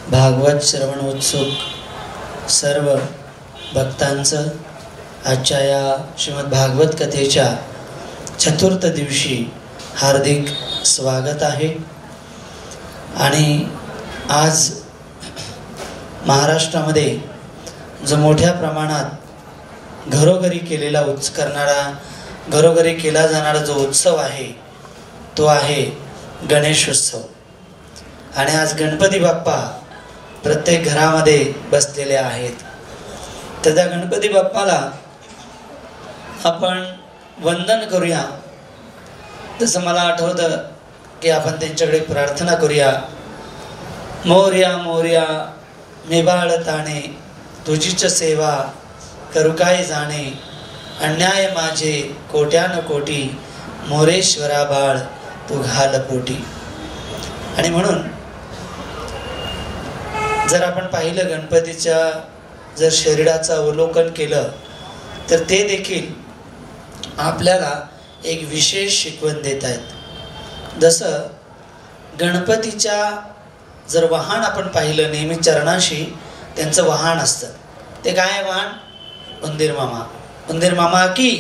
भागवत श्रवण उत्सुक सर्व भक्तांचं आजच्या या श्रीमद भागवत कथेच्या चतुर्थ दिवशी हार्दिक स्वागत आहे। आणि आज महाराष्ट्रामध्ये जो मोठ्या प्रमाणात घरोघरी केला जाणारा जो उत्सव आहे तो आहे गणेश उत्सव। आणि आज गणपती बाप्पा प्रत्येक घरामध्ये बसलेले आहेत। तर त्या गणपती बाप्पाला आपण वंदन करूया। तसं मला आठवतं की आपण त्यांच्याकडे प्रार्थना करूया। मोरया मोरया मेबाळ ताणे, तुझीच सेवा करू काय जाणे, अन्याय माझे कोट्यान कोटी, मोरेश्वरा बाळ तू घाल पोटी। आणि म्हणून जर आपण पाहिलं गणपतीच्या जर शरीराचं अवलोकन केलं तर ते देखील आपल्याला एक विशेष शिकवण देत आहेत। जसं गणपतीच्या जर वाहन आपण पाहिलं नेहमी चरणाशी त्यांचं वाहन असतं, ते काय वाहन? उंदीर मामा। उंदीर मामा की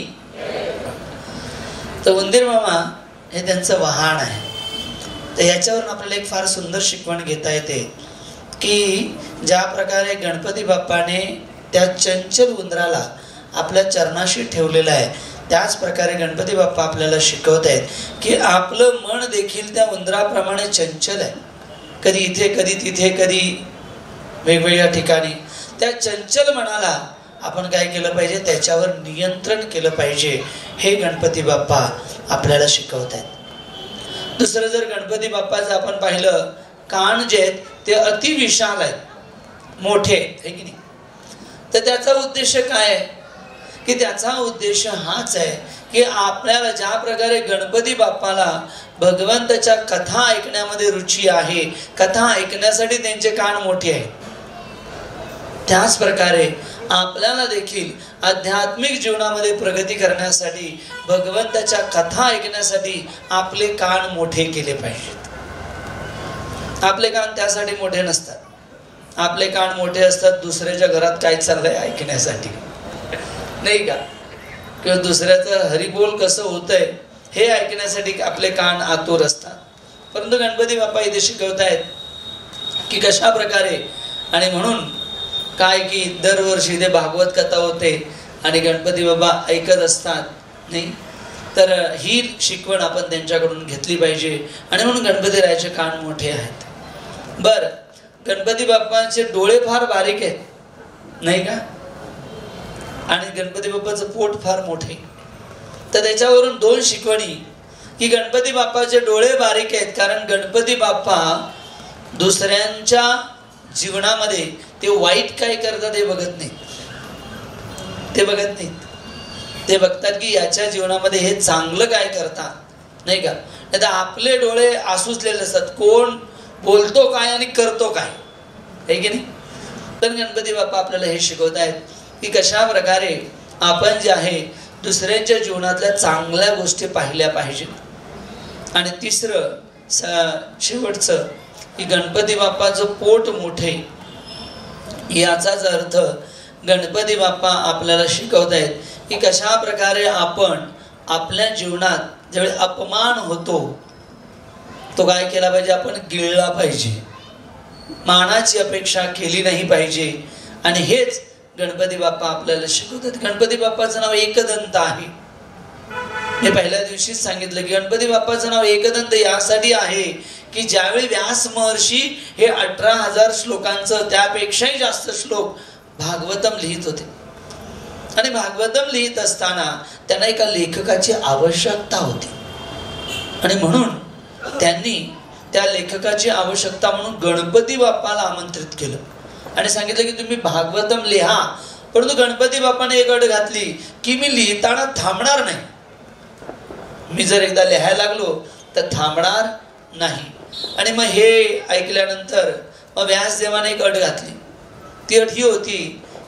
तर उंदीर मामा हे त्यांचं वाहन आहे। तर याच्यावरून आपल्याला एक फार सुंदर शिकवण घेता येते की ज्या प्रकारे गणपती बाप्पाने त्या चंचल उंदराला आपल्या चरणाशी ठेवलेलं आहे, त्याच प्रकारे गणपती बाप्पा आपल्याला शिकवत आहेत की आपलं मन देखील त्या उंदराप्रमाणे चंचल आहे। कधी इथे कधी तिथे कधी वेगवेगळ्या ठिकाणी। त्या चंचल मनाला आपण काय केलं पाहिजे? त्याच्यावर नियंत्रण केलं पाहिजे। हे गणपती बाप्पा आपल्याला शिकवत आहेत। दुसरं जर गणपती बाप्पाचं आपण पाहिलं, कान जे आहेत ते अति विशाल आहेत, मोठे आहे की नाही? तर त्याचा उद्देश काय आहे? की त्याचा उद्देश हाच आहे की आपल्याला ज्या प्रकारे गणपती बाप्पाला भगवंताच्या कथा ऐकण्यामध्ये रुची आहे, कथा ऐकण्यासाठी त्यांचे कान मोठे आहेत, त्याच प्रकारे आपल्याला देखील आध्यात्मिक जीवनामध्ये प्रगती करण्यासाठी भगवंताच्या कथा ऐकण्यासाठी आपले कान मोठे केले पाहिजेत। आपले कान त्यासाठी मोठे नसतात, आपले कान मोठे असतात दुसऱ्याच्या घरात काय चाललंय ऐकण्यासाठी, नाही का? किंवा दुसऱ्याचं हरिबोल कसं होतंय हे ऐकण्यासाठी आपले कान आतुर असतात। परंतु गणपती बाप्पा इथे शिकवत आहेत की कशा प्रकारे। आणि म्हणून काय की दरवर्षी इथे भागवत कथा होते आणि गणपती बाप्पा ऐकत असतात, नाही? तर ही शिकवण आपण त्यांच्याकडून घेतली पाहिजे। आणि म्हणून गणपती रायाचे कान मोठे आहेत। बर, गणपती बाप्पांचे डोळे फार बारीक आहेत, नाही का? आणि गणपती बाप्पाचं पोट फार मोठे। तर त्याच्यावरून दोन शिकवणी की गणपती बाप्पाचे डोळे बारीक आहेत कारण गणपती बाप्पा दुसऱ्यांच्या जीवनामध्ये ते वाईट काय करतात हे बघत नाहीत, ते बघत नाहीत। ते बघतात की याच्या जीवनामध्ये हे चांगलं काय करतात, नाही का? नाही तर आपले डोळे आसुसलेले असतात, कोण बोलतो काय आणि करतो काय, आहे की नाही? तर गणपती बाप्पा आपल्याला हे शिकवत आहेत की कशा प्रकारे आपण जे आहे दुसऱ्यांच्या जीवनातल्या चांगल्या गोष्टी पाहिल्या पाहिजेत। आणि तिसरं शेवटचं की गणपती बाप्पाचं पोट मोठे, याचाच अर्थ गणपती बाप्पा आपल्याला शिकवत आहेत की कशा प्रकारे आपण आपल्या जीवनात ज्यावेळी अपमान होतो तो काय केला पाहिजे? आपण गिळला पाहिजे, मानाची अपेक्षा केली नाही पाहिजे। आणि हेच गणपती बाप्पा आपल्याला शिकवतात। गणपती बाप्पाचं नाव एकदंत आहे। मी पहिल्या दिवशीच सांगितलं की गणपती बाप्पाचं नाव एकदंत यासाठी आहे की ज्यावेळी व्यास महर्षी हे 18,000 श्लोकांचं त्यापेक्षाही जास्त श्लोक भागवतम लिहित होते आणि भागवतम लिहित असताना त्यांना एका लेखकाची आवश्यकता होती। आणि म्हणून त्यांनी त्या लेखकाची आवश्यकता म्हणून गणपती बाप्पाला आमंत्रित केलं आणि सांगितलं की तुम्ही भागवतम लिहा। परंतु गणपती बाप्पाने एक अट घातली की मी लिहिताना थांबणार नाही, मी जर एकदा लिहायला लागलो तर थांबणार नाही। आणि मग हे ऐकल्यानंतर मग व्यासदेवाने एक अट घातली। ती अट ही होती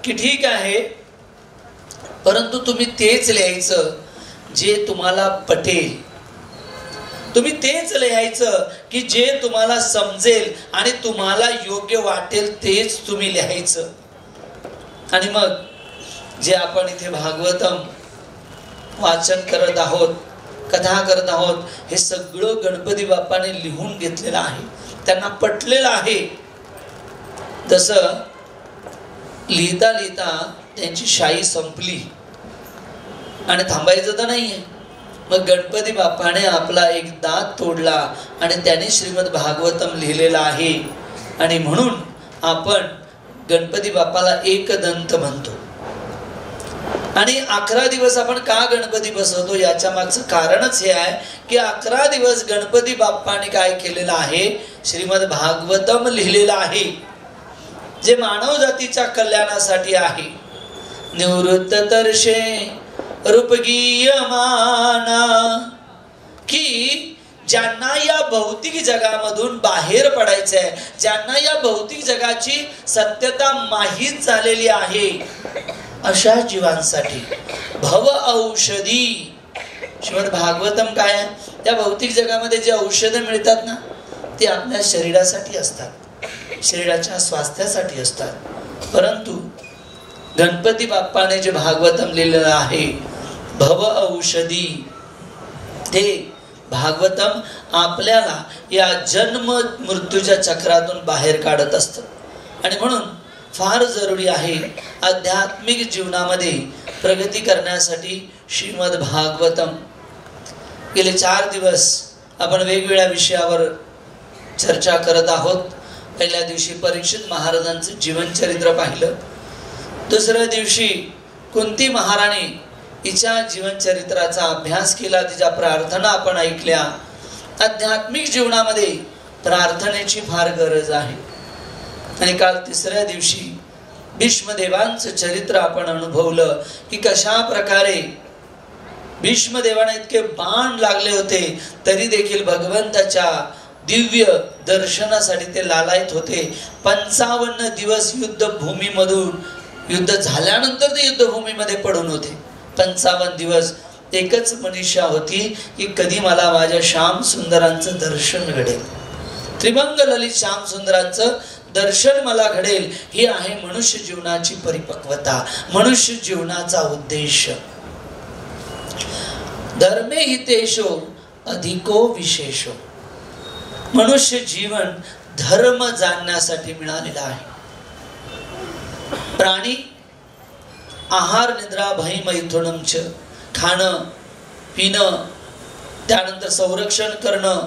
की ठीक आहे, परंतु तुम्ही तेच लिहायचं जे तुम्हाला पटेल, तुम्ही तेच लिहायचं की जे तुम्हाला समजेल आणि तुम्हाला योग्य वाटेल तेच तुम्ही लिहायचं. आणि मग जे आपण इथे भागवतम वाचन करत आहोत, कथा करत आहोत, हे सगळं गणपती बाप्पाने लिहून घेतलेलं आहे, त्यांना पटलेलं आहे. तसं लिहिता लिहिता त्यांची शाई संपली आणि थांबायचं तर नाहीये. मग गणपती बाप्पाने आपला एक दात तोडला आणि त्याने श्रीमद भागवतम लिहिलेला आहे. आणि म्हणून आपण गणपती बाप्पाला एकदंत म्हणतो. आणि 11 दिवस आपण का गणपती बसवतो याच्या मागचं कारणच हे आहे की 11 दिवस गणपती बाप्पाने काय केलेलं आहे, श्रीमद भागवतम लिहिलेलं आहे, जे मानव जातीच्या कल्याणासाठी आहे. निवृत्त तरशे रूपगीयमाना, की ज्यांना या भौतिक जगामधून बाहेर पडायचं आहे, ज्यांना या भौतिक जगाची सत्यता माहीत झालेली आहे, अशा जीवांसाठी भव औषधी. श्रीमद भागवतम काय आहे, त्या भौतिक जगामध्ये जे औषधं मिळतात ना, ते आपल्या शरीरासाठी असतात, शरीराच्या स्वास्थ्यासाठी असतात. परंतु गणपती बाप्पाने जे भागवतम लिहिलेलं आहे भव औषधी, ते भागवतम आपल्याला या जन्म मृत्यूच्या चक्रातून बाहेर काढत असतं. आणि म्हणून फार जरुरी आहे आध्यात्मिक जीवनामध्ये प्रगती करण्यासाठी श्रीमद भागवतम. गेले 4 दिवस आपण वेगवेगळ्या विषयावर चर्चा करत आहोत. पहिल्या दिवशी परीक्षित महाराजांचं जीवनचरित्र पाहिलं. दुसऱ्या दिवशी कुंती महाराणी हिच्या जीवनचरित्राचा अभ्यास केला, तिच्या प्रार्थना आपण ऐकल्या. आध्यात्मिक जीवनामध्ये प्रार्थनेची फार गरज आहे. आणि काल तिसऱ्या दिवशी भीष्मदेवांचं चरित्र आपण अनुभवलं की कशा प्रकारे भीष्मदेवांना इतके बाण लागले होते तरी देखील भगवंताच्या दिव्य दर्शनासाठी ते लालायत होते. 55 दिवस युद्धभूमीमधून, युद्ध झाल्यानंतर ते युद्धभूमीमध्ये पडून होते. 55 दिवस एकच मनीषा होती की कधी मला माझ्या श्याम सुंदरांचं दर्शन घडेल, त्रिभंग ललित श्याम सुंदरांचं दर्शन मला घडेल. ही आहे मनुष्य जीवनाची परिपक्वता, मनुष्य जीवनाचा उद्देश. धर्मे हितेशो अधिको विशेषो. मनुष्य जीवन धर्म जाणण्यासाठी मिळालेला आहे. प्राणी आहार निद्रा भय मैथुनमच, खाणं पिणं, त्यानंतर संरक्षण करणं,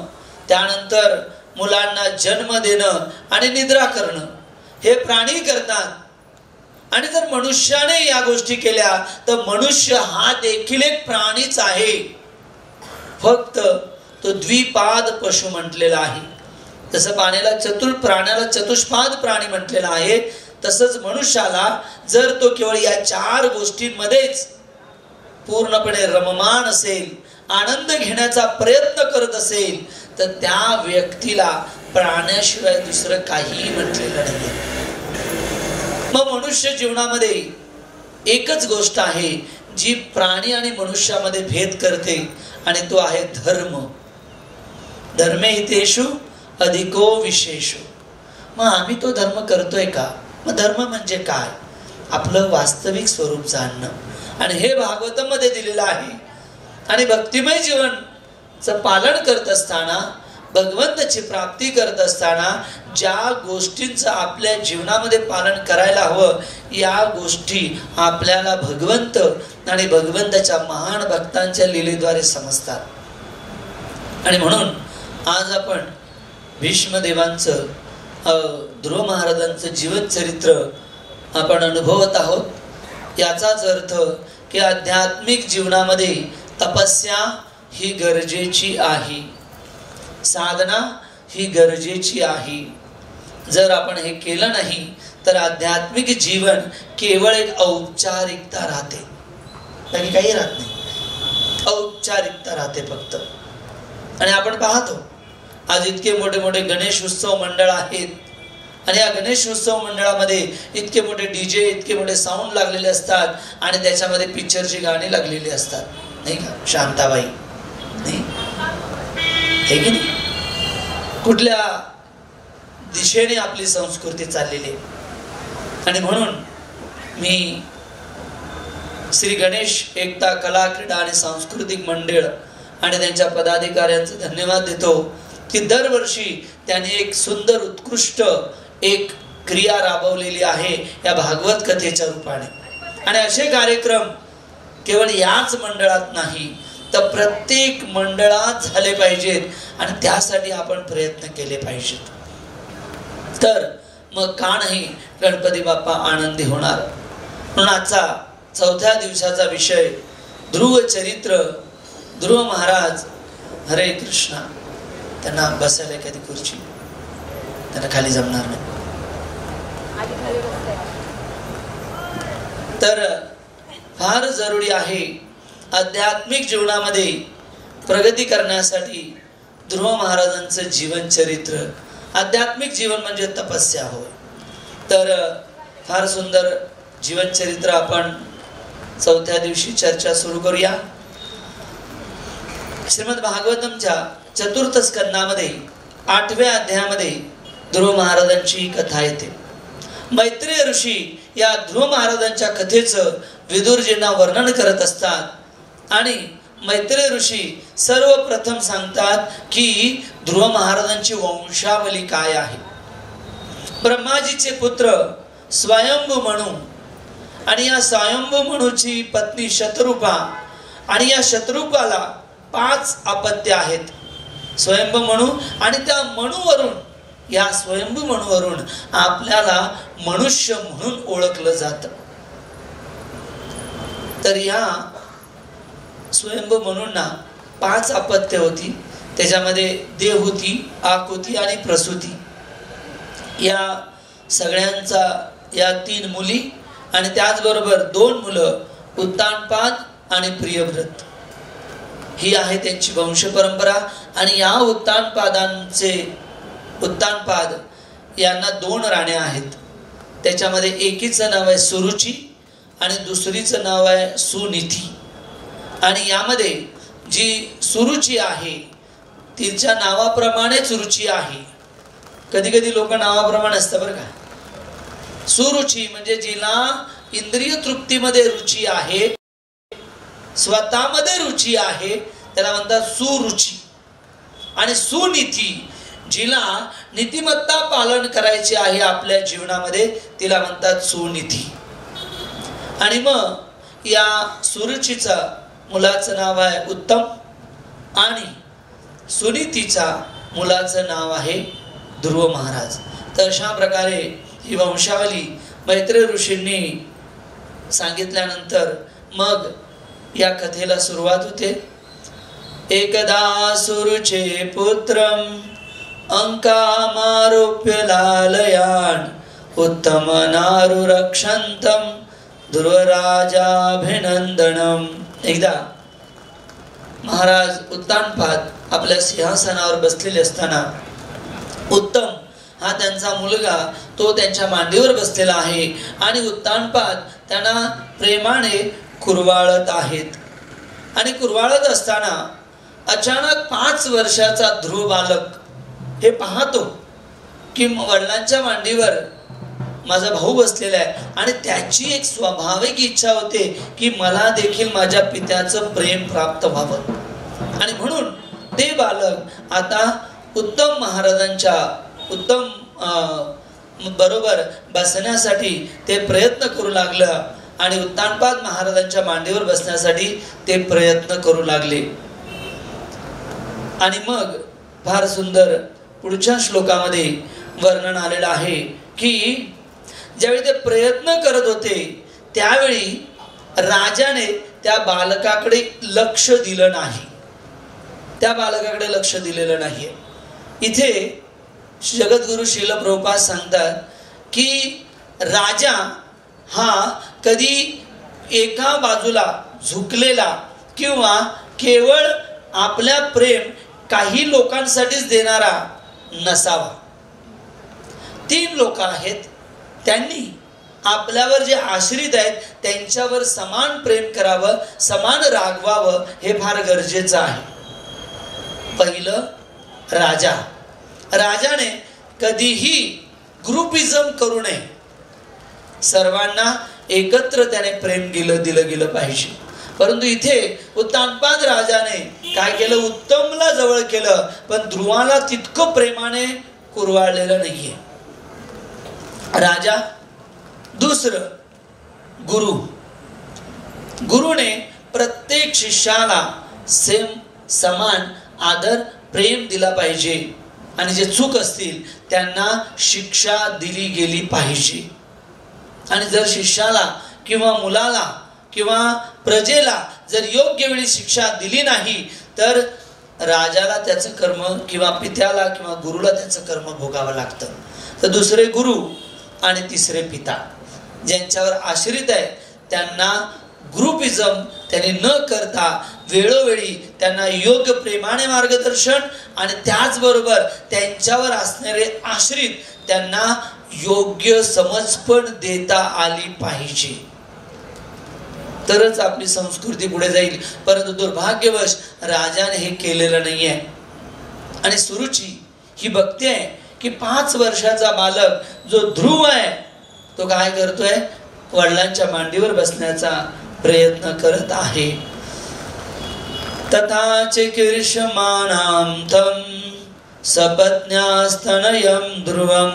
त्यानंतर मुलांना जन्म देणं आणि निद्रा करणं, हे प्राणी करतात. आणि जर मनुष्याने या गोष्टी केल्या तर मनुष्य हा देखील एक प्राणीच आहे, फक्त तो द्विपाद पशु म्हटलेला आहे. जसं प्राण्याला चतुष्पाद प्राणी म्हटलेला आहे, तसंच मनुष्याला जर तो केवळ या 4 गोष्टींमध्येच पूर्णपणे रममान असेल, आनंद घेण्याचा प्रयत्न करत असेल, तर त्या व्यक्तीला प्राण्याशिवाय दुसरं काहीही म्हटलेलं नाही. मग मनुष्य जीवनामध्ये एकच गोष्ट आहे जी प्राणी आणि मनुष्यामध्ये भेद करते, आणि तो आहे धर्म. धर्मे हितेषु अधिको विशेषो. मग आम्ही तो धर्म करतोय का? मग धर्म म्हणजे काय? आपलं वास्तविक स्वरूप जाणणं. आणि हे भागवतामध्ये दिलेलं आहे. आणि भक्तिमय जीवनचं पालन करत असताना, भगवंताची प्राप्ती करत असताना ज्या गोष्टींचं आपल्या जीवनामध्ये पालन करायला हवं, या गोष्टी आपल्याला भगवंत आणि भगवंताच्या महान भक्तांच्या लीलेद्वारे समजतात. आणि म्हणून आज आपण भीष्मदेवांचं, ध्रुव महाराजांचं जीवनचरित्र आपण अनुभवत आहोत. याचाच अर्थ की आध्यात्मिक जीवनामध्ये तपस्या ही गरजेची आहे, साधना ही गरजेची आहे. जर आपण हे केलं नाही तर आध्यात्मिक जीवन केवळ एक औपचारिकता राहते, बाकी काही राहत नाही. औपचारिकता राहते फक्त. आणि आपण पाहतो आज इतके मोठे मोठे गणेश उत्सव मंडळ आहेत, आणि या गणेश उत्सव मंडळामध्ये इतके मोठे डीजे, इतके मोठे साऊंड लागलेले असतात, आणि त्याच्यामध्ये पिक्चरची गाणी लागलेली असतात, नाही का? शांताबाई नाही, हे की नाही? कुठल्या दिशेने आपली संस्कृती चाललेली आहे. आणि म्हणून मी श्री गणेश एकता कला क्रीडा आणि सांस्कृतिक मंडळ आणि त्यांच्या पदाधिकाऱ्यांचे धन्यवाद देतो की दरवर्षी त्यांनी एक सुंदर उत्कृष्ट एक क्रिया राबवलेली आहे या भागवत कथेच्या रूपाने. आणि असे कार्यक्रम केवळ याच मंडळात नाही तर प्रत्येक मंडळात झाले पाहिजेत आणि त्यासाठी आपण प्रयत्न केले पाहिजेत. तर मग का नाही गणपती बाप्पा आनंदी होणार. म्हणून आजचा 4थ्या दिवसाचा विषय ध्रुव चरित्र. ध्रुव महाराज हरे कृष्णा, त्यांना बसायला एखादी खुर्ची, त्यांना खाली जमणार नाही. तर फार जरुरी आहे आध्यात्मिक जीवनामध्ये प्रगती करण्यासाठी ध्रुव महाराजांचं जीवन चरित्र. आध्यात्मिक जीवन म्हणजे तपस्या होय. तर फार सुंदर जीवन चरित्र आपण 4थ्या दिवशी चर्चा सुरू करूया. श्रीमद भागवतमच्या 4th स्कंदामध्ये 8व्या अध्यायामध्ये ध्रुव महाराजांची कथा येते. मैत्रेय ऋषी या ध्रुव महाराजांच्या कथेचं विदुरजींना वर्णन करत असतात आणि मैत्रेय ऋषी सर्वप्रथम सांगतात की ध्रुव महाराजांची वंशावली काय आहे. ब्रह्माजीचे पुत्र स्वयंभू म्हणू आणि या स्वयंभू म्हणूची पत्नी शतरूपा आणि या शतरूपाला 5 अपत्य आहेत. स्वयंभू म्हणू आणि त्या म्हणूवरून या स्वयंभू म्हणूवरून आपल्याला मनुष्य म्हणून ओळखलं जातं. तर या स्वयंभू म्हणूंना 5 अपत्य होती. त्याच्यामध्ये देवहूती, आकुती आणि प्रसूती या सगळ्यांचा या 3 मुली आणि त्याचबरोबर 2 मुलं उत्तानपाद आणि प्रियव्रत. ही आहे त्यांची वंश परंपरा. आणि या उत्तानपाद यांना 2 राण्या आहेत. त्याच्यामध्ये एकीचं नाव आहे सुरुची आणि दुसरीचं नाव आहे सुनिधी. आणि यामध्ये जी सुरुची आहे तिच्या नावाप्रमाणेच रुची आहे. कधी कधी लोक नावाप्रमाणे असतं बरं का. सुरुची म्हणजे जिला इंद्रिय तृप्तीमध्ये रुची आहे, स्वतःमध्ये रुची आहे, त्याला म्हणतात सुरुची. आणि सुनीती जिला नीतिमत्ता पालन करायची आहे आपल्या जीवनामध्ये, तिला म्हणतात सुनीती. आणि मग या सुरुचीचा मुलाचं नाव आहे उत्तम आणि सुनीतीचा मुलाचं नाव आहे ध्रुव महाराज. तर अशा प्रकारे ही वंशावली मैत्रेय ऋषींनी सांगितल्यानंतर मग या कथेला सुरुवात होते. एकदा सुरुचे पुत्रम अंकामारोप्य लालयान उत्तम नारु रक्षंतम ध्रुवराजाभिनंदनम. एकदा महाराज उत्तानपाद आपल्या सिंहासनावर बसलेले असताना उत्तम हा त्यांचा मुलगा तो त्यांच्या मांडीवर बसलेला आहे आणि उत्तानपाद त्यांना प्रेमाने कुरवाळत आहेत. आणि कुरवाळत असताना अचानक 5 वर्षाचा ध्रुव बालक हे पाहतो की वडिलांच्या मांडीवर माझा भाऊ बसलेला आहे आणि त्याची एक स्वाभाविक इच्छा होते की मला देखील माझ्या पित्याचं प्रेम प्राप्त व्हावं. आणि म्हणून ते बालक आता उत्तम महाराजांच्या बरोबर बसण्यासाठी ते प्रयत्न करू लागलं आणि उत्तानपाद महाराजांच्या मांडीवर बसण्यासाठी ते प्रयत्न करू लागले. आणि मग फार सुंदर पुढच्या श्लोकामध्ये वर्णन आलेलं आहे की ज्यावेळी ते प्रयत्न करत होते त्यावेळी राजाने त्या बालकाकडे लक्ष दिलं नाही. त्या बालकाकडे लक्ष दिलेलं नाही. इथे जगद्गुरु श्रील प्रभुपाद सांगतात की राजा हा कधी एका बाजूला झुकलेला किंवा केवळ आपल्या प्रेम काही लोकांसाठीच देणारा नसावा. 3 लोक आहेत, त्यांनी आपल्यावर जे आश्रित आहेत त्यांच्यावर समान प्रेम करावं, समान रागवावं हे फार गरजेचं आहे. पहिलं राजाने कधीही ग्रुपिझम करू नये. सर्वांना एकत्र त्याने प्रेम दिलं गेलं पाहिजे. परंतु इथे उत्तानपाद राजाने काय केलं, उत्तमला जवळ केलं, पण ध्रुवाला तितकं प्रेमाने कुरवाळलेलं नाहीये. राजा. दुसरं गुरुने प्रत्येक शिष्याला समान आदर प्रेम दिला पाहिजे आणि जे चूक असतील त्यांना शिक्षा दिली गेली पाहिजे. आणि जर शिष्याला किंवा मुलाला किंवा प्रजेला जर योग्य वेळी शिक्षा दिली नाही तर राजाला त्याचं कर्म किंवा पित्याला किंवा गुरुला त्याचं कर्म भोगावं लागतं. तर दुसरे गुरु आणि तिसरे पिता ज्यांच्यावर आश्रित आहे त्यांना ग्रुपिझम त्यांनी न करता वेळोवेळी त्यांना योग्य प्रेमाने मार्गदर्शन आणि त्याचबरोबर त्यांच्यावर असणारे आश्रित त्यांना योग्य समज पण देता आली पाहिजे, तरच आपली संस्कृती पुढे जाईल. परंतु दुर्भाग्यवश राजाने हे केलेलं नाहीये. आणि सुरुची ही बघते आहे की 5 वर्षाचा बालक जो ध्रुव आहे तो काय करतोय, वडिलांच्या मांडीवर बसण्याचा प्रयत्न करत आहे. तथा चिकीर्षमाणां तं सपत्न्यास्तनयं ध्रुवं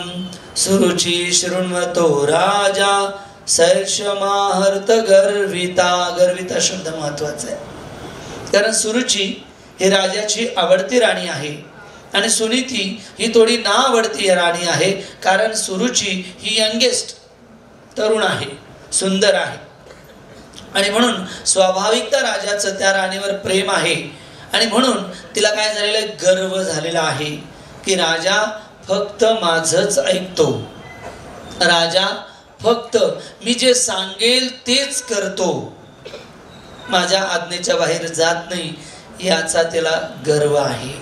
सुरुची शृण्वतो राजा सैर्षमाहर्त गर्विता शब्द महत्वाचा आहे. कारण सुरुची ही राजाची आवडती राणी आहे आणि सुनीती ही थोडी ना आवडती राणी आहे. कारण सुरुची ही यंगेस्ट तरुण आहे, सुंदर आहे आणि म्हणून स्वाभाविकता राजाचं त्या राणीवर प्रेम आहे. आणि म्हणून तिला काय झालेलं आहे, गर्व झालेला आहे की राजा फक्त माझंच ऐकतो, राजा फक्त मी जे सांगेल तेच करतो, माझ्या आज्ञेच्या बाहेर जात नाही, याचा तिला गर्व आहे.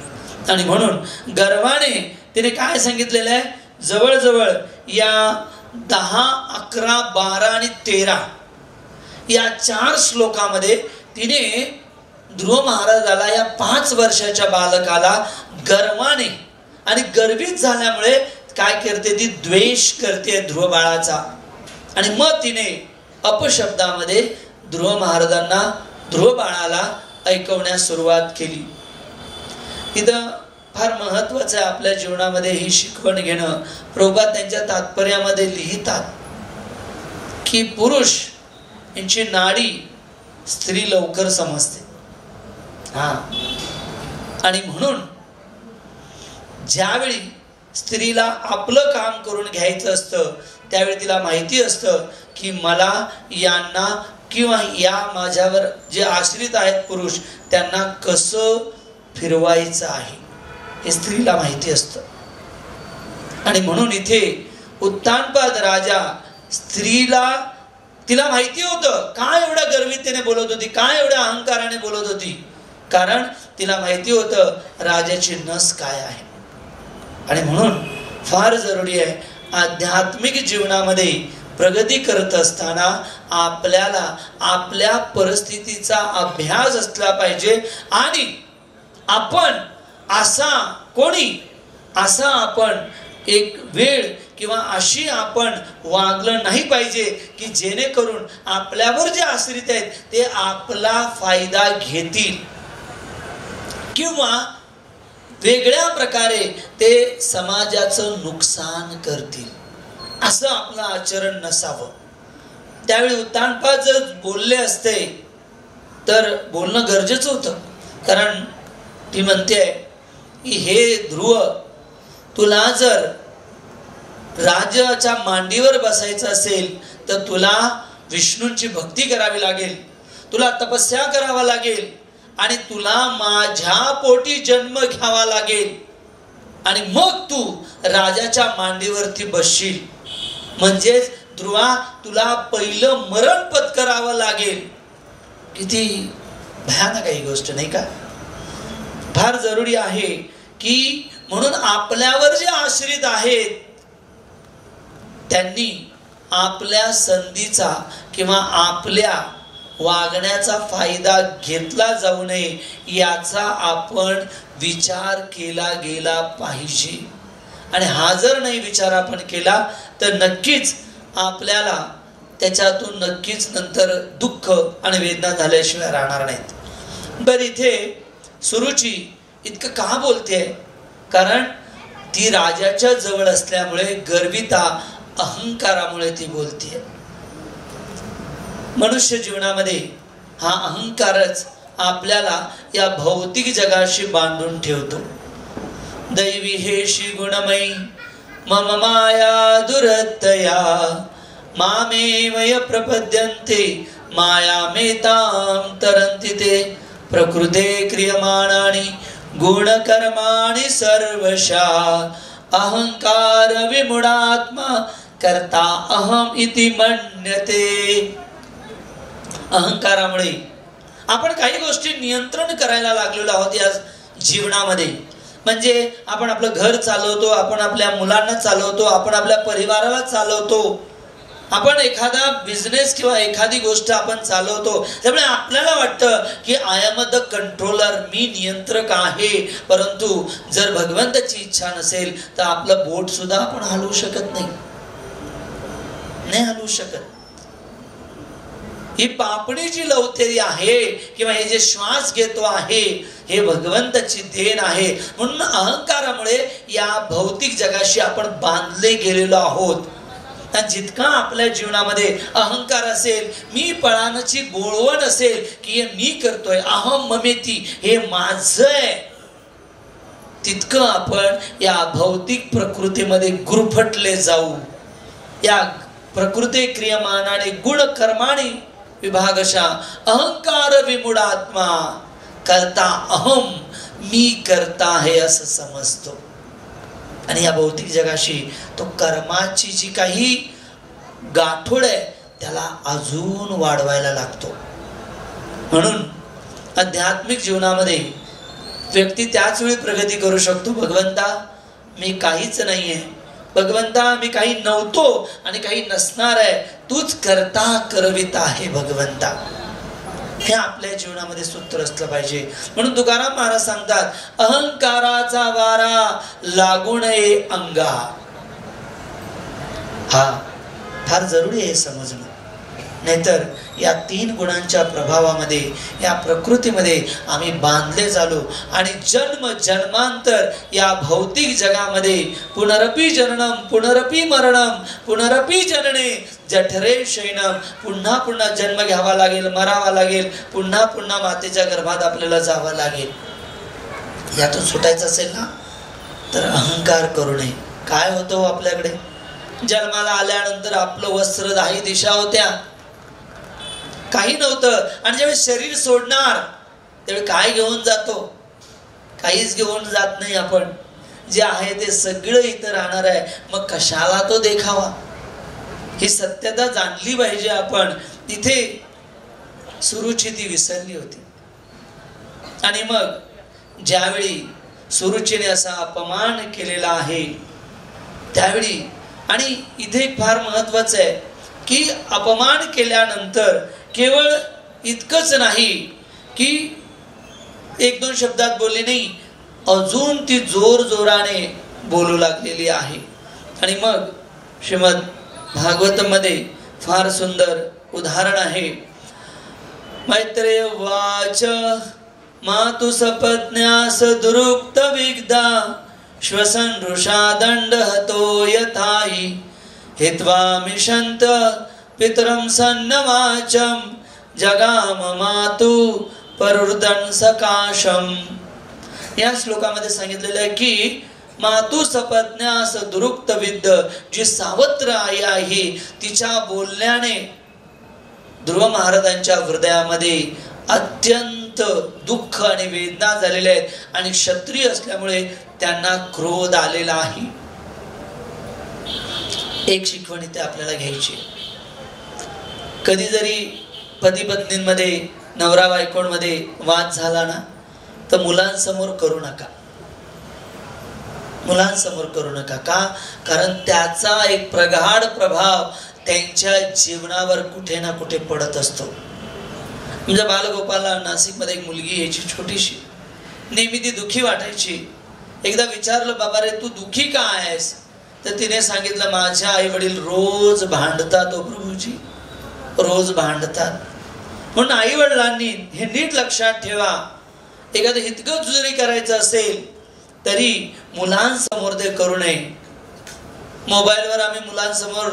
आणि म्हणून गर्वाने तिने काय सांगितलेलं आहे, जवळजवळ या 10, 11, 12 आणि 13 या 4 श्लोकामध्ये तिने ध्रुव महाराजाला या 5 वर्षाच्या बालकाला गर्वाने आणि गर्वित झाल्यामुळे काय करते, ती द्वेष करते ध्रुव बाळाचा. आणि मग तिने अपशब्दामध्ये ध्रुव महाराजांना, ध्रुव बाळाला ऐकवण्यास सुरुवात केली. इथं फार महत्वाचं आहे आपल्या जीवनामध्ये ही शिकवण घेणं. प्रभुपाद त्यांच्या तात्पर्यामध्ये लिहितात की पुरुष यांची नाडी स्त्री लवकर समजते. आणि म्हणून ज्यावेळी स्त्रीला आपलं काम करून घ्यायचं असतं त्यावेळी तिला माहिती असतं की मला यांना किंवा या माझ्यावर जे आश्रित आहेत पुरुष त्यांना कसं फिरवायचं आहे हे स्त्रीला माहिती असतं. आणि म्हणून इथे उत्तानपाद राजा स्त्रीला, तिला माहिती होतं काय एवढ्या गर्वितेने बोलत होती, काय एवढ्या अहंकाराने बोलत होती, कारण तिला माहिती होतं राजाची नस काय आहे. आणि म्हणून फार जरुरी आहे आध्यात्मिक जीवनामध्ये प्रगती करत असताना आपल्याला आपल्या परिस्थितीचा अभ्यास असला पाहिजे. आणि आपण आपण एक वेळ किंवा अशी आपण वागलं नाही पाहिजे की जेणेकरून आपल्यावर जे आश्रित आहेत ते आपला फायदा घेतील किंवा वेगळ्या प्रकारे ते समाजाचं नुकसान करतील, असं आपलं आचरण नसावं. त्यावेळी उत्तानपाद जर बोलले असते तर बोलणं गरजेचं होतं. कारण ती म्हणते की हे ध्रुव, तुला जर राजाच्या मांडीवर बसायचं असेल तर तुला विष्णूंची भक्ती करावी लागेल, तुला तपस्या करावा लागेल आणि तुला माझ्या पोटी जन्म घ्यावा लागेल आणि मग तू राजाच्या मांडीवरती बसशील. म्हणजेच ध्रुवा तुला पहिलं मरण पत्करावं लागेल. किती भयानक आहे गोष्ट नाही का. फार जरुरी आहे की म्हणून आपल्यावर जे आश्रित आहेत त्यांनी आपल्या संधीचा किंवा आपल्या वागण्याचा फायदा घेतला जाऊ नये याचा आपण विचार केला गेला पाहिजे. आणि हा जर नाही विचार आपण केला तर नक्कीच आपल्याला त्याच्यातून नक्कीच नंतर दुःख आणि वेदना झाल्याशिवाय राहणार नाहीत. बरं, इथे सुरुची इतकं का बोलते? कारण ती राजाच्या जवळ असल्यामुळे, गर्विता अहंकारामुळे ती बोलते. मनुष्य जीवनामध्ये हा अहंकारच आपल्याला या भौतिक जगाशी बांधून ठेवतो. दैवी हेशी गुणमयी मम माया दुरतया मामेवय प्रपद्यन्ते मायामेतां तरन्ति ते प्रकृते क्रियमाणानि गुणकर्माणि सर्वशः अहंकार विमूढात्मा कर्ता अहम इति मन्यते. अहंकारामुळे आपण काही गोष्टी नियंत्रण करायला लागलेलो आहोत या जीवनामध्ये. म्हणजे आपण आपलं घर चालवतो, आपण आपल्या मुलांना चालवतो, आपण आपल्या परिवाराला चालवतो, आपण एखादा बिझनेस किंवा एखादी गोष्ट आपण चालवतो. त्यामुळे आपल्याला वाटतं की आय एम द कंट्रोलर, मी नियंत्रक आहे. परंतु जर भगवंताची इच्छा नसेल तर आपलं बोट सुद्धा आपण हलवू शकत नाही हलवू शकत. ही पापणी जी लवतेरी आहे किंवा हे जे श्वास घेतो आहे हे भगवंताची देण आहे. म्हणून अहंकारामुळे या भौतिक जगाशी आपण बांधले गेलेलो आहोत. जितका आपल्या जीवनामध्ये अहंकार असेल, मी पळानाची बोलवण असेल की हे मी करतोय, अहम ममेती, हे माझं आहे, तितकं आपण या भौतिक प्रकृतीमध्ये गुरफटले जाऊ. या प्रकृती क्रियमानाने गुण कर्माने विभागशा अहंकार विमूढात्मा करता अहम, मी करता आहे असं समजतो. आणि या भौतिक जगाशी तो कर्माची जी काही गाठोड आहे त्याला अजून वाढवायला लागतो. म्हणून आध्यात्मिक जीवनामध्ये व्यक्ती त्याच वेळी प्रगती करू शकतो. भगवंता मी काहीच नाहीये, भगवंता मी काही नव्हतो आणि काही नसणार आहे, तूच करता करविता आहे भगवंता. हे आपल्या जीवनामध्ये सूत्र असलं पाहिजे. म्हणून तुकाराम महाराज सांगतात अहंकाराचा वारा लागू नये अंगा. हा फार जरुरी आहे समजणं. नाहीतर या तीन गुणांच्या प्रभावामध्ये या प्रकृतीमध्ये आम्ही बांधले झालो आणि जन्म जन्मांतर या भौतिक जगामध्ये पुनरपी जननम पुनरपी मरणम पुनरपी जनने जठरे शयनम, पुन्हा पुन्हा जन्म घ्यावा लागेल, मरावा लागेल, पुन्हा पुन्हा मातेच्या गर्भात आपल्याला जावं लागेल. यातून सुटायचं असेल ना तर अहंकार करू नये. काय होतं आपल्याकडे, जन्माला आल्यानंतर आपलं वस्त्र 10 दिशा होत्या, काही नव्हतं. आणि ज्यावेळी शरीर सोडणार त्यावेळी काय घेऊन जातो? काहीच घेऊन जात नाही. आपण जे आहे ते सगळं इथं राहणार आहे, मग कशाला तो देखावा? ही सत्यता जाणली पाहिजे आपण. तिथे सुरुची ती विसरली होती. आणि मग ज्यावेळी सुरुचीने असा अपमान केलेला आहे त्यावेळी, आणि इथे एक फार महत्वाचं आहे की अपमान केल्यानंतर केवळ इतकंच नाही की 1-2 शब्दात बोलली नाही, अजून ती जोर जोराने बोलू लागलेली आहे. आणि मग श्रीमद भागवतम मध्ये फार सुंदर उदाहरण आहे. मैत्रेय वाच मातु सपत्न्यास दुरुक्त विग्धा श्वसन ऋषा दंड हतो यथाहि हित्वा मिशंत पितरम सन्नवाचम जगाम मातु परुर्दन सकाशम. या श्लोकामध्ये सांगितलेलं आहे की मातु सपत्न्यास दुरुक्त विद्ध, जी सावत्र आई आहे तिच्या बोलण्याने ध्रुव महाराजांच्या हृदयामध्ये अत्यंत दुःख आणि वेदना झालेल्या आहेत. आणि क्षत्रिय असल्यामुळे त्यांना क्रोध आलेला आहे. एक शिकवण इथे आपल्याला घ्यायची, कधी जरी पती पत्नींमध्ये नवरा बायकोंमध्ये वाद झाला ना तर मुलांसमोर करू नका. मुलांसमोर करू नका. का? कारण त्याचा एक प्रगाढ प्रभाव त्यांच्या जीवनावर कुठे ना कुठे पडत असतो. म्हणजे बालगोपालला नाशिकमध्ये एक मुलगी यायची छोटीशी, नेहमी ती दुःखी वाटायची. एकदा विचारलं, बाबा रे तू दुःखी का आहेस? तर तिने सांगितलं, माझ्या आई वडील रोज भांडतात ओ प्रभूजी, रोज भांडतात. म्हणून आई वडिलांनी हे नीट लक्षात ठेवा, एखादं हितगत जरी करायचं असेल तरी मुलांसमोर ते करू नये. मोबाईलवर आम्ही मुलांसमोर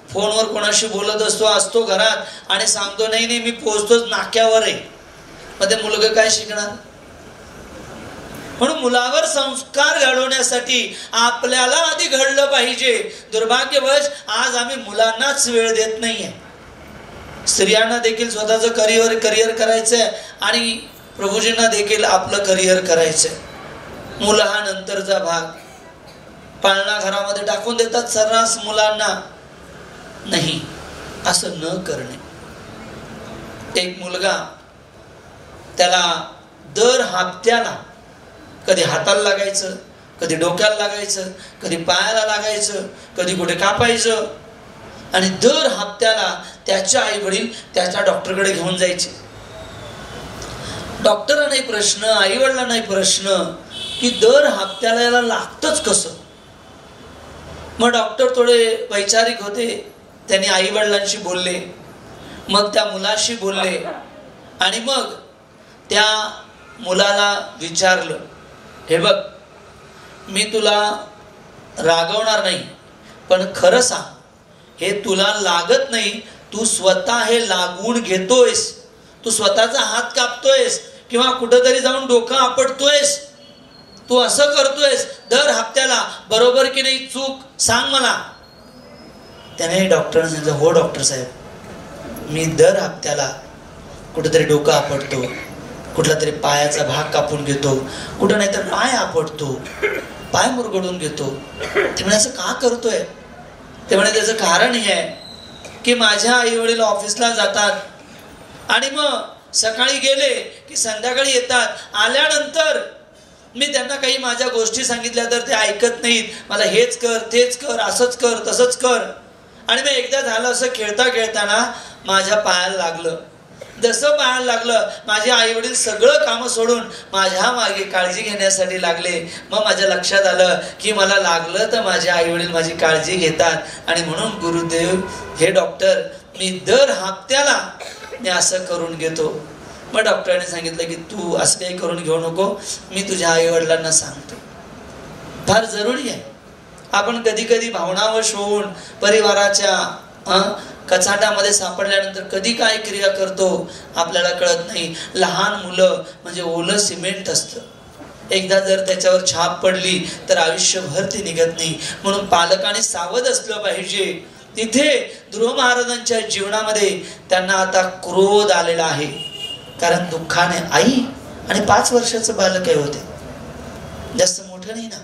फोनवर कोणाशी बोलत असतो घरात आणि सांगतो नाही नाही मी पोहोचतोच नाक्यावर आहे, मग ते मुलगा काय शिकणार? म्हणून मुलावर संस्कार घडवण्यासाठी आपल्याला आधी घडलं पाहिजे. दुर्भाग्यवश आज आम्ही मुलांनाच वेळ देत नाहीये. स्त्रियांना देखील स्वतःचं करिअर करायचंय आणि प्रभूजींना देखील आपलं करिअर करायचंय. मुलं हा नंतरचा भाग. पाळणा घरामध्ये टाकून देतात सर्रास मुलांना. नाही, असं न करणे. एक मुलगा, त्याला दर हप्त्याला कधी हाताला लागायचं, कधी डोक्याला लागायचं, कधी पायाला लागायचं, कधी कुठे कापायचं, आणि दर हप्त्याला त्याच्या आई वडील त्याच्या डॉक्टरकडे घेऊन जायचे. डॉक्टरांनाही प्रश्न, आई वडिलांनाही प्रश्न की दर हप्त्याला याला लागतच कसं? मग डॉक्टर थोडे वैचारिक होते, त्यांनी आई वडिलांशी बोलले, मग त्या मुलाशी बोलले आणि मग त्या मुलाला विचारलं, हे बघ मी तुला रागवणार नाही, पण खरं सांग, हे तुला लागत नाही, तू स्वतः हे लागवून घेतोयस, तू स्वतःचा हात कापतोयस किंवा कुठंतरी जाऊन डोकं आपटतोयस, तू असं करतोयस दर हप्त्याला, बरोबर की नाही? चूक सांग मला. त्याने डॉक्टरने सांगितलं, हो डॉक्टर साहेब, मी दर हप्त्याला कुठेतरी डोकं आपटतो, कुठला तरी पायाचा भाग कापून घेतो, कुठं नाही तर पाय आपटतो, पाय मुरगडून घेतो. ते म्हणे असं का करतोय? ते म्हणे त्याचं कारण हे आहे की माझ्या आई वडील ऑफिसला जातात आणि मग सकाळी गेले की संध्याकाळी येतात, आल्यानंतर मी त्यांना काही माझ्या गोष्टी सांगितल्या तर ते ऐकत नाहीत. मला हेच कर, तेच कर, असंच कर, तसंच कर. आणि मग एकदा झालं असं, खेळता खेळताना माझ्या पायाला लागलं. जसं पायाला लागलं, माझे आई वडील सगळं कामं सोडून माझ्या मागे काळजी घेण्यासाठी लागले. मग माझ्या लक्षात आलं की मला लागलं तर माझे आई वडील माझी काळजी घेतात, आणि म्हणून गुरुदेव, हे डॉक्टर, मी दर हप्त्याला मी असं करून घेतो. मग डॉक्टरांनी सांगितलं की तू असं काही करून घेऊ नको, मी तुझ्या आई वडिलांना सांगतो. फार जरुरी आहे. आपण कधी कधी भावनावश होऊन परिवाराच्या कचाटामध्ये सापडल्यानंतर कधी काय क्रिया करतो आपल्याला कळत नाही. लहान मुलं म्हणजे ओलं सिमेंट असतं, एकदा जर त्याच्यावर छाप पडली तर आयुष्यभर ती निघत नाही. म्हणून पालकांनी सावध असलं पाहिजे. तिथे ध्रुव महाराजांच्या जीवनामध्ये त्यांना आता क्रोध आलेला आहे, कारण दुःखाने आई आणि 5 वर्षाचं बालक आहे होते, जास्त मोठं नाही ना.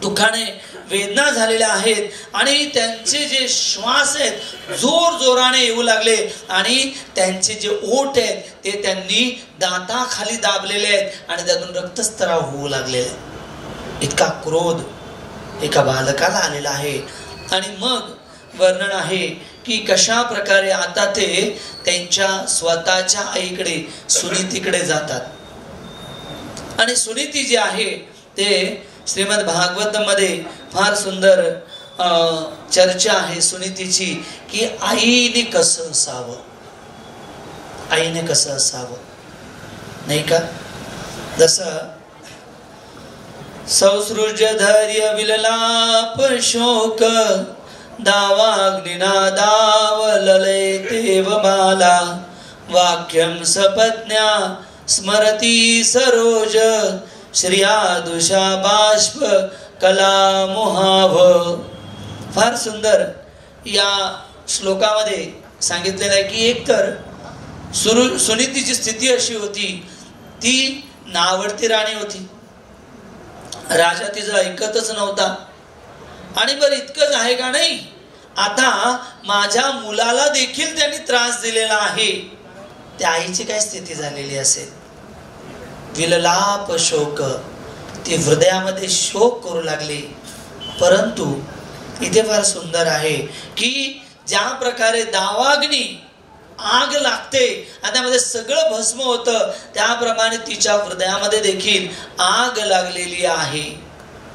दुःखाने वेदना झालेल्या आहेत आणि त्यांचे जे श्वास आहेत जोर जोराने येऊ लागले आणि त्यांचे जे ओठ आहेत ते त्यांनी दाताखाली दाबलेले आहेत आणि त्यातून रक्तस्त्राव होऊ लागलेले. इतका क्रोध एका बालकाला आलेला आहे. आणि मग वर्णन आहे की कशा प्रकारे आता ते त्यांच्या स्वतःच्या आईकडे सुनीतीकडे जातात. आणि सुनीती जी आहे ते श्रीमद भागवत मध्ये फार सुंदर चर्चा आहे सुनीतीची की आईने कसं असावं, आईने कसं असावं, नाही का? जसं सौसृज धैर्य विललाप शोक दावाग्निना दावलले तेव बाला वाक्यम सपत्न्या स्मरती सरोज श्रिया दुषा बाष्प कला मोहाव. फार सुंदर या श्लोकामध्ये सांगितलेलं आहे की एकतर सुनीतीची स्थिती अशी होती, ती नावडती राणी होती, राजा तिचं ऐकतच नव्हता. आणि बरं इतकंच आहे का नाही, आता माझ्या मुलाला देखील त्यांनी त्रास दिलेला आहे. त्या आईची काय स्थिती झालेली असेल? विललाप शोक, ती हृदयामध्ये शोक करू लागली. परंतु इथे फार सुंदर आहे की ज्या प्रकारे दावाग्नी आग लागते आणि त्यामध्ये सगळं भस्म होतं, त्याप्रमाणे तिच्या हृदयामध्ये देखील आग लागलेली आहे.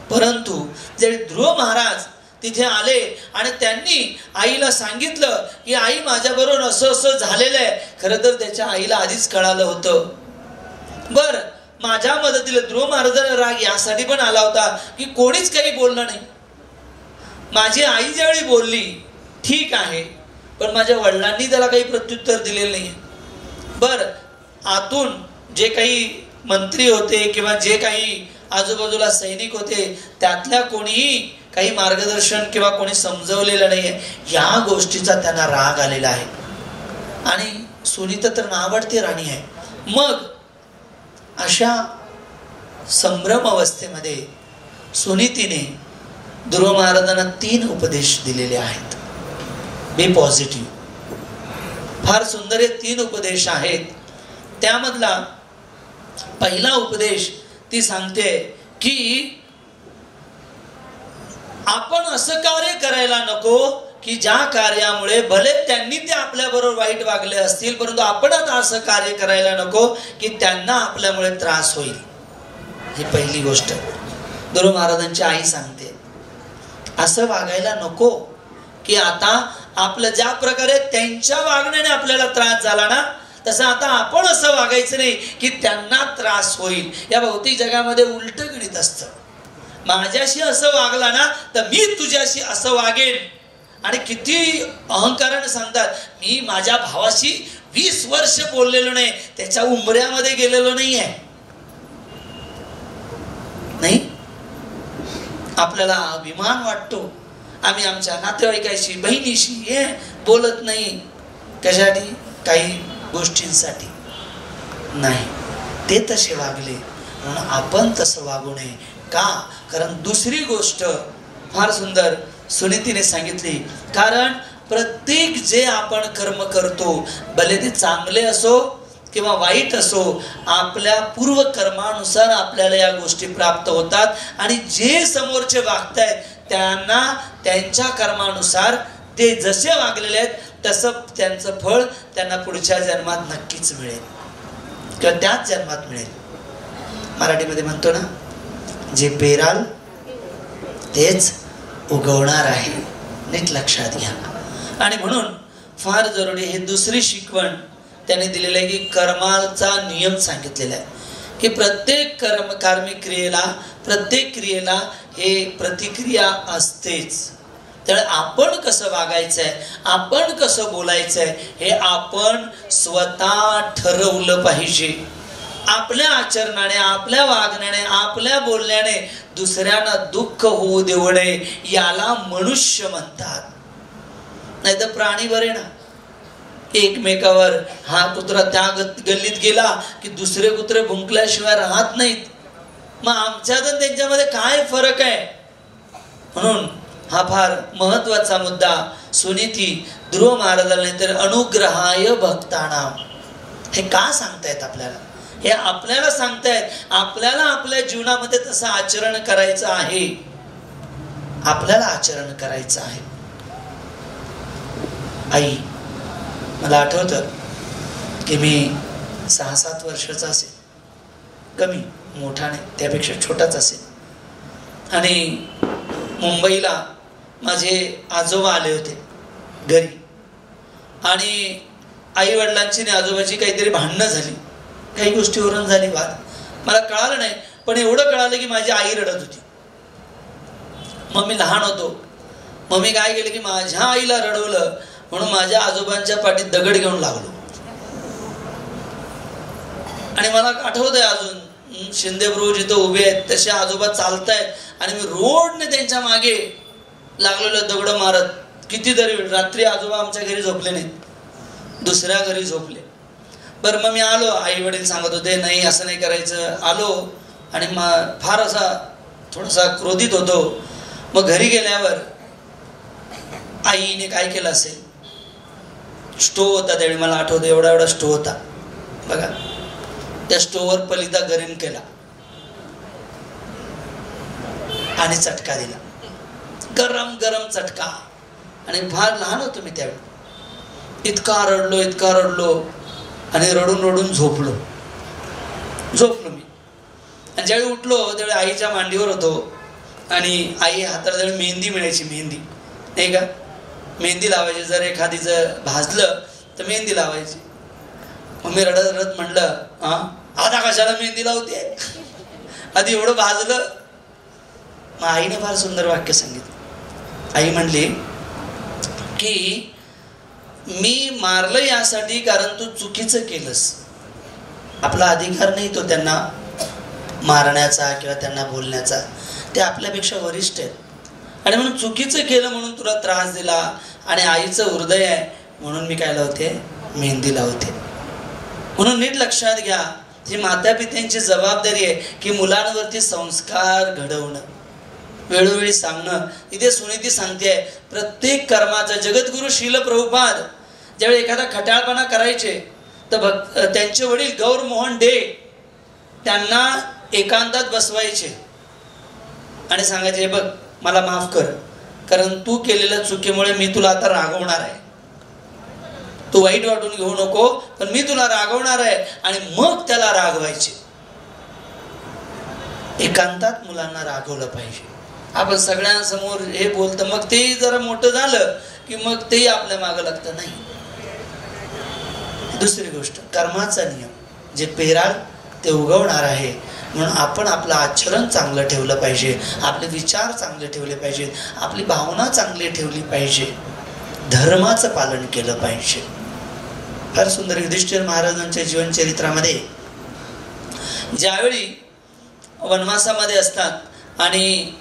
परंतु जे ध्रुव महाराज तिथे आले आणि त्यांनी आईला सांगितलं की आई माझ्याबरोबर असं असं झालेलं आहे. खरं तर त्याच्या आईला आधीच कळालं होतं. बर, माझ्या मदतीला ध्रुव महाराजांना राग यासाठी पण आला होता की कोणीच काही बोललं नाही. माझी आई ज्यावेळी बोलली ठीक आहे, पण माझ्या वडिलांनी त्याला काही प्रत्युत्तर दिलेलं नाही. बर, आतून जे काही मंत्री होते किंवा जे काही आजूबाजूला सैनिक होते त्यातल्या कोणीही काही मार्गदर्शन किंवा कोणी समजवलेलं नाहीये. या गोष्टीचा त्यांना राग आलेला आहे. आणि सुनीता तर नावडती राणी आहे. मग अशा संभ्रम अवस्थेमध्ये सुनीतीने ध्रुव महाराजांना 3 उपदेश दिलेले आहेत. बी पॉझिटिव्ह. फार सुंदर हे 3 उपदेश आहेत. त्यामधला पहिला उपदेश ती सांगते की आपण असं कार्य करायला नको की ज्या कार्यामुळे भले त्यांनी ते आपल्याबरोबर वाईट वागले असतील, परंतु आपण आता असं कार्य करायला नको की त्यांना आपल्यामुळे त्रास होईल. ही पहिली गोष्ट ध्रुव महाराजांची आई सांगते. असं वागायला नको की आता आपलं ज्या प्रकारे त्यांच्या वागण्याने आपल्याला त्रास झाला ना, तसं आता आपण असं वागायचं नाही की त्यांना त्रास होईल. या भौतिक जगामध्ये उलट गणित असतं. माझ्याशी असं वागला ना तर मी तुझ्याशी असं वागेन. आणि किती अहंकाराने सांगतात, मी माझ्या भावाशी 20 वर्ष बोललेलो नाही, त्याच्या उंबऱ्यामध्ये गेलेलो नाही आहे. नाही, आपल्याला अभिमान वाटतो, आम्ही आमच्या नातेवाईकाशी बहिणीशी हे बोलत नाही. कशासाठी? काही गोष्टींसाठी नाही. ते तसे वागले म्हणून आपण तसं वागू नये. का? कारण दुसरी गोष्ट फार सुंदर सुनीतीने सांगितली. कारण प्रत्येक जे आपण कर्म करतो, भले ते चांगले असो किंवा वाईट असो, आपल्या पूर्व कर्मानुसार आपल्याला या गोष्टी प्राप्त होतात. आणि जे समोरचे वागतायत त्यांना त्यांच्या कर्मानुसार ते जसे वागलेले आहेत तसं त्यांचं फळ त्यांना पुढच्या जन्मात नक्कीच मिळेल किंवा त्याच जन्मात मिळेल. मराठीमध्ये म्हणतो ना, जे पेराल तेच उगवणार आहे. नीट लक्षात घ्या. आणि म्हणून फार जरुरी हे दुसरी शिकवण त्याने दिलेलं आहे की कर्माचा नियम सांगितलेला आहे की प्रत्येक कार्मिक क्रियेला, प्रत्येक क्रियेला हे प्रतिक्रिया असतेच. त्यामुळे आपण कसं वागायचं आहे, आपण कसं बोलायचं आहे हे आपण स्वतः ठरवलं पाहिजे. आपल्या आचरणाने, आपल्या वागण्याने, आपल्या बोलण्याने दुसऱ्यांना दुःख होऊ देऊ नये, याला मनुष्य म्हणतात. नाही तर प्राणी बरे ना, एकमेकावर हा कुत्रा त्या गल्लीत गेला की दुसरे कुत्रे भुंकल्याशिवाय राहत नाहीत. मग आमच्यात आणि त्यांच्यामध्ये काय फरक आहे? म्हणून हा फार महत्वाचा मुद्दा सुनीती ध्रुव महाराजांनी तर अनुग्रहाय भक्तानाम हे का सांगतायत आपल्याला? हे आपल्याला सांगतायत आपल्याला आपल्या जीवनामध्ये तसं आचरण करायचं आहे. आपल्याला आचरण करायचं आहे. आई, मला आठवतं की मी 6-7 वर्षाचा असेल, कमी मोठा नाही, त्यापेक्षा छोटाच असेल. आणि मुंबईला माझे आजोबा आले होते घरी. आणि आई वडिलांची आणि आजोबाची काहीतरी भांडणं झाली, काही गोष्टीवरून झाली वाद. मला कळालं नाही, पण एवढं कळालं की माझी आई रडत होती. मग मी लहान होतो. मग मी काय केलं की माझ्या आईला रडवलं म्हणून माझ्या आजोबांच्या पाठीत दगड घेऊन लागलो. आणि मला आठवतंय अजून, शिंदे प्रभू जिथं उभे आहेत तसे आजोबा चालतायत आणि मी रोडने त्यांच्या मागे लागलेलं दगड मारत. कितीतरी रात्री आजोबा आमच्या घरी झोपले नाहीत, दुसऱ्या घरी झोपले. बरं, मग मी आलो. आई वडील सांगत होते नाही असं नाही करायचं. आलो आणि फार असा थोडासा क्रोधित होतो. मग घरी गेल्यावर आईने काय केलं असेल, स्टोव होता त्यावेळी, मला आठवतं एवढा एवढा स्टोव होता बघा, त्या स्टोववर पलिता गरम केला आणि चटका दिला, गरम गरम चटका. आणि फार लहान होतो मी त्यावेळी. इतका रडलो आणि रडून रडून झोपलो मी. आणि ज्यावेळी उठलो त्यावेळी आईच्या मांडीवर होतो आणि आई हाताला ज्यावेळी मेहंदी मिळायची, मेहंदी नाही का, मेहंदी लावायची. जर एखादीचं भाजलं तर मेहंदी लावायची. मग मी रडत रडत म्हणलं, आता कशाला मेहंदी लावते, आधी एवढं भाजलं. मग आईने फार सुंदर वाक्य सांगितलं. आई म्हणली की मी मारलं यासाठी कारण तू चुकीचं केलंस. आपला अधिकार नाही तो त्यांना मारण्याचा किंवा त्यांना बोलण्याचा, ते आपल्यापेक्षा वरिष्ठ आहेत आणि म्हणून चुकीचं केलं म्हणून तुला त्रास दिला आणि आईचं हृदय आहे म्हणून मी काय लावते, मेहंदी लावते. म्हणून नीट लक्षात घ्या, ही मातापित्यांची जबाबदारी आहे की मुलांवरती संस्कार घडवणं, वेळोवेळी सांगणं. इथे सुनीती सांगते प्रत्येक कर्माचं. जगद्गुरु शील प्रभुपाद ज्यावेळी एखादा खट्याळपणा करायचे तर त्यांचे वडील गौर मोहन डे त्यांना एकांतात बसवायचे आणि सांगायचे, बघ मला माफ कर, कारण तू केलेल्या चुकीमुळे मी तुला आता रागवणार आहे, तू वाईट वाटून घेऊ नको, पण मी तुला रागवणार आहे. आणि मग त्याला रागवायचे. एकांतात मुलांना रागवलं पाहिजे. आपण सगळ्यांसमोर हे बोलतं, मग तेही जरा मोठं झालं की मग तेही आपल्या मागं लागतं. नाही. दुसरी गोष्ट, कर्माचा नियम, जे पेराल ते उगवणार आहे. म्हणून आपण आपलं आचरण चांगलं ठेवलं पाहिजे, आपले विचार चांगले ठेवले पाहिजेत, आपली भावना चांगली ठेवली पाहिजे, धर्माचं पालन केलं पाहिजे. फार सुंदर युधिष्ठिर महाराजांच्या जीवनचरित्रामध्ये ज्यावेळी वनवासामध्ये असतात आणि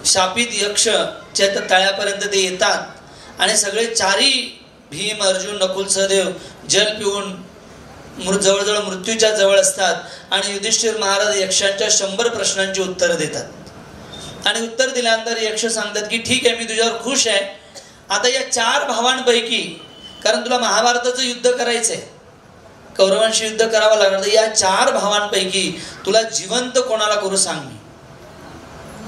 शापित यक्षच्या तळ्यापर्यंत ते येतात आणि सगळे चारी भीम, अर्जुन, नकुल, सहदेव जल पिऊन जवळजवळ मृत्यूच्या जवळ असतात आणि युधिष्ठिर महाराज यक्षांच्या 100 प्रश्नांची उत्तरं देतात. आणि उत्तर दिल्यानंतर यक्ष सांगतात की ठीक आहे, मी तुझ्यावर खुश आहे. आता या 4 भावांपैकी, कारण तुला महाभारताचं युद्ध करायचंय, कौरवांशी युद्ध करावं लागणार, तर या 4 भावांपैकी तुला जिवंत कोणाला करू सांग मी.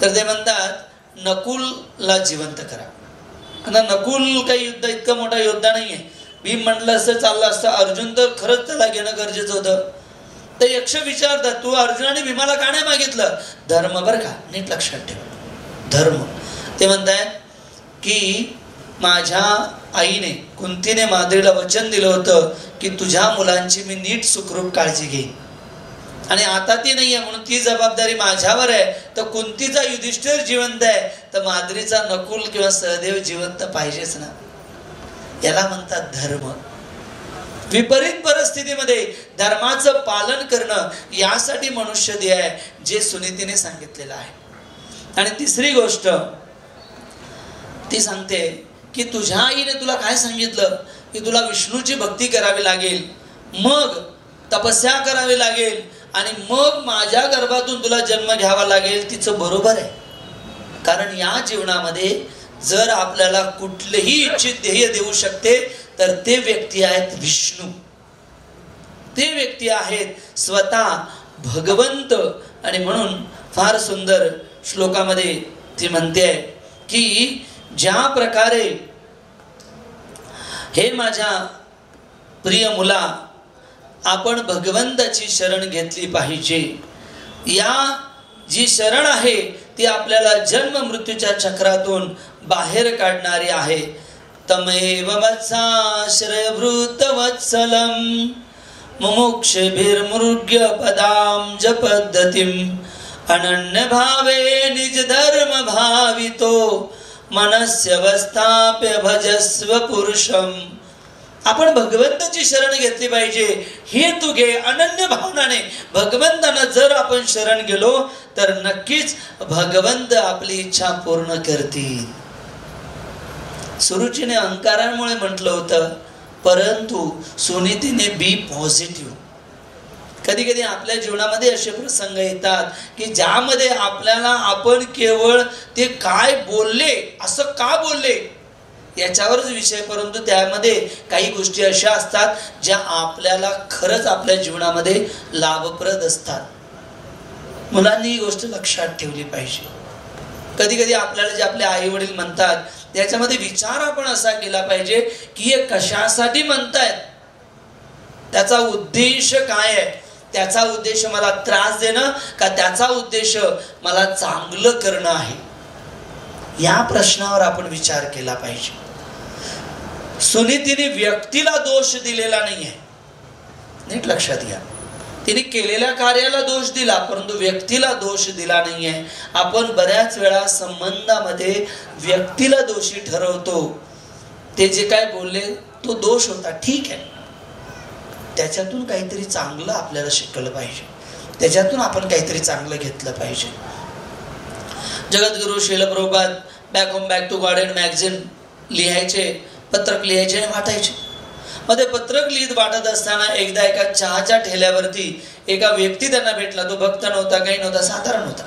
तर ते म्हणतात नकुलला जिवंत करा. आता नकुल काही युद्ध इतका मोठा योद्धा नाहीये. भीम म्हटलं असं चाललं असतं, अर्जुन तर खरंच त्याला घेणं गरजेचं होतं. तर यक्ष विचारतात, तू अर्जुनाने भीमाला का नाही मागितलं? धर्म, बरं का, नीट लक्षात ठेव, धर्म. ते म्हणतायत की माझ्या आईने, कुंतीने माद्रीला वचन दिलं होतं की तुझ्या मुलांची मी नीट सुखरूप काळजी घेईन आणि आता ती नाही आहे म्हणून ती जबाबदारी माझ्यावर आहे. तर कुंतीचा युधिष्ठिर जिवंत आहे तर माद्रीचा नकुल किंवा सहदेव जिवंत पाहिजेच ना. याला म्हणतात धर्म. विपरीत परिस्थितीमध्ये धर्माचं पालन करणं, यासाठी मनुष्य ध्येय आहे, जे सुनीतीने सांगितलेलं आहे. आणि तिसरी गोष्ट ती सांगते की तुझ्या आईने तुला काय सांगितलं की तुला विष्णूची भक्ती करावी लागेल, मग तपस्या करावी लागेल आणि मग माझ्या गर्भातून तुला जन्म घ्यावा लागेल. तिचं बरोबर आहे. कारण या जीवनामध्ये जर आपल्याला कुठलेही इच्छित ध्येय देऊ शकते तर ते व्यक्ती आहेत विष्णू, ते व्यक्ती आहेत स्वतः भगवंत. आणि म्हणून फार सुंदर श्लोकामध्ये ती म्हणते की ज्या प्रकारे हे माझ्या प्रिय मुला, आपण भगवंताची शरण घेतली पाहिजे. या जी शरण आहे ती आपल्याला जन्म मृत्यूच्या चक्रातून बाहेर काढणारी आहे. तमेव वत्साश्रयभृत वत्सलम मुमुक्षभिर्मृग्य पदां ज पद्धतिं अनन्य भावे निज धर्म भावितो मनस्यवस्थाप्य भजस्व पुरुषम. आपण भगवंताची शरण घेतली पाहिजे. हे तू घे अनन्य भावनाने. भगवंतांना जर आपण शरण गेलो तर नक्कीच भगवंत आपली इच्छा पूर्ण करतील. सुरुचीने अहंकारामुळे म्हटलं होतं, परंतु सुनीतीने बी पॉझिटिव्ह. कधी कधी आपल्या जीवनामध्ये असे प्रसंग येतात की ज्यामध्ये आपल्याला आपण केवळ ते काय बोलले, असं का बोलले याच्यावरच विषय, परंतु त्यामध्ये काही गोष्टी अशा असतात ज्या आपल्याला खरंच आपल्या जीवनामध्ये लाभप्रद असतात. मुलांनी ही गोष्ट लक्षात ठेवली पाहिजे. कधी कधी आपल्याला जे आपले आई वडील म्हणतात याच्यामध्ये विचार आपण असा केला पाहिजे की हे कशासाठी म्हणतायत, त्याचा उद्देश काय आहे, त्याचा उद्देश मला त्रास देणं का त्याचा उद्देश मला चांगलं करणं आहे, या प्रश्नावर आपण विचार केला पाहिजे. सुनीतीने व्यक्तीला दोष दिलेला नाहीये, नीट लक्षात घ्या. तिने केलेल्या कार्याला दोष दिला परंतु व्यक्तीला दोष दिला नाहीये. आपण बऱ्याच वेळा संबंधामध्ये व्यक्तीला दोषी ठरवतो. ते जे काय बोलले तो दोष होता, ठीक आहे, त्याच्यातून काहीतरी चांगलं आपल्याला शिकलं पाहिजे, त्याच्यातून आपण काहीतरी चांगलं घेतलं पाहिजे. Jagadguru Srila Prabhupada back home back to god magazine लिहायचे, पत्रक लिहायचे आणि वाटायचे. मध्ये पत्रक लिहित वाटत असताना एकदा एका चहाच्या ठेल्यावरती एका व्यक्ती त्यांना भेटला. तो भक्त नव्हता, काही नव्हता, साधारण होता.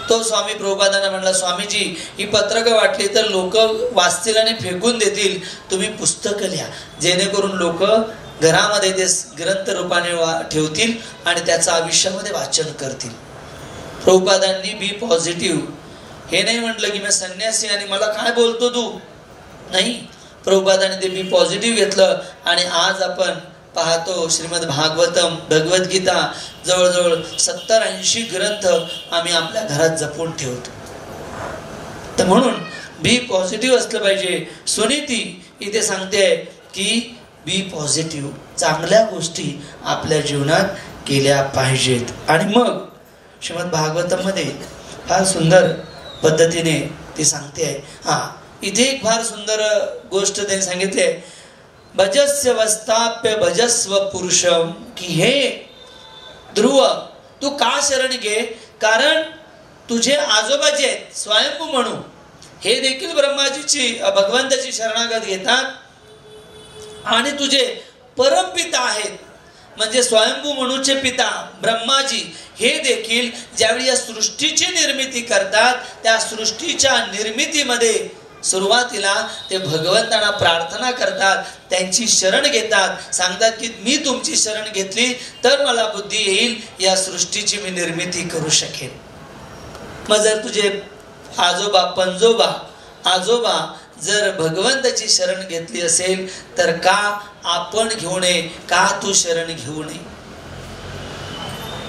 तो स्वामी प्रभुपादांना म्हणला, स्वामीजी ही पत्रकं वाटली तर लोक वाचतील आणि फेकून देतील, तुम्ही पुस्तकं लिहा जेणेकरून लोक घरामध्ये ते ग्रंथ रूपाने ठेवतील आणि त्याचं आयुष्यामध्ये वाचन करतील. प्रभुपादांनी बी पॉझिटिव्ह हे नाही म्हटलं की मी संन्यासी आणि मला काय बोलतो तू, नाही. प्रभुपादांनी ते बी पॉझिटिव्ह घेतलं आणि आज आपण पाहतो श्रीमद भागवतम, भगवद्गीता जवळजवळ 70-80 ग्रंथ आम्ही आपल्या घरात जपून ठेवतो. तर म्हणून बी पॉझिटिव्ह असलं पाहिजे. सुनीती इथे सांगते की बी पॉझिटिव्ह, चांगल्या गोष्टी आपल्या जीवनात केल्या पाहिजेत. आणि मग श्रीमद भागवतम मध्ये फार सुंदर पद्धतीने ती सांगते. इथे एक फार सुंदर गोष्ट त्यांनी सांगितली, भजस्य वस्ताप्य भजस्व पुरुषम, की हे ध्रुव तू का शरण घे, कारण तुझे आजोबा जे आहेत स्वयंभू म्हणू हे देखील ब्रह्माजीची भगवंताची शरणागत घेतात आणि तुझे परमपिता आहेत म्हणजे स्वयंभू म्हणूचे पिता ब्रह्माजी हे देखील ज्यावेळी या सृष्टीची निर्मिती करतात त्या सृष्टीच्या निर्मितीमध्ये सुरुवातीला ते भगवंतांना प्रार्थना करतात, त्यांची शरण घेतात, सांगतात की मी तुमची शरण घेतली तर मला बुद्धी येईल, या सृष्टीची मी निर्मिती करू शकेन. मग जर तुझे आजोबा पंजोबा आजोबा जर भगवंताची शरण घेतली असेल तर का आपण घेऊ नये, का तू शरण घेऊ नये.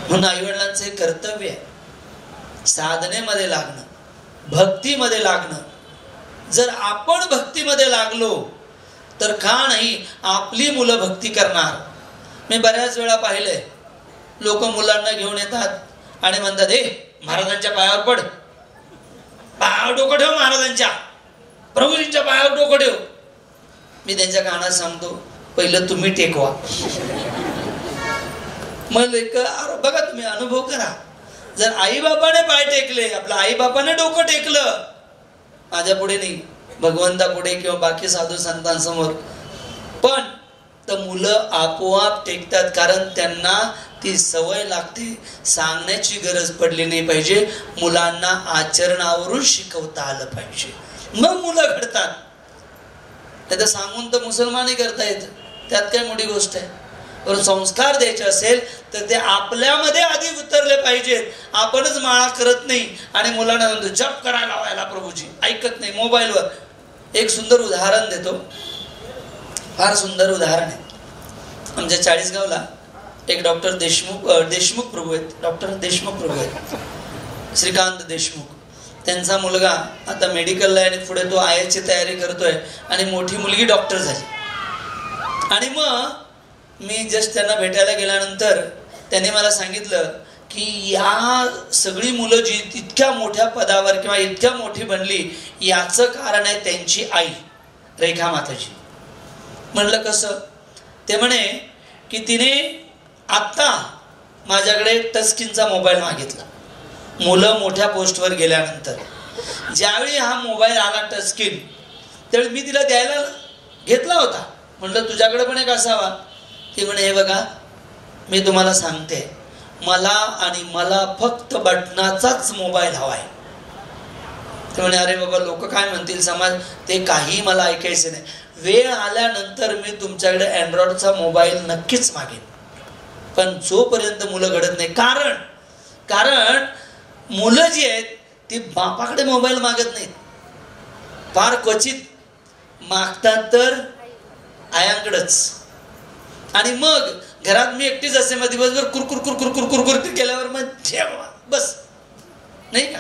म्हणून आईवडिलांचे कर्तव्य आहे साधनेमध्ये लागणं, भक्तीमध्ये लागणं. जर आपण भक्तीमध्ये लागलो तर का नाही आपली मुलं भक्ती करणार. मी बऱ्याच वेळा पाहिलंय, लोक मुलांना घेऊन येतात आणि म्हणतात, हे महाराजांच्या पायावर पड, पायावर डोकं ठेव, महाराजांच्या प्रभूजींच्या पायावर डोकं ठेव. मी त्यांच्या कानात सांगतो, पहिलं तुम्ही टेकवा. मग बघा तुम्ही अनुभव करा, जर आई बापाने पाय टेकले, आपल्या आई बापाने डोकं टेकलं, माझ्या पुढे नाही, भगवंता पुढे किंवा बाकी साधू संतांसमोर, पण तर मुलं आपोआप टेकतात. कारण त्यांना ती सवय लागते, सांगण्याची गरज पडली नाही पाहिजे, मुलांना आचरणावरून शिकवता आलं पाहिजे, मग मुलं घडतात. त्यात सांगून तर मुसलमानही करता येतं, त्यात काय मोठी गोष्ट आहे. पण संस्कार द्यायचे असेल तर ते आपल्यामध्ये आधी उतरले पाहिजेत. आपणच माळा करत नाही आणि मुलांना म्हणतो जप करायला लावायला प्रभूजी, ऐकत नाही मोबाईलवर. एक सुंदर उदाहरण देतो, फार सुंदर उदाहरण आहे. आमच्या चाळीसगावला एक डॉक्टर देशमुख प्रभू आहेत, डॉक्टर देशमुख प्रभू आहेत, श्रीकांत देशमुख. त्यांचा मुलगा आता मेडिकलला आहे आणि पुढे तो IAS ची तयारी करतोय आणि मोठी मुलगी डॉक्टर झाली. आणि मग मी जस्ट त्यांना भेटायला गेल्यानंतर त्यांनी मला सांगितलं की या सगळी मुलं जी इतक्या मोठ्या पदावर किंवा इतक्या मोठी बनली याचं कारण आहे त्यांची आई रेखा माताजी. म्हणलं कसं? ते म्हणे की तिने आत्ता माझ्याकडे टचस्क्रीनचा मोबाईल मागितला मुलं मोठ्या पोस्टवर गेल्यानंतर. ज्यावेळी हा मोबाईल आला टचस्क्रीन त्यावेळी मी तिला द्यायला घेतला होता. म्हटलं तुझ्याकडे पण एक असावा. ती म्हणे हे बघा मी तुम्हाला सांगते, मला फक्त बटनाचाच मोबाईल हवा आहे. ते म्हणे अरे बाबा लोक काय म्हणतील समाज, ते काही मला ऐकायचे नाही. वेळ आल्यानंतर मी तुमच्याकडे अँड्रॉइडचा मोबाईल नक्कीच मागेन, पण जोपर्यंत मुलं घडत नाही. कारण मुलं जी आहेत ती बापाकडे मोबाईल मागत नाहीत, फार क्वचित मागतात तर आयांकडच. आणि मग घरात मी एकटीच असे, मग दिवसभर कुरकुर कुरकुर कुरकुर कुरकुर केल्यावर मग जेवा बस, नाही का.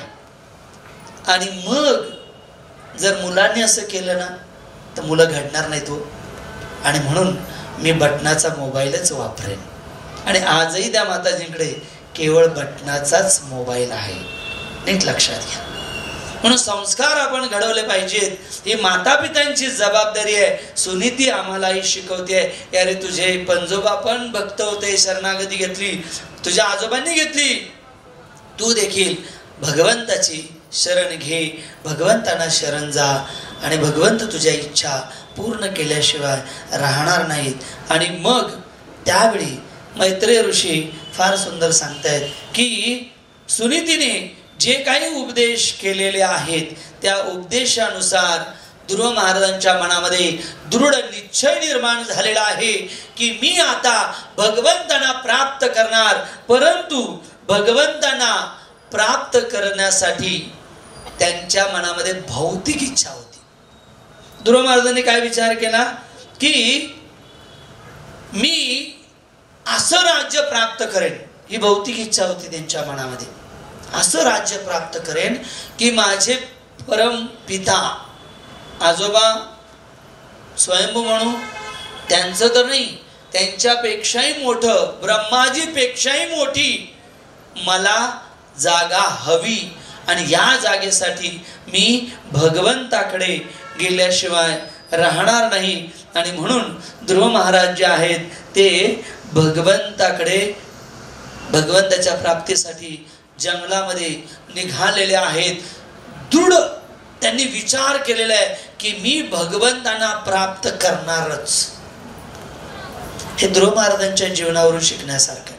आणि मग जर मुलांनी असं केलं ना तर मुलं घडणार नाही तो. आणि म्हणून मी बटनाचा मोबाईलच वापरेन. आणि आजही त्या माताजींकडे केवळ बटनाचाच मोबाईल आहे, नीट लक्षात घ्या. म्हणून संस्कार आपण घडवले पाहिजेत, ही माता पित्यांची जबाबदारी आहे. सुनीती आम्हालाही शिकवते. अरे तुझे पंजोबा पण भक्त होते, शरणागती घेतली, तुझ्या आजोबांनी घेतली, तू देखील भगवंताची शरण घे, भगवंतांना शरण जा. आणि भगवंत तुझ्या इच्छा पूर्ण केल्याशिवाय राहणार नाहीत. आणि मग त्यावेळी मैत्रेय ऋषी फार सुंदर सांगतायत की सुनीतीने जे काही उपदेश केलेले आहेत त्या उपदेशानुसार ध्रुव महाराजांच्या मनामध्ये दृढ निश्चय निर्माण झालेला आहे की मी आता भगवंतांना प्राप्त करणार. परंतु भगवंतांना प्राप्त करण्यासाठी त्यांच्या मनामध्ये भौतिक इच्छा होती. ध्रुव महाराजांनी काय विचार केला की मी असं राज्य प्राप्त करेन, ही भौतिक इच्छा होती त्यांच्या मनामध्ये. असं राज्य प्राप्त करेन की माझे परम पिता आजोबा स्वयंभू म्हणू, त्यांचं तर नाही, त्यांच्यापेक्षाही मोठं, ब्रह्माजीपेक्षाही मोठी मला जागा हवी. आणि या जागेसाठी मी भगवंताकडे गेल्याशिवाय राहणार नाही. आणि म्हणून ध्रुव महाराज जे आहेत ते भगवंताकडे, भगवंताच्या प्राप्तीसाठी जंगलामध्ये निघालेले आहेत. दृढ त्यांनी विचार केलेला आहे की मी भगवंतांना प्राप्त करणारच. हे ध्रुव महाराजांच्या जीवनावरून शिकण्यासारखं.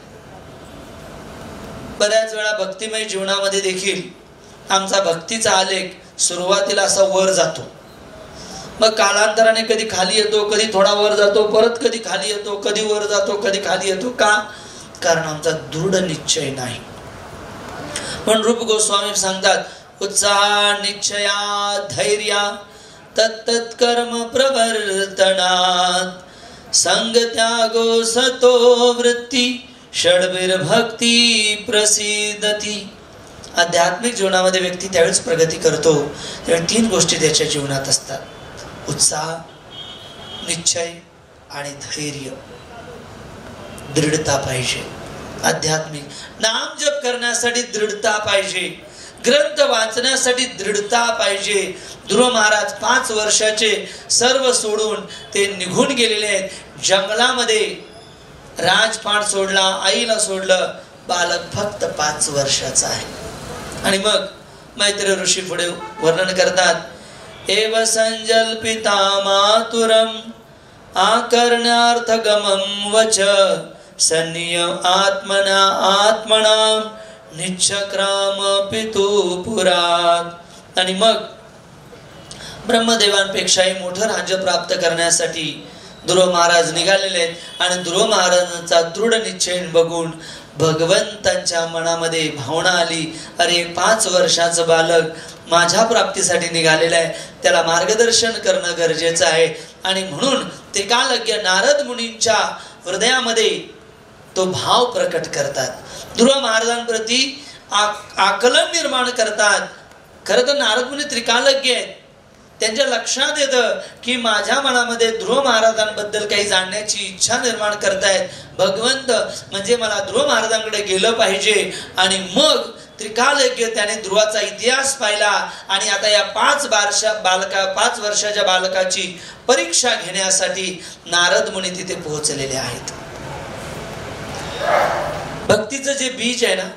बऱ्याच वेळा भक्तिमय जीवनामध्ये देखील आमचा भक्तीचा आलेख सुरुवातीला असा वर जातो, मग कालांतराने कधी खाली येतो, कधी थोडा वर जातो, परत कधी खाली येतो, कधी वर जातो, कधी खाली येतो. का? कारण आमचा दृढ निश्चय नाही. पण रूप गोस्वामी सांगतात उत्साह निश्चया धैर्या तत्तत् कर्म प्रवर्तनात् संग त्यागो सतो वृत्ती षड्वीर भक्ती प्रसिद्धती. आध्यात्मिक जीवनामध्ये व्यक्ती त्यावेळेस प्रगती करतो त्यावेळी तीन गोष्टी त्याच्या जीवनात असतात: उत्साह, निश्चय आणि धैर्य. दृढता पाहिजे. आध्यात्मिक नाम जप करण्यासाठी दृढता पाहिजे, ग्रंथ वाचण्यासाठी दृढता पाहिजे. ध्रुव महाराज 5 वर्षाचे सर्व सोडून ते निघून गेलेले आहेत जंगलामध्ये. राजपाट सोडला, आईला सोडलं, बालक फक्त 5 वर्षाचा आहे. आणि मग मैत्रेय ऋषी पुढे वर्णन करतात एव संजल्पिता मातुरम आकर्ण्यार्थ गमं वच सन्नियम आत्मना आत्मनाम निश्चक्राम पितु पुरात. आणि मग ब्रह्मदेवांपेक्षाही मोठं राज्य प्राप्त करण्यासाठी ध्रुव महाराज निघालेले आहेत. आणि ध्रुव महाराजांचा दृढ निश्चय बघून भगवंतांच्या मनामध्ये भावना आली, अरे 5 वर्षाचं बालक माझ्या प्राप्तीसाठी निघालेलं आहे, त्याला मार्गदर्शन करणं गरजेचं आहे. आणि म्हणून त्रिकालज्ञ नारद मुनींच्या हृदयामध्ये तो भाव प्रकट करतात, ध्रुव महाराजांप्रती आकलन निर्माण करतात. खरं तर नारद मुनी त्रिकालज्ञ आहेत. त्यांच्या लक्षात येतं की माझ्या मनामध्ये ध्रुव महाराजांबद्दल काही जाणण्याची इच्छा निर्माण करतायत. भगवंत म्हणजे मला ध्रुव महाराजांकडे गेलं पाहिजे. आणि मग त्रिकालज्ञ त्याने ध्रुवाचा इतिहास पाहिला. आणि आता या 5 वर्षाच्या बालकाची परीक्षा घेण्यासाठी नारद मुनी तिथे पोहोचलेले आहेत. भक्तीचं जे बीज आहे ना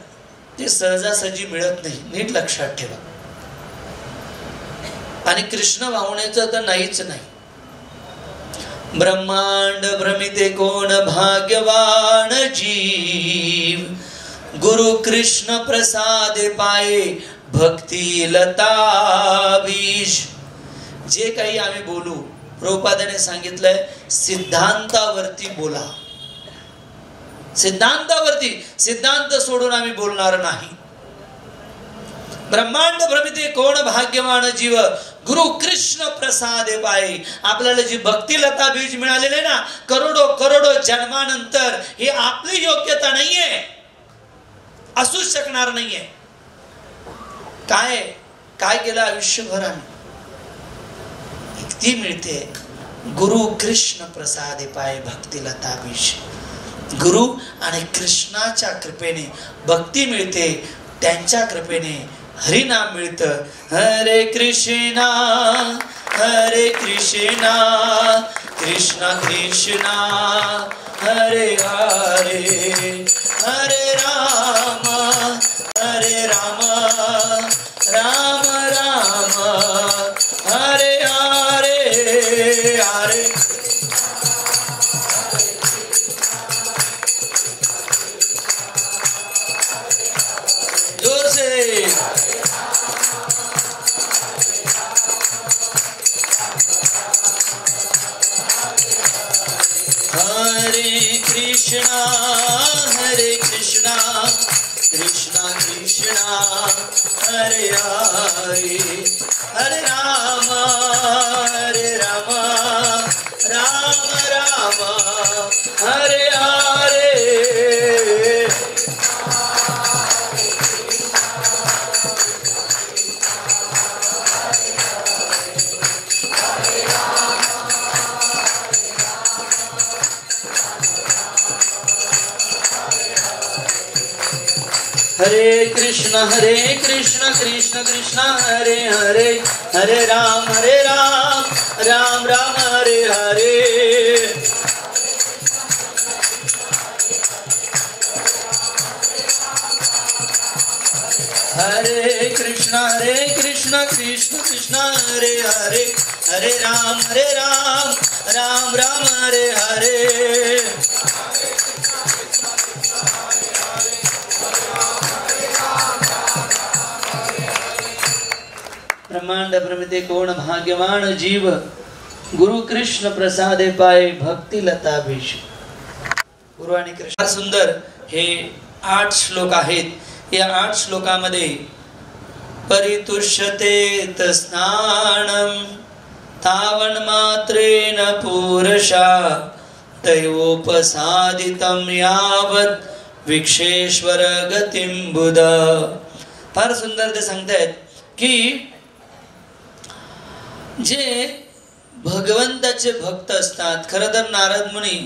ते सहजासहजी मिळत नाही, नीट लक्षात ठेवा. आणि कृष्ण भावनेचं तर नाहीच नाही. ब्रह्मांड भ्रमिते कोण भाग्यवान जीव गुरु कृष्ण प्रसादे पाये भक्ती लता बीज. जे काही आम्ही बोलू प्रभुपादाने सांगितलंय सिद्धांतावरती बोला. सिद्धांतावरती, सिद्धांत सोडून आम्ही बोलणार नाही. ब्रह्मांड भ्रमिते कोण भाग्यवान जीव गुरु कृष्ण प्रसादे पायी आपल्याला जी भक्ती लता बीज मिळालेले ना, करोडो करोडो जन्मानंतर, ही आपली योग्यता नाहीये, असूच शकणार नाहीये. काय काय केलं आयुष्यभराने, ती मिळते गुरु कृष्ण प्रसादे पाय भक्ती लता बीज. गुरु आणि कृष्णाच्या कृपेने भक्ती मिळते, त्यांच्या कृपेने हरिनाम मिळतं. हरे कृष्णा कृष्ण कृष्णा हरे हरे, हरे राम राम राम हरे हरे, हरे जोर से हरे कृष्णा कृष्णा कृष्णा हरे हरे, हरे राम राम राम हरे हरे. हरे कृष्ण कृष्ण कृष्ण हरे हरे, हरे राम राम राम हरे हरे. हरे कृष्ण कृष्ण कृष्ण हरे हरे, हरे राम राम राम हरे हरे. ब्रह्मांड प्रमिते कोण भाग्यवान जीव, गुरु कृष्ण प्रसादे पाय भक्ती लता बीज. गुरु आणि कृष्ण सुंदर हे 8 श्लोक आहेत. या 8 श्लोकामध्ये परितुष्यते स्नानम तावन मात्रेन पुरुषा दैवोपसादितं यावत् विक्षेश्वर गतिं बुध. फार सुंदर ते सांगतायत की जे भगवंताचे भक्त असतात, खरं तर नारद मुनी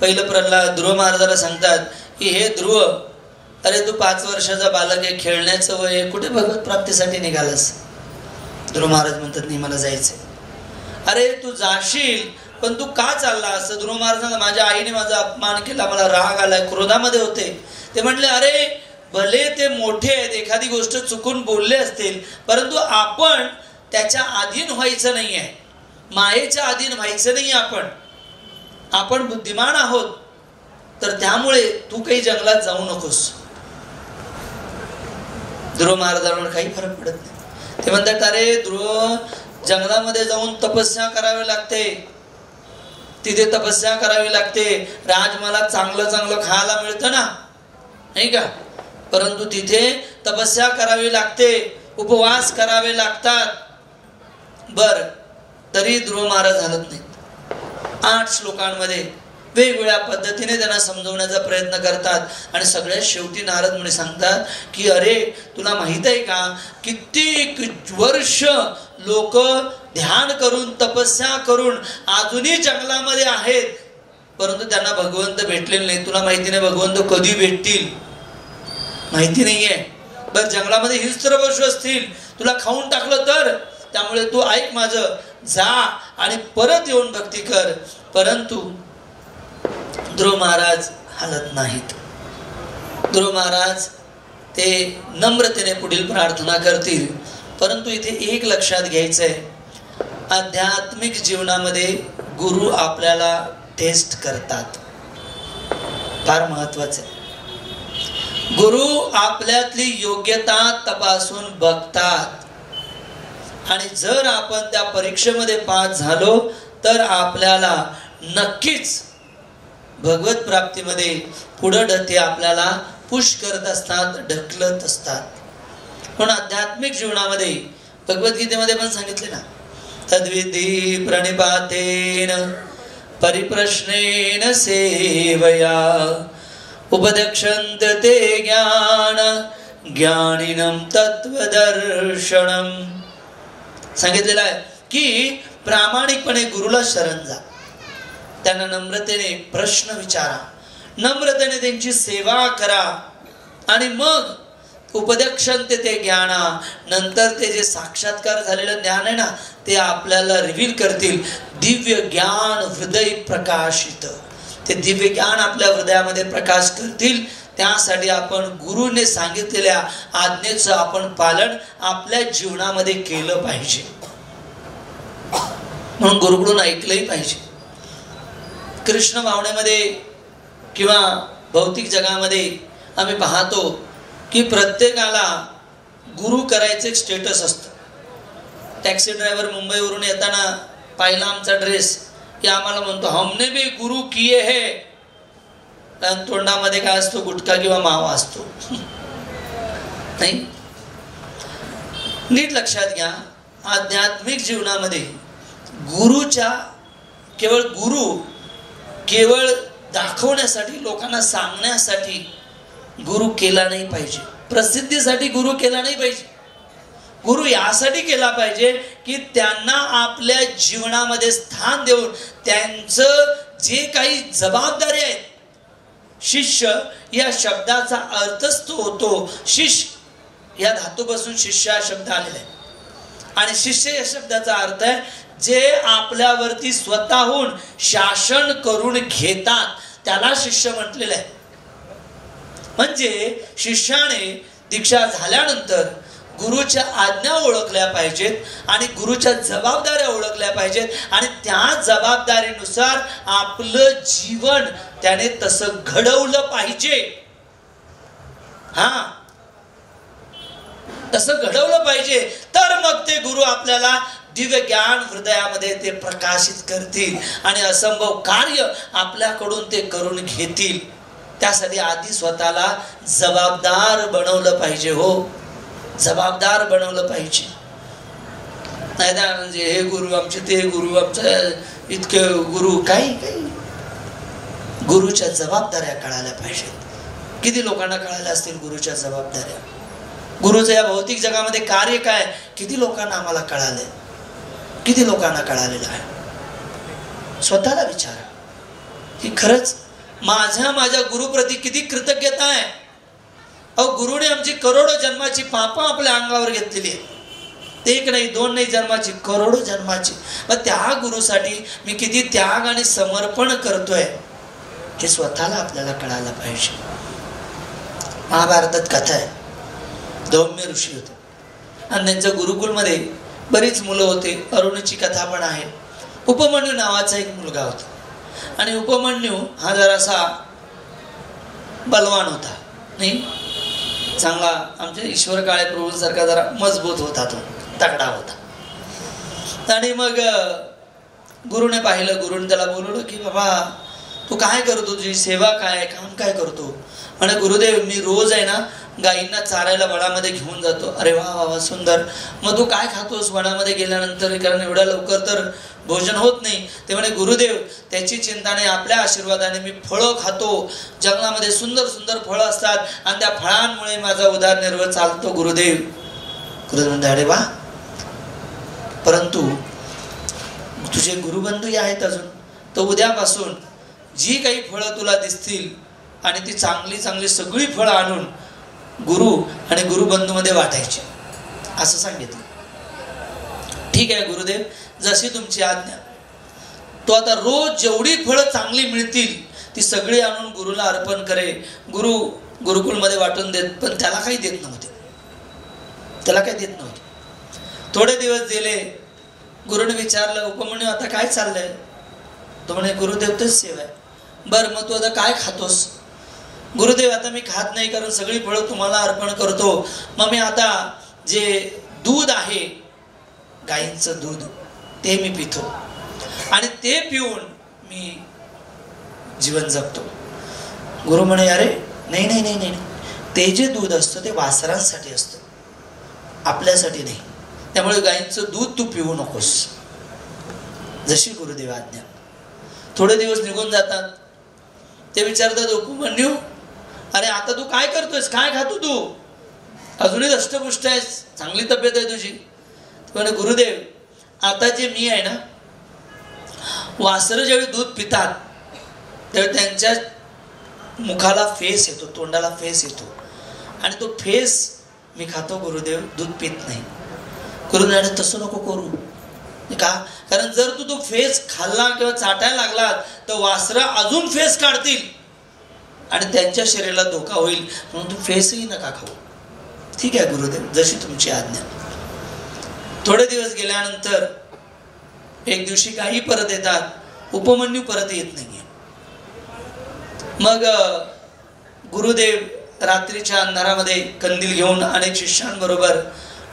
पहिलं प्रल्हाद ध्रुव महाराजाला सांगतात की हे ध्रुव, अरे तू 5 वर्षाचा बालक आहे, खेळण्याचं वय आहे, कुठे भगवत प्राप्तीसाठी निघालास. ध्रुव महाराज म्हणतात नाही मला जायचंय. अरे तू जाशील पण तू का चालला असं. ध्रुव महाराजांना माझ्या आईने माझा अपमान केला, मला राग आलाय, क्रोधामध्ये होते. ते म्हटले अरे भले ते मोठे आहेत, एखादी गोष्ट चुकून बोलले असतील, परंतु आपण त्याच्या अधीन व्हायचं नाही आहे, मायेच्या अधीन व्हायचं नाही. आपण बुद्धिमान आहोत, तर त्यामुळे तू काही जंगलात जाऊ नकोस. ध्रुव महाराजांवर काही फरक पडत नाही. ते म्हणतात अरे ध्रुव, जंगलामध्ये जाऊन तपस्या करावी लागते, तिथे तपस्या करावी लागते. राजमहालात चांगलं चांगलं खायला मिळतं ना, नाही का, परंतु तिथे तपस्या करावी लागते, उपवास करावे लागतात. बर तरी ध्रुव महाराज हलत नाहीत. 8 श्लोकांमध्ये वेगवेगळ्या पद्धतीने त्यांना समजवण्याचा प्रयत्न करतात. आणि सगळ्यात शेवटी नारद मुनी सांगतात की अरे तुला माहित आहे का, कित्येक वर्ष लोक ध्यान करून तपस्या करून अजूनही जंगलामध्ये आहेत, परंतु त्यांना भगवंत भेटलेले नाही. तुला माहिती नाही भगवंत कधी भेटतील, माहिती नाहीये. बर जंगलामध्ये हिंस्त्र पशु असतील, तुला खाऊन टाकलं तर, त्यामुळे तू ऐक माझं, जा आणि परत येऊन भक्ती कर. परंतु ध्रुव महाराज हलत नाहीत. ध्रुव महाराज ते नम्रतेने पुढील प्रार्थना करतील. परंतु इथे एक लक्षात घ्यायचंय, आध्यात्मिक जीवनामध्ये गुरु आपल्याला टेस्ट करतात, फार महत्वाचं आहे. गुरु आपल्यातली योग्यता तपासून बघतात, आणि जर आपण त्या परीक्षेमध्ये पास झालो तर आपल्याला नक्कीच भगवत प्राप्तीमध्ये पुढे ते आपल्याला पुश करत असतात, ढकलत असतात. पण आध्यात्मिक जीवनामध्ये भगवद्गीतेमध्ये पण सांगितले ना, तद्विधि प्रणिपातेन परिप्रश्नेन सेवया उपदक्षन्त ते ज्ञान ज्ञानिनं तत्वदर्शनम. सांगितलेलं आहे की प्रामाणिकपणे गुरुला शरण जा, त्यांना नम्रतेने प्रश्न विचारा, नम्रतेने त्यांची सेवा करा आणि मग उपदक्षन्ते ते ज्ञाना, नंतर ते जे साक्षात्कार झालेलं ज्ञान आहे ना ते आपल्याला रिव्हील करतील. दिव्य ज्ञान हृदय प्रकाशित, ते दिव्य ज्ञान आपल्या हृदयामध्ये प्रकाश करतील. त्यासाठी आपण गुरुने सांगितलेल्या आज्ञेचं आपण पालन आपल्या जीवनामध्ये केलं पाहिजे, म्हणून गुरुकडून ऐकलंही पाहिजे. कृष्ण भावनेमध्ये किंवा भौतिक जगामध्ये आम्ही पाहतो की प्रत्येकाला गुरु करायचं एक स्टेटस असतं. टॅक्सी ड्रायव्हर मुंबईवरून येताना पाहिला आमचा ड्रेस की आम्हाला म्हणतो हमने भी गुरु किए है, कारण तोंडामध्ये काय असतो, गुटखा किंवा मावा असतो. नाही, नीट लक्षात घ्या, आध्यात्मिक जीवनामध्ये गुरुच्या केवळ दाखवण्यासाठी, लोकांना सांगण्यासाठी गुरु केला नाही पाहिजे, प्रसिद्धीसाठी गुरु केला नाही पाहिजे. गुरु यासाठी केला पाहिजे की त्यांना आपल्या जीवनामध्ये स्थान देऊन त्यांचं जे काही जबाबदारी आहेत, शिष्य या शब्दाचा अर्थच तो होतो, शिष्य या धातूपासून शिष्य हा शब्द आलेला आहे आणि शिष्य या शब्दाचा अर्थ आहे जे आपल्यावरती स्वतःहून शासन करून घेतात त्याला शिष्य म्हटलेलं आहे. म्हणजे शिष्याने दीक्षा झाल्यानंतर गुरुच्या आज्ञा ओळखल्या पाहिजेत आणि गुरुच्या जबाबदाऱ्या ओळखल्या पाहिजेत आणि त्या जबाबदारीनुसार आपलं जीवन त्याने तसं घडवलं पाहिजे. तसं घडवलं पाहिजे, तर मग ते गुरु आपल्याला दिव्य ज्ञान हृदयामध्ये ते प्रकाशित करतील आणि असंभव कार्य आपल्याकडून ते करून घेतील. त्यासाठी आधी स्वतःला जबाबदार बनवलं पाहिजे. हो, जबाबदार बनवलं पाहिजे. नाही ना म्हणजे हे गुरु आमचे, ते गुरु आमचं, इतके गुरु, काही गुरुच्या जबाबदाऱ्या कळायला पाहिजेत. किती लोकांना कळाल्या असतील गुरुच्या जबाबदाऱ्या, गुरुचं या भौतिक जगामध्ये कार्य काय, किती लोकांना आम्हाला कळालंय, किती लोकांना कळालेलं आहे. स्वतःला विचारा की खरंच माझ्या गुरुप्रती किती कृतज्ञता आहे. अहो, गुरुने आमची करोडो जन्माची पापं आपल्या अंगावर घेतलेली आहे, एक नाही दोन नाही जन्माची, करोडो जन्माची. मग त्या गुरुसाठी मी किती त्याग आणि समर्पण करतोय हे स्वतःला आपल्याला कळायला पाहिजे. महाभारतात कथा आहे, धौम्य ऋषी होते आणि त्यांच्या गुरुकुलमध्ये बरीच मुलं होते. अरुणीची कथा पण आहे. उपमन्यू नावाचा एक मुलगा होता आणि उपमन्यू हा जरासा बलवान होता, नाही चांगला, आमच्या ईश्वर काळे प्रभूंसारखा जरा मजबूत होता, तो तगडा होता. आणि मग गुरुने पाहिलं, गुरुने त्याला बोलवलं की बाबा तू काय करतो, तुझी सेवा काय, काम काय करतो. आणि गुरुदेव मी रोज आहे ना गायींना चारायला वनामध्ये घेऊन जातो. अरे वा वा वा, सुंदर. मग तू काय खातोस वनामध्ये गेल्यानंतर, कारण एवढ्या लवकर तर भोजन होत नाही. ते म्हणे गुरुदेव त्याची चिंता नाही, आपल्या आशीर्वादाने मी फळं खातो, जंगलामध्ये सुंदर सुंदर फळं असतात आणि त्या फळांमुळे माझा उदरनिर्वाह चालतो गुरुदेव. गुरुदेव म्हणते अरे वा, परंतु तुझे गुरुबंधू आहेत अजून, तर उद्यापासून जी काही फळं तुला दिसतील आणि ती चांगली चांगली सगळी फळं आणून गुरु आणि गुरुबंधूमध्ये वाटायची, असं सांगितलं. ठीक आहे गुरुदेव, जशी तुमची आज्ञा. तो आता रोज जेवढी फळं चांगली मिळतील ती सगळी आणून गुरुला अर्पण करे. गुरु गुरुकुलमध्ये वाटून देत, पण त्याला काही देत नव्हते, त्याला काही देत नव्हते. थोडे दिवस गेले, गुरुने विचारलं उपमन्यू आता काय चाललंय. तो म्हणे गुरुदेव तेच सेवा आहे. बरं मग तू आता काय खातोस. गुरुदेव आता मी खात नाही, कारण सगळी फळं तुम्हाला अर्पण करतो. मग मी आता जे दूध आहे गायींचं दूध ते मी पितो आणि ते पिऊन मी जीवन जगतो. गुरु म्हणे अरे नाही नाही नाही नाही, ते जे दूध असतं ते वासरांसाठी असतं, आपल्यासाठी नाही. त्यामुळे गायींचं दूध तू पिऊ नकोस. जशी गुरुदेव आज्ञा. थोडे दिवस निघून जातात. ते विचारतात, उपमन्यू अरे आता तू काय करतोयस, काय खातो तू, अजूनही दष्टपुष्ट आहेस, चांगली तब्येत आहे तुझी. म्हणे गुरुदेव आता जे मी आहे ना, वासरं ज्यावेळी दूध पितात त्यावेळी त्यांच्या मुखाला फेस येतो, तोंडाला फेस येतो, आणि तो फेस मी खातो गुरुदेव, दूध पित नाही. गुरुदेवाने तसं नको करू. का? कारण जर तू तो फेस खाल्ला किंवा चाटायला लागला तर वासरं अजून फेस काढतील आणि त्यांच्या शरीराला धोका होईल, म्हणून तू फेसही नका खाऊ. ठीक आहे गुरुदेव, जशी तुमची आज्ञा. थोडे दिवस गेल्यानंतर एक दिवशी काही परत येतात, उपमन्यू परत येत नाहीये. मग गुरुदेव रात्रीच्या अंधारामध्ये कंदील घेऊन अनेक शिष्यांबरोबर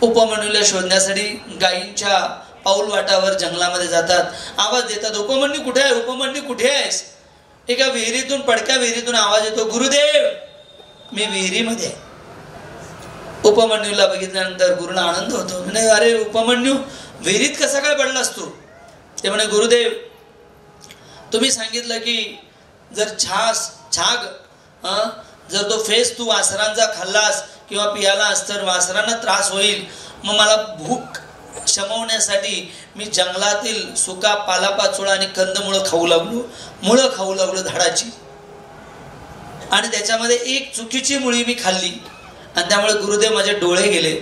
उपमन्यूला शोधण्यासाठी गायींच्या पाऊल वाटावर जंगलामध्ये जातात. आवाज देतात, उपमन्यू कुठे आहे, उपमन्यू कुठे आहेस. एका विहिरीतून, पडक्या विहिरीतून आवाज येतो, गुरुदेव मी विहिरीमध्ये. उपमन्यूला बघितल्यानंतर गुरुला आनंद होतो. म्हणे अरे उपमन्यू विहिरीत कसा काय पडलास तू. ते म्हणे गुरुदेव तुम्ही सांगितलं की जर छाग जर तो फेस तू वासरांचा खाल्लास किंवा पियालास तर वासरांना त्रास होईल. मग मला भूक शमवण्यासाठी मी जंगलातील सुका पालापाचोळा आणि कंदमुळं खाऊ लागलो, मुळं खाऊ लागलो झाडाची, आणि त्याच्यामध्ये एक चुकीची मुळी मी खाल्ली आणि त्यामुळे गुरुदेव माझे डोळे गेले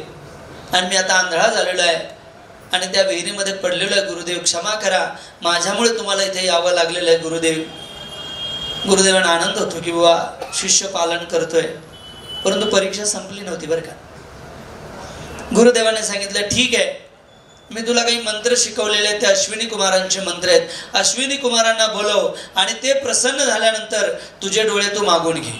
आणि मी आता आंधळा झालेलो आहे आणि त्या विहिरीमध्ये पडलेलो आहे. गुरुदेव क्षमा करा, माझ्यामुळे तुम्हाला इथे यावं लागलेलं आहे गुरुदेव. गुरुदेवांना आनंद होतो की बाबा शिष्य पालन करतोय. परंतु परीक्षा संपली नव्हती बरं का. गुरुदेवाने सांगितलं ठीक आहे, मी तुला काही मंत्र शिकवलेले आहेत, ते अश्विनी कुमारांचे मंत्र आहेत, अश्विनी कुमारांना बोलव आणि ते प्रसन्न झाल्यानंतर तुझे डोळे तू मागून घे.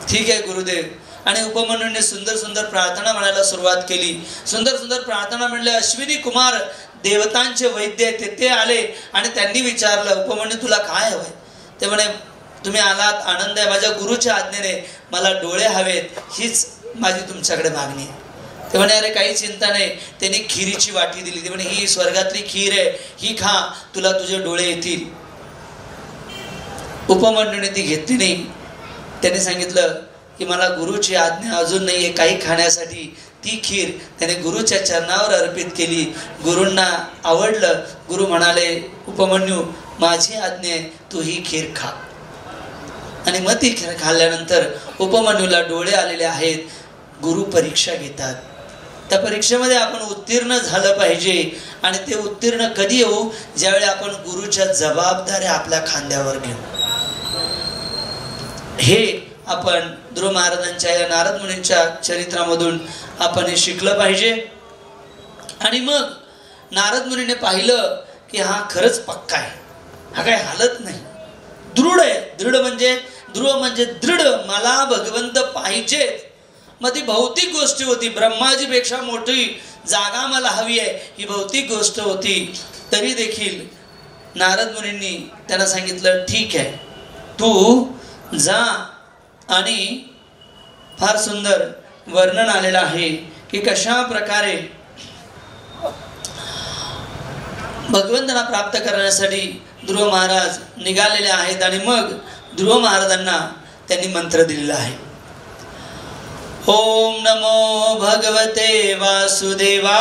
ठीक आहे गुरुदेव. आणि उपमन्यूने सुंदर सुंदर प्रार्थना म्हणायला सुरुवात केली. सुंदर सुंदर प्रार्थना म्हणले. अश्विनी कुमार देवतांचे वैद्य ते आले आणि त्यांनी विचारलं, उपमन्यू तुला काय हवंय. ते म्हणे तुम्ही आलात, आनंद आहे, माझ्या गुरुच्या आज्ञेने मला डोळे हवेत, हीच माझी तुमच्याकडे मागणी आहे. ते म्हणे अरे काही चिंता नाही. त्यांनी खिरीची वाटी दिली. ते म्हणे ही स्वर्गातली खीर आहे, ही खा, तुला तुझे डोळे येतील. उपमन्यूने ती घेतली नाही. त्याने सांगितलं की मला गुरुची आज्ञा अजून नाहीये काही खाण्यासाठी. ती खीर त्याने गुरुच्या चरणावर अर्पित केली. गुरूंना आवडलं. गुरु म्हणाले उपमन्यू माझी आज्ञा आहे, तू ही खीर खा. आणि मग ती खीर खाल्ल्यानंतर उपमन्यूला डोळे आलेले आहेत. गुरु परीक्षा घेतात. त्या परीक्षेमध्ये आपण उत्तीर्ण झालं पाहिजे. आणि ते उत्तीर्ण कधी होऊ, ज्यावेळी आपण गुरुच्या जबाबदाऱ्या आपल्या खांद्यावर घेऊ. हे आपण ध्रुव महाराजांच्या या नारद मुनींच्या चरित्रामधून आपण हे शिकलं पाहिजे. आणि मग नारद मुनीने पाहिलं की हा खरंच पक्का आहे, हा काही हालत नाही, दृढ आहे. दृढ म्हणजे ध्रुव म्हणजे दृढ, मला भगवंत पाहिजे. मग ती भौतिक गोष्टी होती, ब्रह्माजीपेक्षा मोठी जागा मला हवी आहे, ही भौतिक गोष्ट होती. तरी देखील नारद मुनींनी त्यांना सांगितलं ठीक आहे, तू जा. आणि फार सुंदर वर्णन आलेलं आहे की कशा प्रकारे भगवंतांना प्राप्त करण्यासाठी ध्रुव महाराज निघालेले आहेत. आणि मग ध्रुव महाराजांना त्यांनी मंत्र दिलेला आहे. ओम नमो भगवते वासुदेवाय.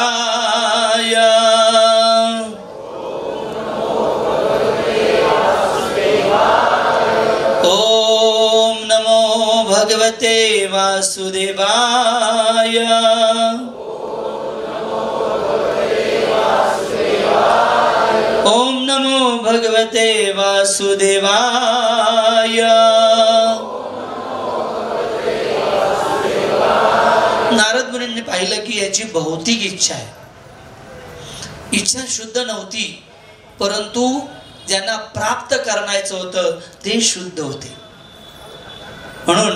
ओम नमो भगवते वासुदेवाय. ओम नमो भगवते वासुदेवाय. नारद मुनींनी पाहिलं की याची भौतिक इच्छा आहे, इच्छा शुद्ध नव्हती, परंतु ज्यांना प्राप्त करायचं होतं ते शुद्ध होते. म्हणून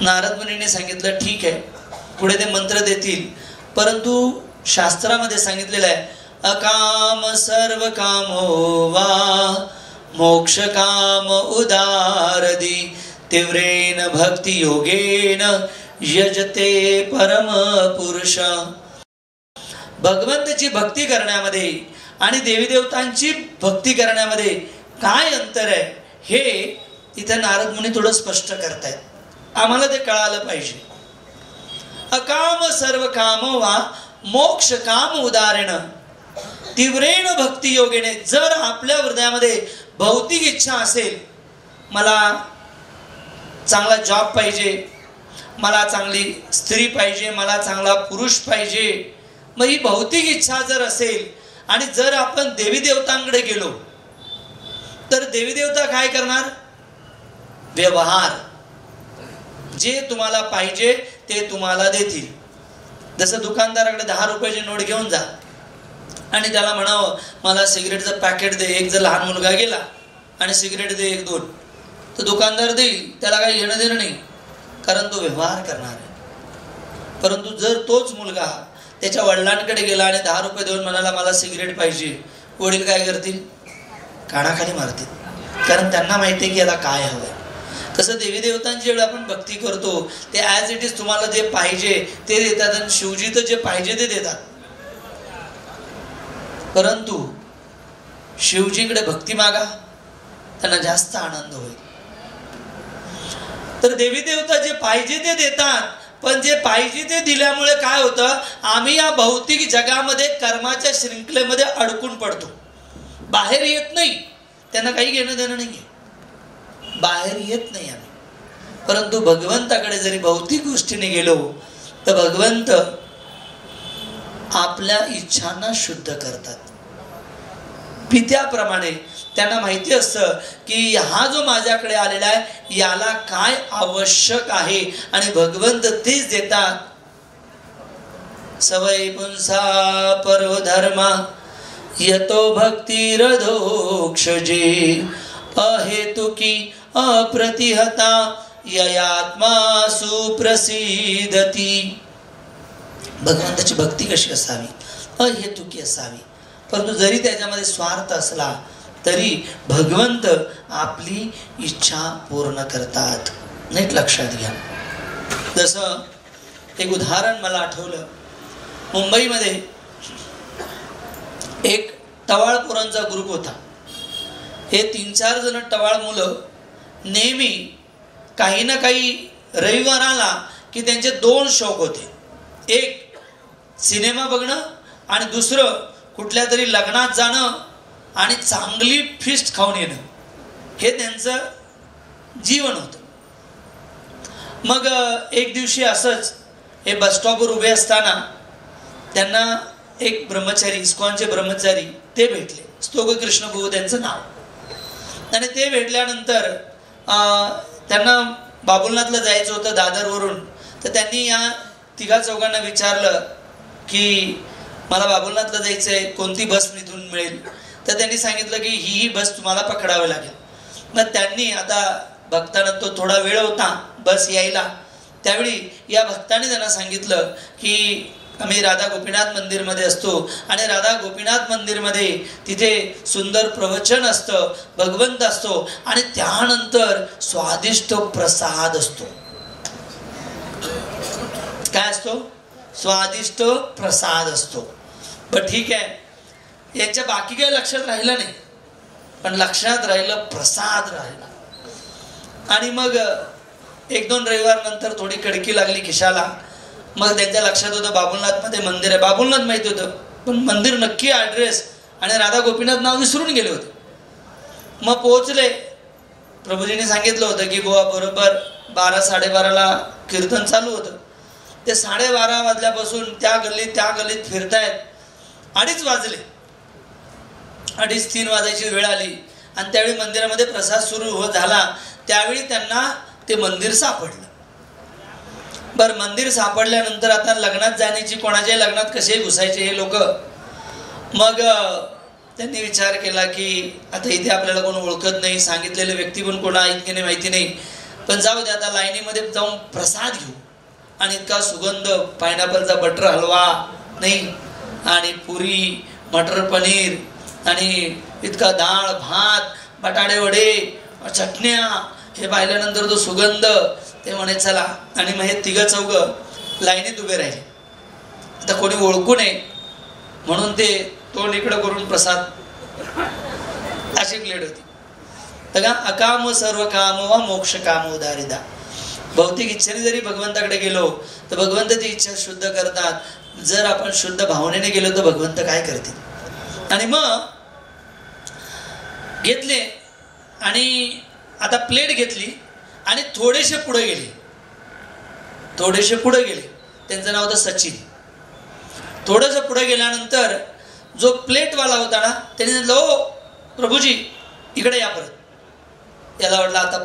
नारद मुनींनी सांगितलं ठीक आहे, पुढे ते मंत्र देतील. परंतु शास्त्रामध्ये सांगितलेलं आहे अकाम सर्व कामो वा मोक्ष काम उदारदी तीव्रेन भक्ति योगेन यजते परम पुरुष. भगवंताची भक्ती करण्यामध्ये आणि देवी देवतांची भक्ती करण्यामध्ये काय अंतर आहे हे इथे नारद मुनी थोडं स्पष्ट करतायत. आम्हाला ते कळालं पाहिजे. अकाम सर्व काम वा मोक्ष काम उदाहरण तीव्रेण भक्ती योगेने. जर आपल्या हृदयामध्ये भौतिक इच्छा असेल, मला चांगला जॉब पाहिजे, मला चांगली स्त्री पाहिजे, मला चांगला पुरुष पाहिजे, मग ही भौतिक इच्छा जर असेल आणि जर आपण देवी देवतांकडे गेलो तर देवी देवता काय करणार? व्यवहार, जे तुम्हाला पाहिजे ते तुम्हाला देतील. जसं दुकानदाराकडे 10 रुपयाची नोट घेऊन जा आणि त्याला म्हणावं मला सिगरेटचं पॅकेट दे, एक जर लहान मुलगा गेला आणि सिगरेट दे 1-2, तर दुकानदार देईल, त्याला काही घेणं देणं नाही, कारण तो व्यवहार करणार आहे. परंतु जर तोच मुलगा त्याच्या वडिलांकडे गेला आणि 10 रुपये देऊन म्हणाला मला सिगरेट पाहिजे, वडील काय करतील? कानाखाली मारतील, कारण त्यांना माहिती आहे की याला काय हवंय. तसं देवी देवतांची वेळी आपण भक्ती करतो ते ॲज इट इज तुम्हाला जे पाहिजे ते देतात आणि शिवजी तर जे पाहिजे ते देतात. परंतु शिवजीकडे भक्ती मागा, त्यांना जास्त आनंद होईल. तर देवी देवता जे पाहिजे ते देतात, पण जे पाहिजे ते दिल्यामुळे काय होतं? आम्ही या भौतिक जगामध्ये कर्माच्या शृंखलेमध्ये अडकून पडतो, बाहेर येत नाही. त्यांना काही घेणं देणं नाही, बाहेर येत नाही आम्ही. परंतु भगवंताकडे जरी भौतिक गोष्टीने गेलो तर भगवंत आपल्या इच्छांना शुद्ध करतात. पित्याप्रमाणे त्यांना माहिती असतं की हा जो माझ्याकडे आलेला आहे याला काय आवश्यक आहे आणि भगवंत तेच देतात. सवय पुंसा परव धर्मा यतो भक्तिरधोक्षजे अहेतुकी अप्रतिहता ययात्मा सुप्रसिद्धती. भगवंताची भक्ती कशी असावी? अहेतुकी असावी. परंतु जरी त्याच्यामध्ये स्वार्थ असला तरी भगवंत आपली इच्छा पूर्ण करतात. नीट लक्षात घ्या. जसं एक उदाहरण मला आठवलं, मुंबईमध्ये एक टवाळखोरांचा ग्रुप होता. हे 3-4 जण टवाळ मुलं नेहमी काही ना काही रविवार आला की त्यांचे 2 शौक होते. एक सिनेमा बघणं आणि दुसरं कुठल्या तरी लग्नात जाणं आणि चांगली फिस्ट खाऊन येणं, हे त्यांचं जीवन होतं. मग एक दिवशी असंच हे बसस्टॉपवर उभे असताना त्यांना एक ब्रह्मचारी, इस्कॉनचे ब्रह्मचारी ते भेटले. स्तोक कृष्ण भाऊ त्यांचं नाव. आणि ते भेटल्यानंतर त्यांना बाबुलनाथला जायचं होतं दादरवरून. तर त्यांनी या 3-4 विचारलं की मला बाबुलनाथला जायचं आहे, कोणती बस इथून मिळेल? तर त्यांनी सांगितलं की ही बस तुम्हाला पकडावी लागेल. मग त्यांनी, आता भक्तांना तो थोडा वेळ होता बस यायला, त्यावेळी या भक्ताने त्यांना सांगितलं की आम्ही राधा गोपीनाथ मंदिरमध्ये असतो आणि राधा गोपीनाथ मंदिरमध्ये तिथे सुंदर प्रवचन असतं, भगवंत असतो आणि त्यानंतर स्वादिष्ट प्रसाद असतो. काय असतो? स्वादिष्ट प्रसाद असतो. पण ठीक आहे, यांच्या बाकी काही लक्षात राहिलं नाही, पण लक्षात राहिलं प्रसाद राहिला. आणि मग 1-2 रविवार नंतर थोडी कडकी लागली खिशाला. मग त्यांच्या लक्षात होतं बाबुलनाथमध्ये मंदिर आहे. बाबुलनाथ माहिती होतं, पण मंदिर नक्की ॲड्रेस आणि राधा गोपीनाथ नाव विसरून गेले होते. मग पोहोचले. प्रभूजीने सांगितलं होतं की बुवा बरोबर 12-12:30ला कीर्तन चालू होतं. ते 12:30 वाजल्यापासून त्या गल्लीत फिरतायत. 2:30 वाजले. 2:30-3 वाजायची वेळ आली आणि त्यावेळी मंदिरामध्ये प्रसाद सुरू झाला. त्यावेळी त्यांना ते मंदिर सापडलं. बरं, मंदिर सापडल्यानंतर आता लग्नात जाण्याची, कोणाच्याही लग्नात कसे घुसायचे हे लोक. मग त्यांनी विचार केला की आता इथे आपल्याला कोण ओळखत नाही, सांगितलेले व्यक्ती पण कोणा आहेत की नाही माहिती नाही, पण जाऊ दे आता लाईनीमध्ये जाऊन प्रसाद घेऊ. आणि इतका सुगंध, पायनॅपलचा बटर हलवा नाही आणि पुरी, मटर पनीर आणि इतका डाळ भात, बटाटे वडे, चटण्या, हे पाहिल्यानंतर तो सुगंध, ते म्हणे चला. आणि मग हे 3-4 लाईनीत उभे राहिले. आता कोणी ओळखू नये म्हणून ते तोंड इकडं करून प्रसाद, अशी प्लेट होती. बघा, अकाम सर्व काम वा मोक्ष काम उदारिदा. भौतिक इच्छेने जरी भगवंताकडे गेलो तर भगवंत ती इच्छा शुद्ध करतात. जर आपण शुद्ध भावनेने गेलो तर भगवंत काय करतील. आणि मग घेतले आणि आता प्लेट घेतली आणि थोडेसे पुढे गेले. त्यांचं नाव होतं सचिन. थोडंसं पुढे गेल्यानंतर जो प्लेटवाला होता ना त्याने सांगितलं, ओ प्रभूजी इकडे या परत. याला वाटलं आता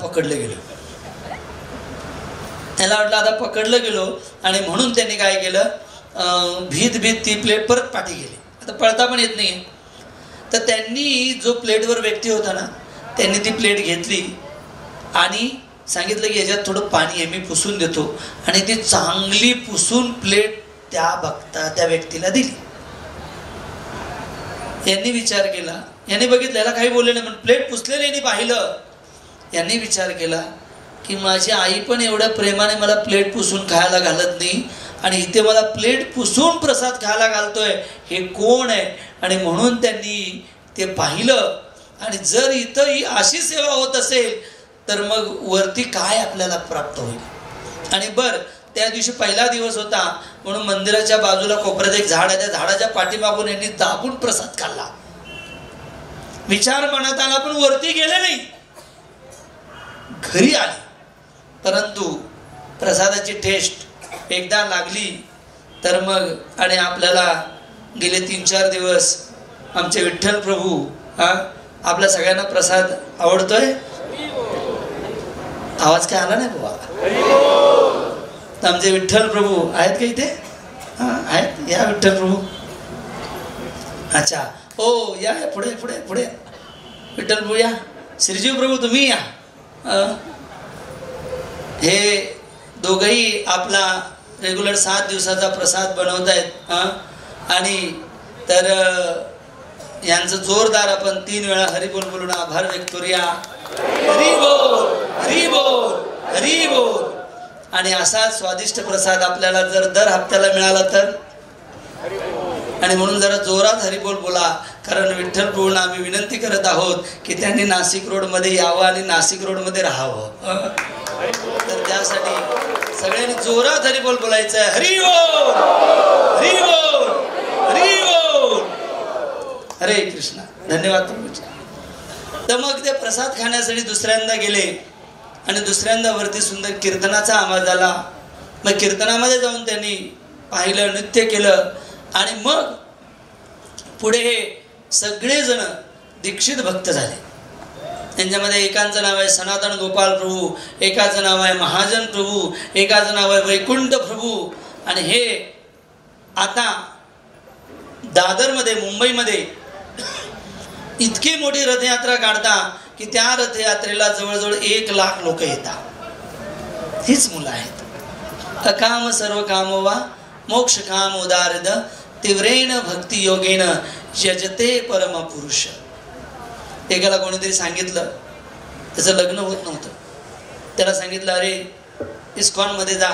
पकडलं गेलो आणि म्हणून त्यांनी काय केलं, भीत ती प्लेट परत पाठी गेली. आता पळता पण येत नाही. तर त्यांनी जो प्लेटवर व्यक्ती होता ना त्यांनी ती प्लेट घेतली आणि सांगितलं की याच्यात थोडं पाणी आहे, मी पुसून देतो. आणि ती चांगली पुसून प्लेट त्या व्यक्तीला दिली. यांनी विचार केला, यांनी बघितलं, याला काही बोलले नाही, पण प्लेट पुसलेली यांनी पाहिलं. यांनी विचार केला की माझी आई पण एवढ्या प्रेमाने मला प्लेट पुसून खायला घालत नाही आणि इथे मला प्लेट पुसून प्रसाद खायला घालतोय, हे कोण आहे. आणि म्हणून त्यांनी ते पाहिलं. आणि जर इथं ही अशी सेवा होत असेल तर मग वरती काय आपल्याला प्राप्त होईल. आणि त्या दिवशी पहिला दिवस होता म्हणून मंदिराच्या बाजूला कोपऱ्यात एक झाड आहे, त्या झाडाच्या पाठीमागून यांनी दाबून प्रसाद खाल्ला. विचार मनात आला पण वरती गेले नाही, घरी आले. परंतु प्रसादाची टेस्ट एकदा लागली तर मग, आणि आपल्याला गेले 3-4 दिवस आमचे विठ्ठल प्रभू आपल्या सगळ्यांना प्रसाद आवडतोय. आवाज काय आला नाही बाबा. आमचे विठ्ठल प्रभू आहेत का इथे? आहेत, या विठ्ठल प्रभू. अच्छा, ओ या पुढे विठ्ठल प्रभू या. श्रीजीव प्रभू तुम्ही या. हे दोघंही आपला रेग्युलर 7 दिवसाचा प्रसाद बनवत आहेत. आणि तर यांचं जोरदार आपण 3 वेळा हरिबोल बोलून आभार व्यक्त करूया. हरी बोल. आणि असाच स्वादिष्ट प्रसाद आपल्याला जर दर हप्त्याला मिळाला तर, आणि म्हणून जरा जोरात हरिबोल बोला. कारण विठ्ठल प्रभूंना आम्ही विनंती करत आहोत की त्यांनी नाशिक रोडमध्ये यावं आणि नाशिक रोडमध्ये राहावं. तर त्यासाठी सगळ्यांनी जोरात हरिबोल बोलायचं आहे. हरी बोल. हरे कृष्णा. धन्यवाद प्रभूजी. तर मग ते प्रसाद खाण्यासाठी दुसऱ्यांदा गेले आणि दुसऱ्यांदा वरती सुंदर कीर्तनाचा आवाज आला. मग कीर्तनामध्ये जाऊन त्यांनी पाहिलं, नृत्य केलं. आणि मग पुढे हे सगळेजण दीक्षित भक्त झाले. त्यांच्यामध्ये एकांचं नाव आहे सनातन गोपाल प्रभू, एकाचं नाव आहे महाजन प्रभू, एकाचं नाव आहे वैकुंठ प्रभू. आणि हे आता दादरमध्ये, मुंबईमध्ये इतकी मोठी रथयात्रा काढता की त्या रथयात्रेला जवळजवळ 1 लाख लोक येतात. हीच मुलं आहेत. अकाम सर्व काम वा मोक्ष काम उदारद तीव्रेण भक्ती योगेन यजते परम पुरुष. एकाला कोणीतरी सांगितलं, त्याचं लग्न होत नव्हतं. त्याला सांगितलं, अरे इस्कॉनमध्ये जा,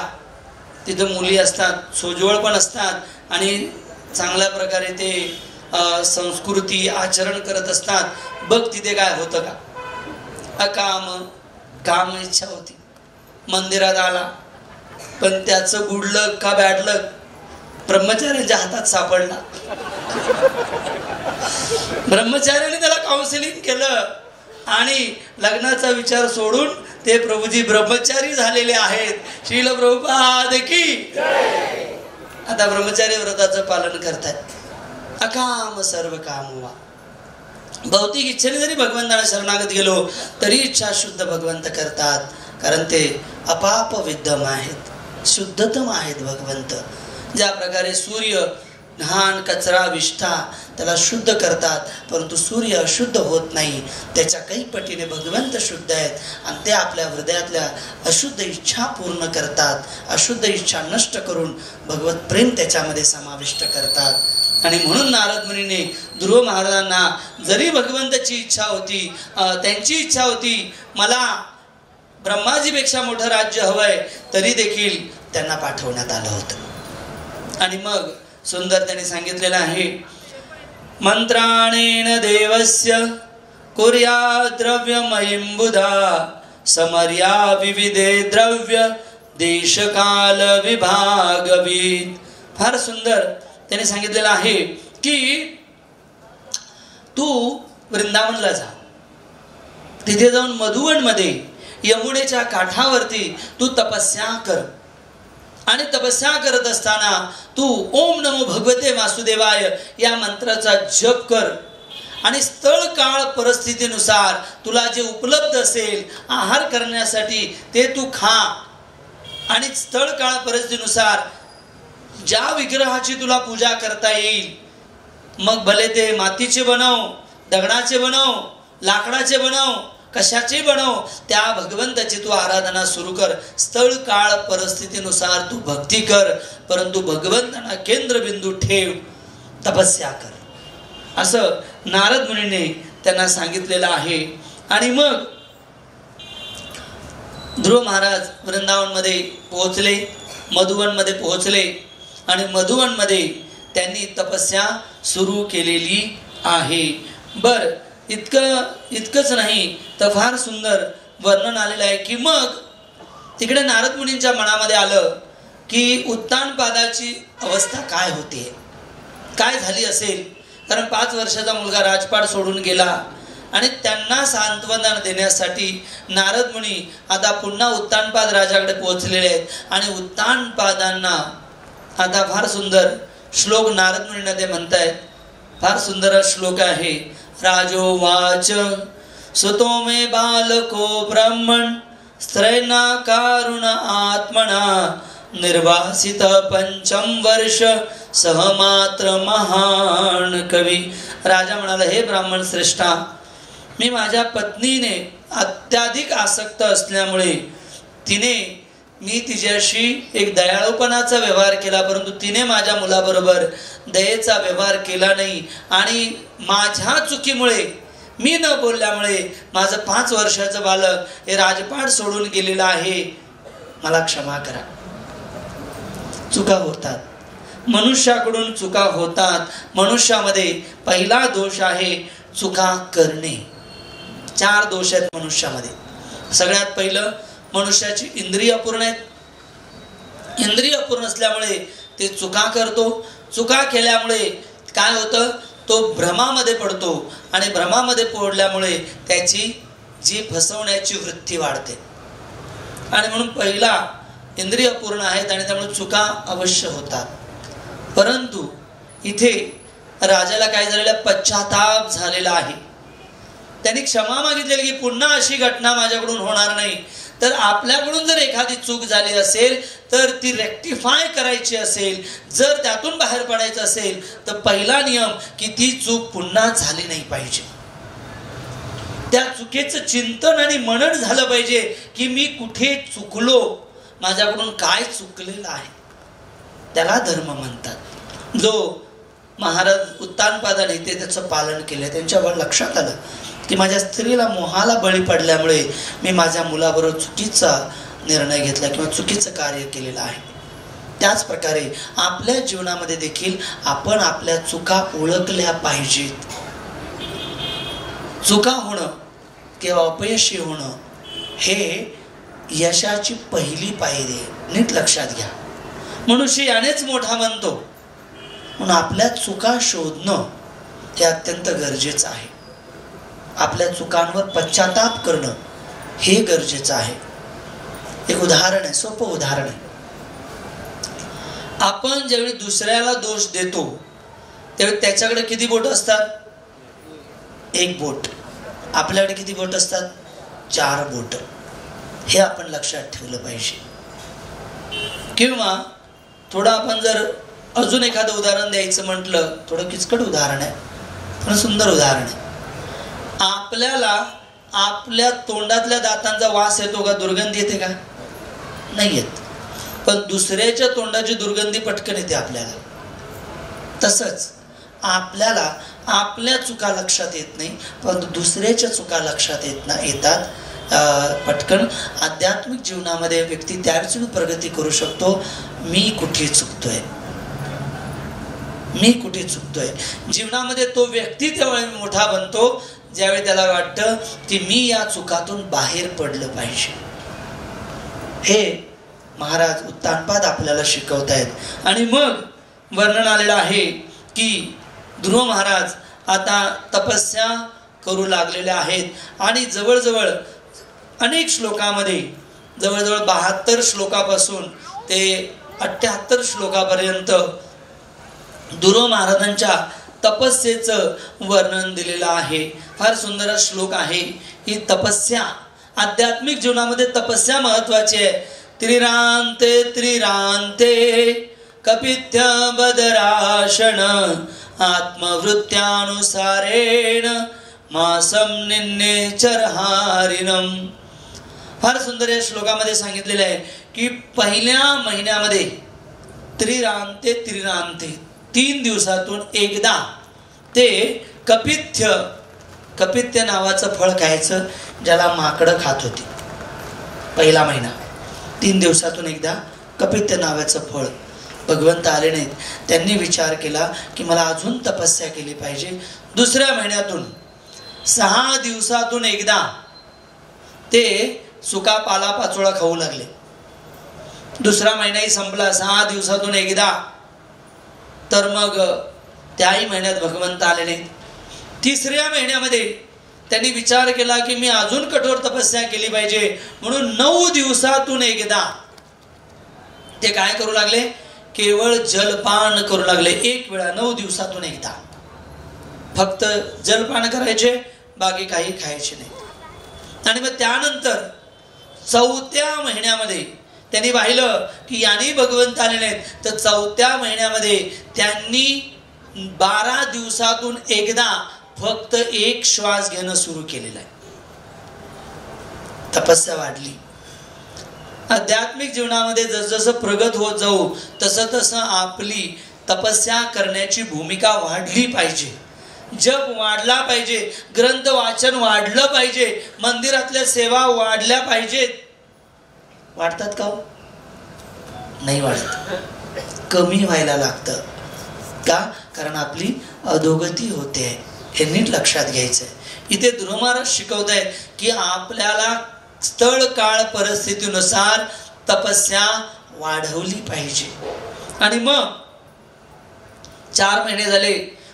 तिथं मुली असतात, सोज्वळ पण असतात आणि चांगल्या प्रकारे ते संस्कृती आचरण करत असतात, बघ तिथे काय होतं का. काम इच्छा होती. मंदिरात आला, पण त्याचं गुड लक का बॅड लक ब्रह्मचार्याच्या हातात सापडला. ब्रह्मचार्याने त्याला काउन्सिलिंग केलं आणि लग्नाचा विचार सोडून ते प्रभूजी ब्रह्मचारी झालेले आहेत. श्रील प्रभुपाद की. आता ब्रह्मचारी व्रताचं पालन करतात. अकाम सर्व काम वा. भौतिक इच्छेने जरी भगवंताला शरणागत गेलो तरी इच्छा शुद्ध भगवंत करतात. कारण ते अपाप विद्यम आहेत, शुद्धतम आहेत भगवंत. ज्या प्रकारे सूर्य घाण कचरा विष्ठा त्याला शुद्ध करतात, परंतु सूर्य अशुद्ध होत नाही. त्याच्या काही पटीने भगवंत शुद्ध आहेत आणि ते आपल्या हृदयातल्या अशुद्ध इच्छा पूर्ण करतात. अशुद्ध इच्छा नष्ट करून भगवत प्रेम त्याच्यामध्ये समाविष्ट करतात. आणि म्हणून नारद मुनीने ध्रुव महाराजांना जरी भगवंताची इच्छा होती, त्यांची इच्छा होती मला ब्रह्माजीपेक्षा मोठं राज्य हवंय, तरी देखील त्यांना पाठवण्यात आलं होतं. आणि मग सुंदर त्यांनी सांगितलेलं आहे मंत्राणेन देवस्य कुर्यात् द्रव्यमयीं बुधा समर्या विविधे द्रव्य देशकाल विभागविद. फार सुंदर त्याने सांगितलेलं आहे की तू वृंदावनला जा, तिथे जाऊन मधुवनमध्ये यमुनेच्या काठावरती तू तपस्या कर आणि तपस्या करत असताना तू ओम नमो भगवते वासुदेवाय या मंत्राचा जप कर आणि स्थळ काळ परिस्थितीनुसार तुला जे उपलब्ध असेल आहार करण्यासाठी ते तू खा आणि स्थळ काळ परिस्थितीनुसार ज्या विग्रहाची तुला पूजा करता येईल, मग भले ते मातीचे बनव, दगडाचे बनव, लाकडाचे बनव, कशाचे बनव, त्या भगवंताची तू आराधना सुरू कर. स्थळ काळ परिस्थितीनुसार तू भक्ती कर, परंतु भगवंतांना केंद्रबिंदू ठेव, तपस्या कर, असं नारद मुनीने त्यांना सांगितलेलं आहे. आणि मग ध्रुव महाराज वृंदावनमध्ये पोहोचले, मधुवनमध्ये पोहोचले आणि मधुवनमध्ये त्यांनी तपस्या सुरू केलेली आहे. बर, इतकंच नाही तर फार सुंदर वर्णन आलेलं आहे की मग तिकडे नारद मुनींच्या मनामध्ये आलं की उत्तानपादाची अवस्था काय होते, काय झाली असेल. कारण 5 वर्षाचा मुलगा राजपाट सोडून गेला आणि त्यांना सांत्वना देण्यासाठी नारद मुनी आता पुन्हा उत्तानपाद राजाकडे पोहोचलेले आहेत. आणि उत्तानपादांना आता फार सुंदर श्लोक नारद मुनींना ते म्हणतायत. फार सुंदर श्लोक आहे. राजोवाच सुतो मे बालको ब्राह्मण स्त्रैना कारुण आत्मना निर्वासित 5 वर्ष सहमात्र महान कवी. राजा म्हणाला, हे ब्राह्मण श्रेष्ठा, मी माझ्या पत्नीने अत्याधिक आसक्त असल्यामुळे मी तिच्याशी एक दयाळूपणाचा व्यवहार केला, परंतु तिने माझ्या मुलाबरोबर दयेचा व्यवहार केला नाही आणि माझ्या चुकीमुळे, मी न बोलल्यामुळे माझं 5 वर्षाचं बालक हे राजपाट सोडून गेलेलं आहे. मला क्षमा करा. चुका होतात, मनुष्याकडून चुका होतात. मनुष्यामध्ये पहिला दोष आहे चुका करणे. 4 दोष आहेत मनुष्यामध्ये. सगळ्यात पहिलं, मनुष्याची इंद्रिय अपूर्ण आहेत. इंद्रिय अपूर्ण असल्यामुळे ते चुका करतो. चुका केल्यामुळे काय होतं, तो भ्रमामध्ये पडतो आणि भ्रमामध्ये पडल्यामुळे त्याची जी फसवण्याची वृत्ती वाढते. आणि म्हणून पहिला, इंद्रिय अपूर्ण आहेत आणि त्यामुळे चुका अवश्य होतात. परंतु इथे राजाला काय झालेलं, पश्चाताप झालेला आहे. त्यांनी क्षमा मागितलेली की पुन्हा अशी घटना माझ्याकडून होणार नाही. तर आपल्याकडून जर एखादी चूक झाली असेल तर ती रेक्टिफाय करायची असेल, जर त्यातून बाहेर पडायचं असेल तर पहिला नियम की ती चूक पुन्हा झाली नाही पाहिजे. त्या चुकीचं चिंतन आणि मनन झालं पाहिजे की मी कुठे चुकलो, माझ्याकडून काय चुकलेलं आहे. त्याला धर्म म्हणतात. जो महाराज उत्तानपादाने ते त्याचं पालन केलं. त्यांच्यावर लक्षात आलं की माझ्या स्त्रीला मोहाला बळी पडल्यामुळे मी माझ्या मुलाबरोबर चुकीचा निर्णय घेतला किंवा चुकीचं कार्य केलेलं आहे. त्याच प्रकारे आपल्या जीवनामध्ये देखील आपण आपल्या चुका ओळखल्या पाहिजेत. चुका होणं किंवा अपयशी होणं हे यशाची पहिली पायरी आहे. नीट लक्षात घ्या. मनुष्य यानेच मोठा बनतो. म्हणून आपल्या चुका शोधणं हे अत्यंत गरजेचं आहे. आपल्या चुकांवर पश्चाताप करणं हे गरजेचं आहे. एक उदाहरण आहे, सोपं उदाहरण आहे. आपण ज्यावेळी दुसऱ्याला दोष देतो त्यावेळी त्याच्याकडे किती बोट असतात? 1 बोट. आपल्याकडे किती बोट असतात? 4 बोट. हे आपण लक्षात ठेवलं पाहिजे. किंवा थोडं आपण जर अजून एखादं उदाहरण द्यायचं म्हटलं, थोडं किचकट उदाहरण आहे पण सुंदर उदाहरण आहे. आपल्याला आपल्या तोंडातल्या दातांचा वास येतो का? दुर्गंधी येते का? नाही येत. पण दुसऱ्याच्या तोंडाची दुर्गंधी पटकन येते आपल्याला. तसंच आपल्याला आपल्या चुका लक्षात येत नाही, परंतु दुसऱ्याच्या चुका लक्षात येतात पटकन. आध्यात्मिक जीवनामध्ये व्यक्ती त्यावेळी प्रगती करू शकतो, मी कुठे चुकतोय, मी कुठे चुकतोय. जीवनामध्ये तो व्यक्ती त्यावेळी मोठा बनतो ज्यावेळी त्याला वाटतं की मी या चुकातून बाहेर पडलं पाहिजे. हे महाराज उत्तानपाद आपल्याला शिकवतायत. आणि मग वर्णन आलेलं आहे की ध्रुव महाराज आता तपस्या करू लागलेले आहेत आणि जवळजवळ अनेक श्लोकामध्ये जवळजवळ 72 श्लोकापासून ते 78 श्लोकापर्यंत ध्रुव महाराजांच्या तपस्येचं वर्णन दिलेलं आहे. फार सुंदर श्लोक आहे. ही तपस्या आध्यात्मिक जीवनामध्ये तपस्या महत्वाची आहे. त्रिरांते त्रिरांते कपित्य बदराशण आत्मवृत्त्यानुसारेण मासम निन्नेचरहारिणम. फार सुंदर या श्लोकामध्ये सांगितलेलं आहे की पहिल्या महिन्यामध्ये त्रिरांते त्रिरांते 3 दिवसातून एकदा ते कपित्य कपित्य नावाचं फळ खायचं ज्याला माकडं खात होती. पहिला महिना 3 दिवसातून एकदा कपित्य नावाचं फळ. भगवंत आले नाहीत. त्यांनी विचार केला की मला अजून तपस्या केली पाहिजे. दुसऱ्या महिन्यातून 6 दिवसातून एकदा ते सुका पाला पाचोळा खाऊ लागले. दुसरा महिनाही संपला. 6 दिवसातून एकदा. तर मग त्याही महिन्यात भगवंत आले नाहीत. तिसऱ्या महिन्यामध्ये त्यांनी विचार केला की मी अजून कठोर तपस्या केली पाहिजे म्हणून 9 दिवसातून एकदा ते काय करू लागले, केवळ जलपान करू लागले. एक वेळा 9 दिवसातून एकदा फक्त जलपान करायचे, बाकी काही खायचे नाही. आणि मग त्यानंतर 4थ्या महिन्यामध्ये त्यांनी पाहिलं की याने भगवंत आले नाहीत, तर 4थ्या महिन्यामध्ये त्यांनी 12 दिवसातून एकदा फक्त एक श्वास घेणं सुरू केलेलं आहे. तपस्या वाढली. आध्यात्मिक जीवनामध्ये जसजसं प्रगत होत जाऊ तसं तसं आपली तपस्या करण्याची भूमिका वाढली पाहिजे. जप वाढला पाहिजे, ग्रंथ वाचन वाढलं पाहिजे, मंदिरातल्या सेवा वाढल्या पाहिजेत. वाढतात का? नाही वाढत, कमी व्हायला लागतं. का? कारण आपली अधोगती होते. हे नीट लक्षात घ्यायचं आहे. इथे ध्रुव महाराज शिकवत आहेत की आपल्याला स्थळ काळ परिस्थितीनुसार तपस्या वाढवली पाहिजे. आणि मग 4 महिने झाले,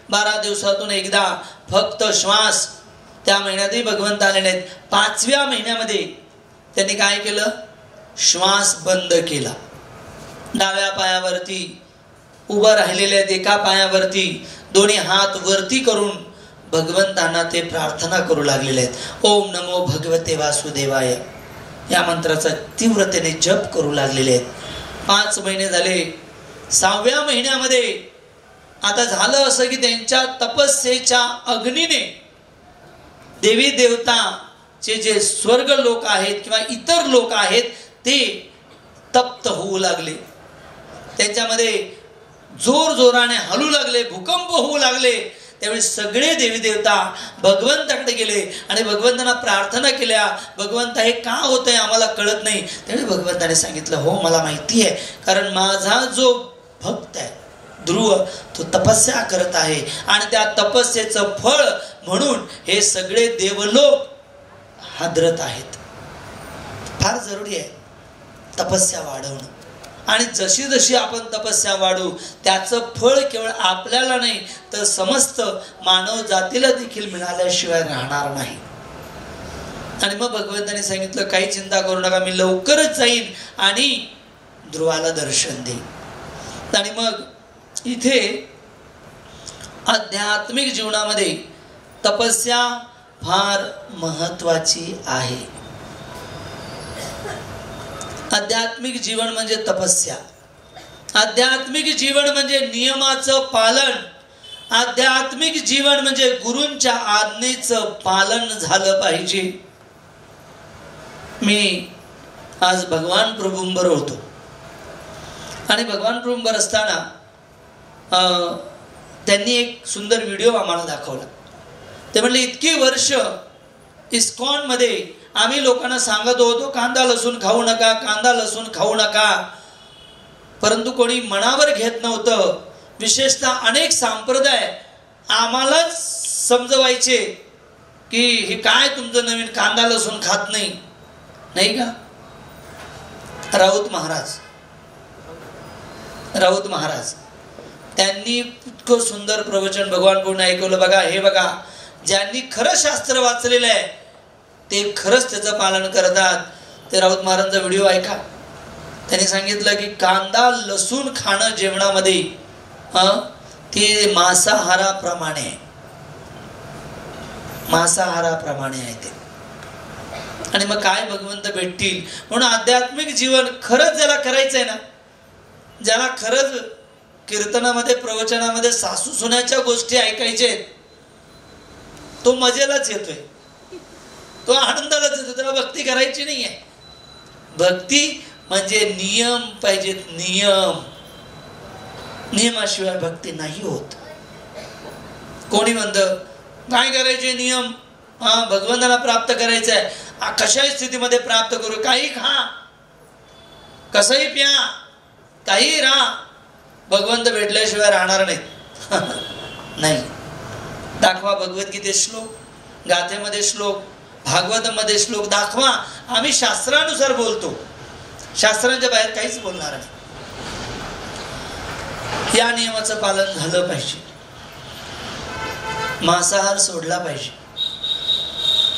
12 दिवसातून एकदा फक्त श्वास. त्या महिन्यातही भगवंत आले नाहीत. 5व्या महिन्यामध्ये त्यांनी काय केलं, श्वास बंद केला. डाव्या पायावरती उभं राहिलेल्या एका पायावरती दोन्ही हात वरती करून भगवंतांना ते प्रार्थना करू लागलेले आहेत. ओम नमो भगवते वासुदेवाय या मंत्राचा तीव्रतेने जप करू लागलेले आहेत. 5 महिने झाले. 6व्या महिन्यामध्ये आता झालं असं की त्यांच्या तपस्येच्या अग्नीने देवी देवताचे जे स्वर्ग लोक आहेत किंवा इतर लोक आहेत ते तप्त होऊ लागले. त्यांच्यामध्ये जोर जोराने हलू लागले, भूकंप होऊ लागले. त्यावेळी सगळे देवी देवता भगवंताकडे गेले आणि भगवंतांना प्रार्थना केल्या, भगवंता हे का होतंय आम्हाला कळत नाही. त्यावेळी भगवंताने सांगितलं, हो मला माहिती आहे, कारण माझा जो भक्त आहे ध्रुव तो तपस्या करत आहे आणि त्या तपस्येचं फळ म्हणून हे सगळे देवलोक हादरत आहेत. फार जरुरी आहे तपस्या वाढवणं. आणि जशी जशी आपण तपस्या वाढू त्याचं फळ केवळ आपल्याला नाही तर समस्त मानव जातीला देखील मिळाल्याशिवाय राहणार नाही. आणि मग भगवंताने सांगितलं, काही चिंता करू नका, मी लवकरच जाईन आणि ध्रुवाला दर्शन देईन. आणि मग इथे आध्यात्मिक जीवनामध्ये तपस्या फार महत्वाची आहे. आध्यात्मिक जीवन म्हणजे तपस्या. आध्यात्मिक जीवन म्हणजे नियमाचं पालन. आध्यात्मिक जीवन म्हणजे गुरूंच्या आज्ञेचं पालन झालं पाहिजे. मी आज भगवान प्रभूंबर होतो आणि भगवान प्रभूंबर असताना त्यांनी एक सुंदर व्हिडिओ आम्हाला दाखवला. ते म्हणले, इतकी वर्ष इस्कॉन मध्ये आम्ही लोकांना सांगत होतो कांदा लसूण खाऊ नका, कांदा लसूण खाऊ नका, परंतु कोणी मनावर घेत नव्हतं. विशेषतः अनेक संप्रदाय आम्हालाच समजवायचे की हे काय तुमचं नवीन कांदा लसूण खात नाही, नाही का? राऊत महाराज त्यांनी इतकं सुंदर प्रवचन भगवान पूर्ण ऐकवलं बघा. हे बघा, ज्यांनी खरं शास्त्र वाचलेलं आहे ते खरंच त्याचं पालन करतात. ते राऊत महाराजांचा व्हिडिओ ऐका. त्यांनी सांगितलं की कांदा लसूण खाणं जेवणामध्ये ते मांसाहाराप्रमाणे आहे ते. आणि मग काय भगवंत भेटतील. म्हणून आध्यात्मिक जीवन खरंच ज्याला करायचं आहे ना, ज्याला खरंच कीर्तनामध्ये प्रवचनामध्ये सासू सुन्याच्या गोष्टी ऐकायच्या आहेत, तो मजेलाच येतोय, तो आनंदालाच येतो. त्याला भक्ती करायची नाही आहे. भक्ती म्हणजे नियम पाहिजेत, नियमाशिवाय भक्ती नाही होत. कोणी म्हणतं काय करायचे नियम, भगवंताला प्राप्त करायचं आहे, कशाही स्थितीमध्ये प्राप्त करू, काही खा, कसंही प्या, काही राहा, भगवंत भेटल्याशिवाय राहणार नाही. नाही. दाखवा भगवद्गीतेत श्लोक, गाथेमध्ये श्लोक, भागवतामध्ये श्लोक दाखवा. आम्ही शास्त्रानुसार बोलतो, शास्त्रांच्या बाहेर काहीच बोलणार नाही. या नियमाचं पालन झालं पाहिजे. मांसाहार सोडला पाहिजे.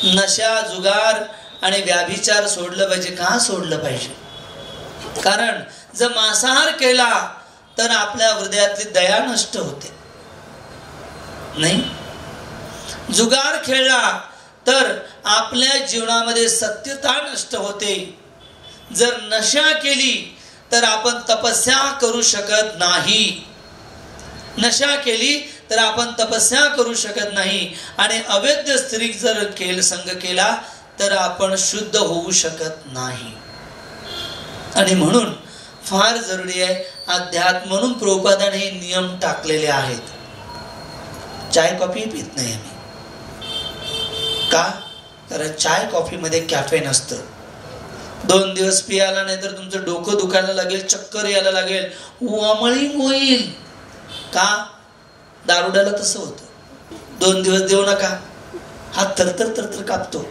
नशा, जुगार आणि व्याभिचार सोडलं पाहिजे. का सोडलं पाहिजे? कारण जर मांसाहार केला तर आपल्या हृदयातली दया नष्ट होते. नाही. जुगार खेळला तर आपल्या जीवनामध्ये सत्यता नष्ट होते. जर नशा केली तर आपण तपस्या करू शकत नाही. नशा केली तर आपण तपस्या करू शकत नाही. आणि अवैध स्त्री जर संग केला तर आपण शुद्ध होऊ शकत नाही. आणि म्हणून फार जरुरी आहे अध्यात्म. म्हणून प्रभुपादाने हे नियम टाकलेले आहेत. चाय कॉफी पित नाही आम्ही. का? कारण चाय कॉफी मध्ये कॅफेन असतं. 2 दिवस पियाला नाही तर तुमचं डोकं दुखायला लागेल, चक्कर यायला लागेल, वॉमिटिंग होईल. का? दारुड्याला तसं होतं. 2 दिवस देऊ नका, हात थरथर कापतो.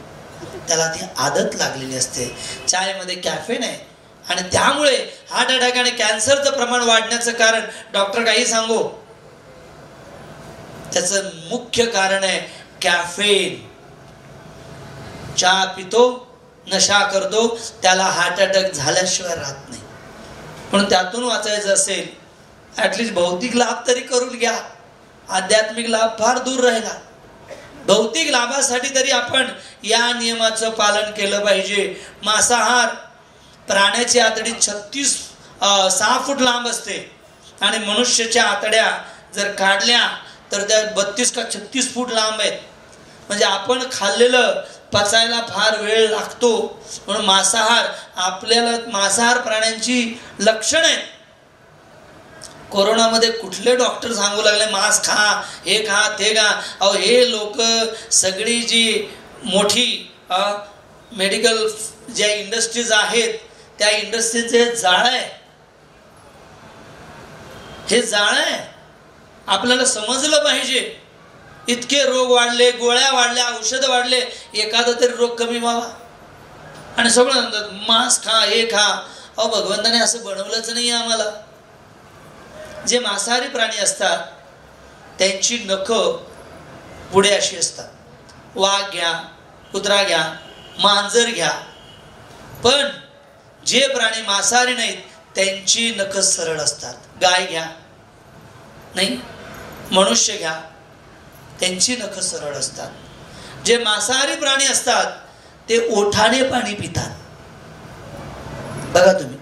त्याला ती आदत लागलेली असते. चायमध्ये कॅफेन आहे आणि त्यामुळे हार्ट अटॅक आणि कॅन्सरचं प्रमाण वाढण्याचं कारण डॉक्टर काही सांगो, त्याचं मुख्य कारण आहे कॅफेन. चहा पितो, नशा करतो, त्याला हार्ट अटॅक झाल्याशिवाय राहत नाही. म्हणून त्यातून वाचायचं असेल ॲटलिस्ट भौतिक लाभ तरी करून घ्या. आध्यात्मिक लाभ फार दूर राहिला. भौतिक लाभासाठी तरी आपण या नियमाचं पालन केलं पाहिजे. मांसाहार, प्राण्याची आतडी 6 फूट लांब असते आणि मनुष्याच्या आतड्या जर काढल्या तर त्या 32 का 36 फूट लांब आहेत. म्हणजे आपण खाल्लेलं पचायला फार वेळ लागतो. म्हणून मांसाहार, आपल्याला मांसाहार प्राण्यांची लक्षणं आहेत. कोरोनामध्ये कुठले डॉक्टर सांगू लागले मांस खा, हे खा, ते खा. अहो हे लोक सगळी जी मोठी मेडिकल ज्या इंडस्ट्रीज आहेत त्या इंडस्ट्रीचे जाळं आहे. हे जाळं आहे. आपल्याला समजलं पाहिजे. इतके रोग वाढले, गोळ्या वाढल्या, औषधं वाढले, एखादा तरी रोग कमी व्हावा. आणि सगळं म्हणतात मांस खा, हे खा. अहो भगवंताने असं बनवलंच नाही आम्हाला. जे मांसाहारी प्राणी असतात त्यांची नखं पुढे अशी असतात. वाघ घ्या, कुत्रा घ्या, मांजर घ्या. पण जे प्राणी मांसाहारी नाहीत त्यांची नखं सरळ असतात. गाय घ्या, नाही, मनुष्य घ्या, त्यांची नखं सरळ असतात. जे मांसाहारी प्राणी असतात ते ओठाने पाणी पितात. बघा तुम्ही,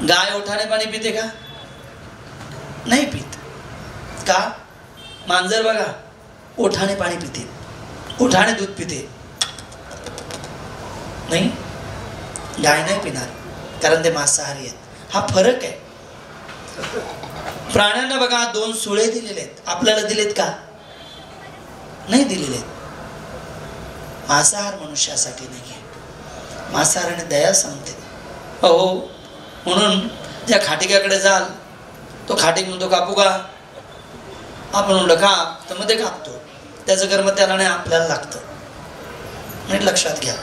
गाय ओठाने पाणी पिते का? नाही पित. का? मांजर बघा ओठाने पाणी पिते, ओठाने दूध पिते. नाही, गाय नाही पिणार कारण ते मांसाहारी आहेत. हा फरक आहे. प्राण्यांना बघा 2 सुळे दिलेले आहेत. आपल्याला दिलेत का? नाही दिलेले आहेत. मांसाहार मनुष्यासाठी नाही आहे. मांसाहाराने दया सांगते. हो, म्हणून ज्या खाटिकाकडे जाल तो खाटीक म्हणतो कापू का, आपण म्हणलं काप, तर मग ते कापतो. त्याचं कर्म त्याला नाही, आपल्याला लागतं. नाही, लक्षात घ्या.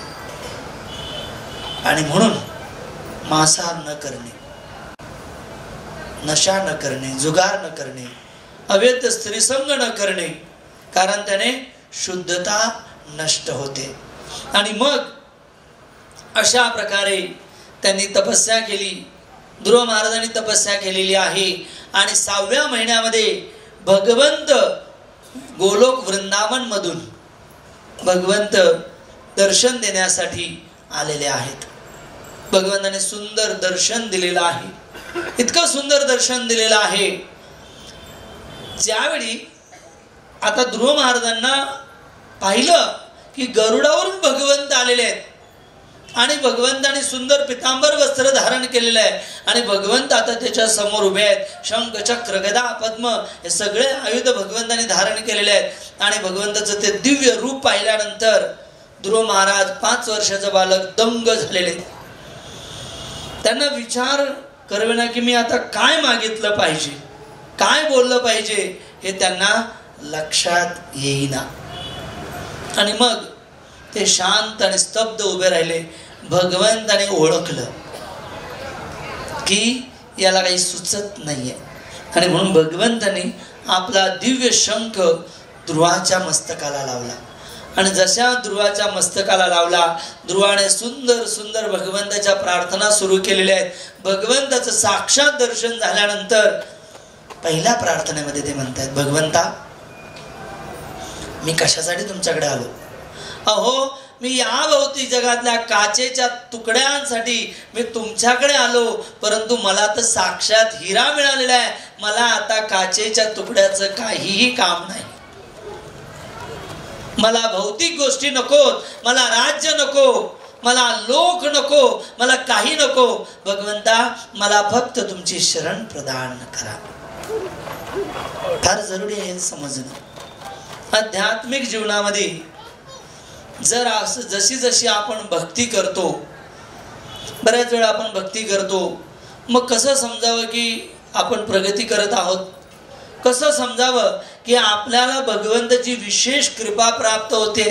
आणि म्हणून मांसाहार न करणे, नशा न करणे, जुगार न करणे, अवैध स्त्रीसंग न करणे, कारण त्याने शुद्धता नष्ट होते. आणि मग अशा प्रकारे त्यांनी तपस्या केली. ध्रुव महाराजांनी तपस्या केलेली आहे. आणि 6व्या महिन्यामध्ये भगवंत गोलोक वृंदावन मधून भगवंत दर्शन देण्यासाठी आलेले आहेत. भगवंताने सुंदर दर्शन दिलेलं आहे. इतकं सुंदर दर्शन दिलेलं आहे. ज्यावेळी आता ध्रुव महाराजांना पाहिलं की गरुडावरून भगवंत आलेले आहेत आणि भगवंताने सुंदर पितांबर वस्त्र धारण केलेलं आहे आणि भगवंत आता त्याच्या समोर उभे आहेत. शंख, चक्र, गदा, पद्म हे सगळे आयुध भगवंताने धारण केलेले आहेत. आणि भगवंताचं ते दिव्य रूप पाहिल्यानंतर ध्रुव महाराज 5 वर्षाचा बालक दंग झालेले. त्यांना विचार करवेना की मी आता काय मागितलं पाहिजे, काय बोललं पाहिजे, हे त्यांना लक्षात येईना. आणि मग ते शांत आणि स्तब्ध उभे राहिले. भगवंताने ओळखलं की याला काही सुचत नाहीये आणि म्हणून भगवंताने आपला दिव्य शंख ध्रुवाच्या मस्तकाला लावला. आणि जशा ध्रुवाच्या मस्तकाला लावला, ध्रुवाने सुंदर सुंदर भगवंताच्या प्रार्थना सुरू केलेल्या आहेत. भगवंताचं साक्षात दर्शन झाल्यानंतर पहिल्या प्रार्थनेमध्ये ते म्हणतात, भगवंता मी कशासाठी तुमच्याकडे आलो? अहो, मी या भौतिक जगातल्या काचेच्या तुकड्यांसाठी मी तुमच्याकडे आलो, परंतु मला तर साक्षात हिरा मिळालेला आहे. मला आता काचेच्या तुकड्याचं काहीही काम नाही. मला भौतिक गोष्टी नकोत, मला राज्य नको, मला लोक नको, मला काही नको. भगवंता मला फक्त तुमची शरण प्रदान करा. फार जरुरी आहे समजणं. आध्यात्मिक जीवनामध्ये जर असं जशी जशी आपण भक्ती करतो, बऱ्याच वेळा आपण भक्ती करतो, मग कसं समजावं की आपण प्रगती करत आहोत? कसं समजावं की आपल्याला भगवंताची विशेष कृपा प्राप्त होते?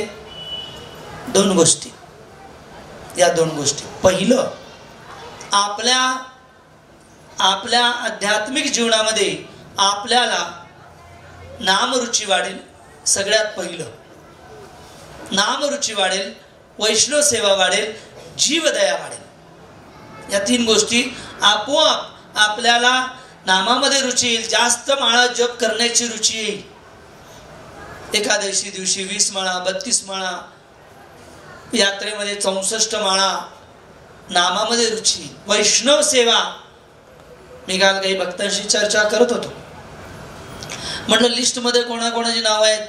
2 गोष्टी, या 2 गोष्टी. पहिलं, आपल्या आध्यात्मिक जीवनामध्ये आपल्याला नामरुची वाढेल. सगळ्यात पहिलं नामरुची वाढेल, वैष्णव सेवा वाढेल, जीवदया वाढेल. या 3 गोष्टी आपोआप आपल्याला नामामध्ये रुची येईल. जास्त माळा जप करण्याची रुची येईल. एकादशी दिवशी 20 माळा, 32 माळा, यात्रेमध्ये 64 माळा, नामामध्ये रुची. वैष्णव सेवा. मी काल काही भक्तांशी चर्चा करत होतो. म्हटलं लिस्टमध्ये कोणाकोणाची नावं आहेत?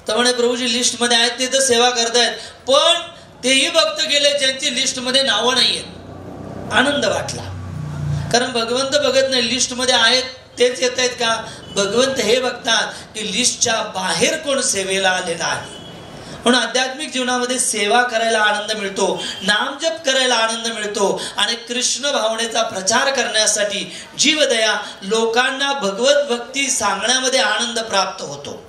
तर म्हणे प्रभूजी लिस्टमध्ये आहेत ते तर सेवा करतायत, पण तेही भक्त गेले ज्यांची लिस्टमध्ये नावं नाही आहेत. आनंद वाटला, कारण भगवंत बघत नाही लिस्टमध्ये आहेत तेच येत आहेत का. भगवंत हे बघतात की लिस्टच्या बाहेर कोण सेवेला आलेला आहे. म्हणून आध्यात्मिक जीवनामध्ये सेवा करायला आनंद मिळतो, नामजप करायला आनंद मिळतो आणि कृष्ण भावनेचा प्रचार करण्यासाठी जीवदया, लोकांना भगवत भक्ती सांगण्यामध्ये आनंद प्राप्त होतो.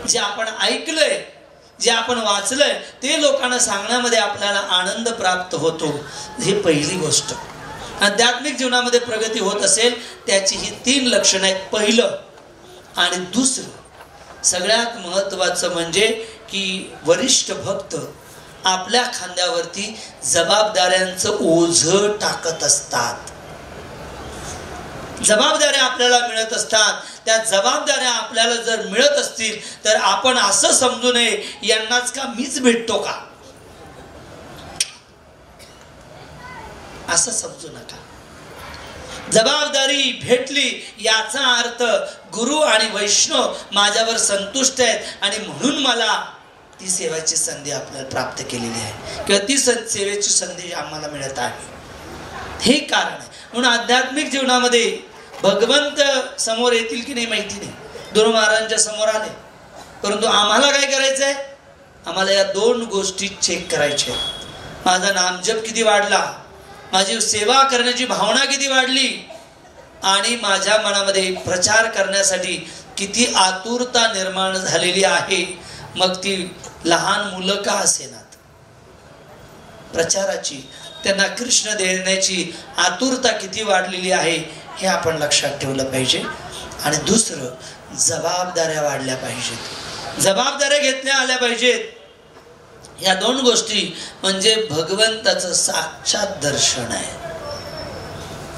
जे आपण ऐकलंय, जे आपण वाचलंय ते लोकांना सांगण्यामध्ये आपल्याला आनंद प्राप्त होतो. ही पहिली गोष्ट. आध्यात्मिक जीवनामध्ये प्रगती होत असेल त्याची ही 3 लक्षणं आहेत. पहिलं. आणि दुसरं सगळ्यात महत्त्वाचं म्हणजे की वरिष्ठ भक्त आपल्या खांद्यावरती जबाबदाऱ्यांचं ओझं टाकत असतात. जबाबदाऱ्या आपल्याला मिळत असतात. त्या जबाबदाऱ्या आपल्याला जर मिळत असतील तर आपण असं समजू नये यांनाच का मीच भेटतो का, असं समजू नका. जबाबदारी भेटली याचा अर्थ गुरु आणि वैष्णव माझ्यावर संतुष्ट आहेत आणि म्हणून मला ती सेवेची संधी आपल्याला प्राप्त केलेली आहे किंवा ती सेवेची संधी आम्हाला मिळत आहे. हे कारण आहे. म्हणून आध्यात्मिक जीवनामध्ये भगवंत समोर येतील की नाही माहिती नाही. ध्रुव महाराजांच्या समोर आले, परंतु आम्हाला काय करायचं आहे? आम्हाला या 2 गोष्टी चेक करायच्या आहेत. माझा नामजप किती वाढला, माझी सेवा करण्याची भावना किती वाढली आणि माझ्या मनामध्ये प्रचार करण्यासाठी किती आतुरता निर्माण झालेली आहे. मग ती लहान मुलं का असेनात, प्रचाराची त्यांना कृष्ण देण्याची आतुरता किती वाढलेली आहे हे आपण लक्षात ठेवलं पाहिजे. आणि दुसरं, जबाबदाऱ्या वाढल्या पाहिजेत, जबाबदाऱ्या घेतल्या आल्या पाहिजेत. या दोन गोष्टी म्हणजे भगवंताचं साक्षात दर्शन आहे.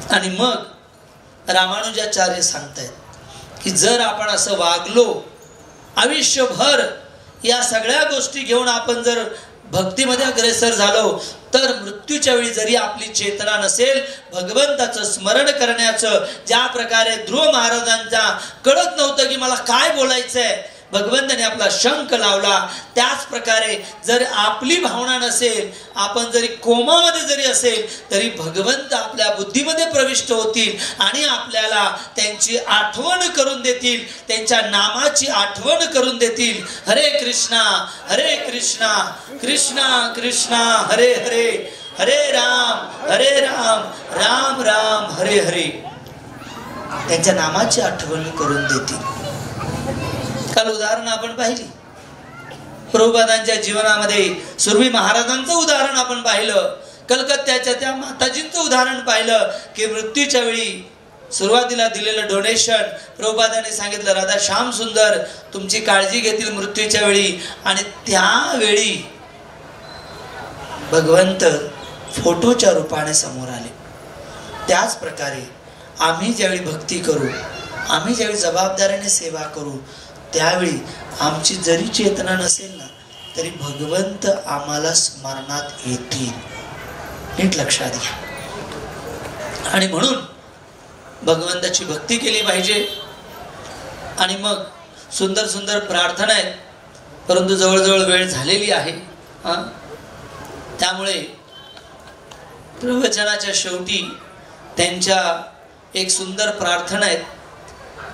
आणि मग रामानुजाचार्य सांगतायत की जर आपण असं वागलो आयुष्यभर, या सगळ्या गोष्टी घेऊन आपण जर भक्तीमध्ये अग्रेसर झालो, तर मृत्यूच्या वेळी जरी आपली चेतना नसेल, भगवंताचं स्मरण करण्याचं, ज्या प्रकारे ध्रुव महाराजांचा कळत नव्हतं की मला काय बोलायचंय, भगवंताने आपला शंख लावला, त्याच प्रकारे जर आपली भावना नसेल, आपण जरी कोमामध्ये जरी असेल, तरी भगवंत आपल्या बुद्धीमध्ये प्रविष्ट होतील आणि आपल्याला त्यांची आठवण करून देतील, त्यांच्या नामाची आठवण करून देतील. हरे कृष्णा कृष्णा कृष्णा हरे हरे, हरे राम राम राम हरे हरे. त्यांच्या नामाची आठवण करून देतील. काल उदाहरण आपण पाहिली, प्रभुपादांच्या जीवनामध्ये सुरभी महाराजांचं उदाहरण आपण पाहिलं, कलकत्त्याच्या त्या माताजींचं उदाहरण पाहिलं की मृत्यूच्या वेळी सुरुवातीला दिलेलं डोनेशन प्रभुपादांनी सांगितलं, राधा श्याम सुंदर तुमची काळजी घेतील मृत्यूच्या वेळी. आणि त्यावेळी भगवंत फोटोच्या रूपाने समोर आले. त्याच प्रकारे आम्ही ज्यावेळी भक्ती करू, आम्ही ज्यावेळी जबाबदारीने सेवा करू, त्यावेळी आमची जरी चेतना नसेल ना, तरी भगवंत आम्हाला स्मरणात येतील. नीट लक्षात घ्या. आणि म्हणून भगवंताची भक्ती केली पाहिजे. आणि मग सुंदर सुंदर प्रार्थना आहेत, परंतु जवळजवळ वेळ झालेली आहे. त्यामुळे प्रवचनाच्या शेवटी त्यांच्या एक सुंदर प्रार्थना आहेत,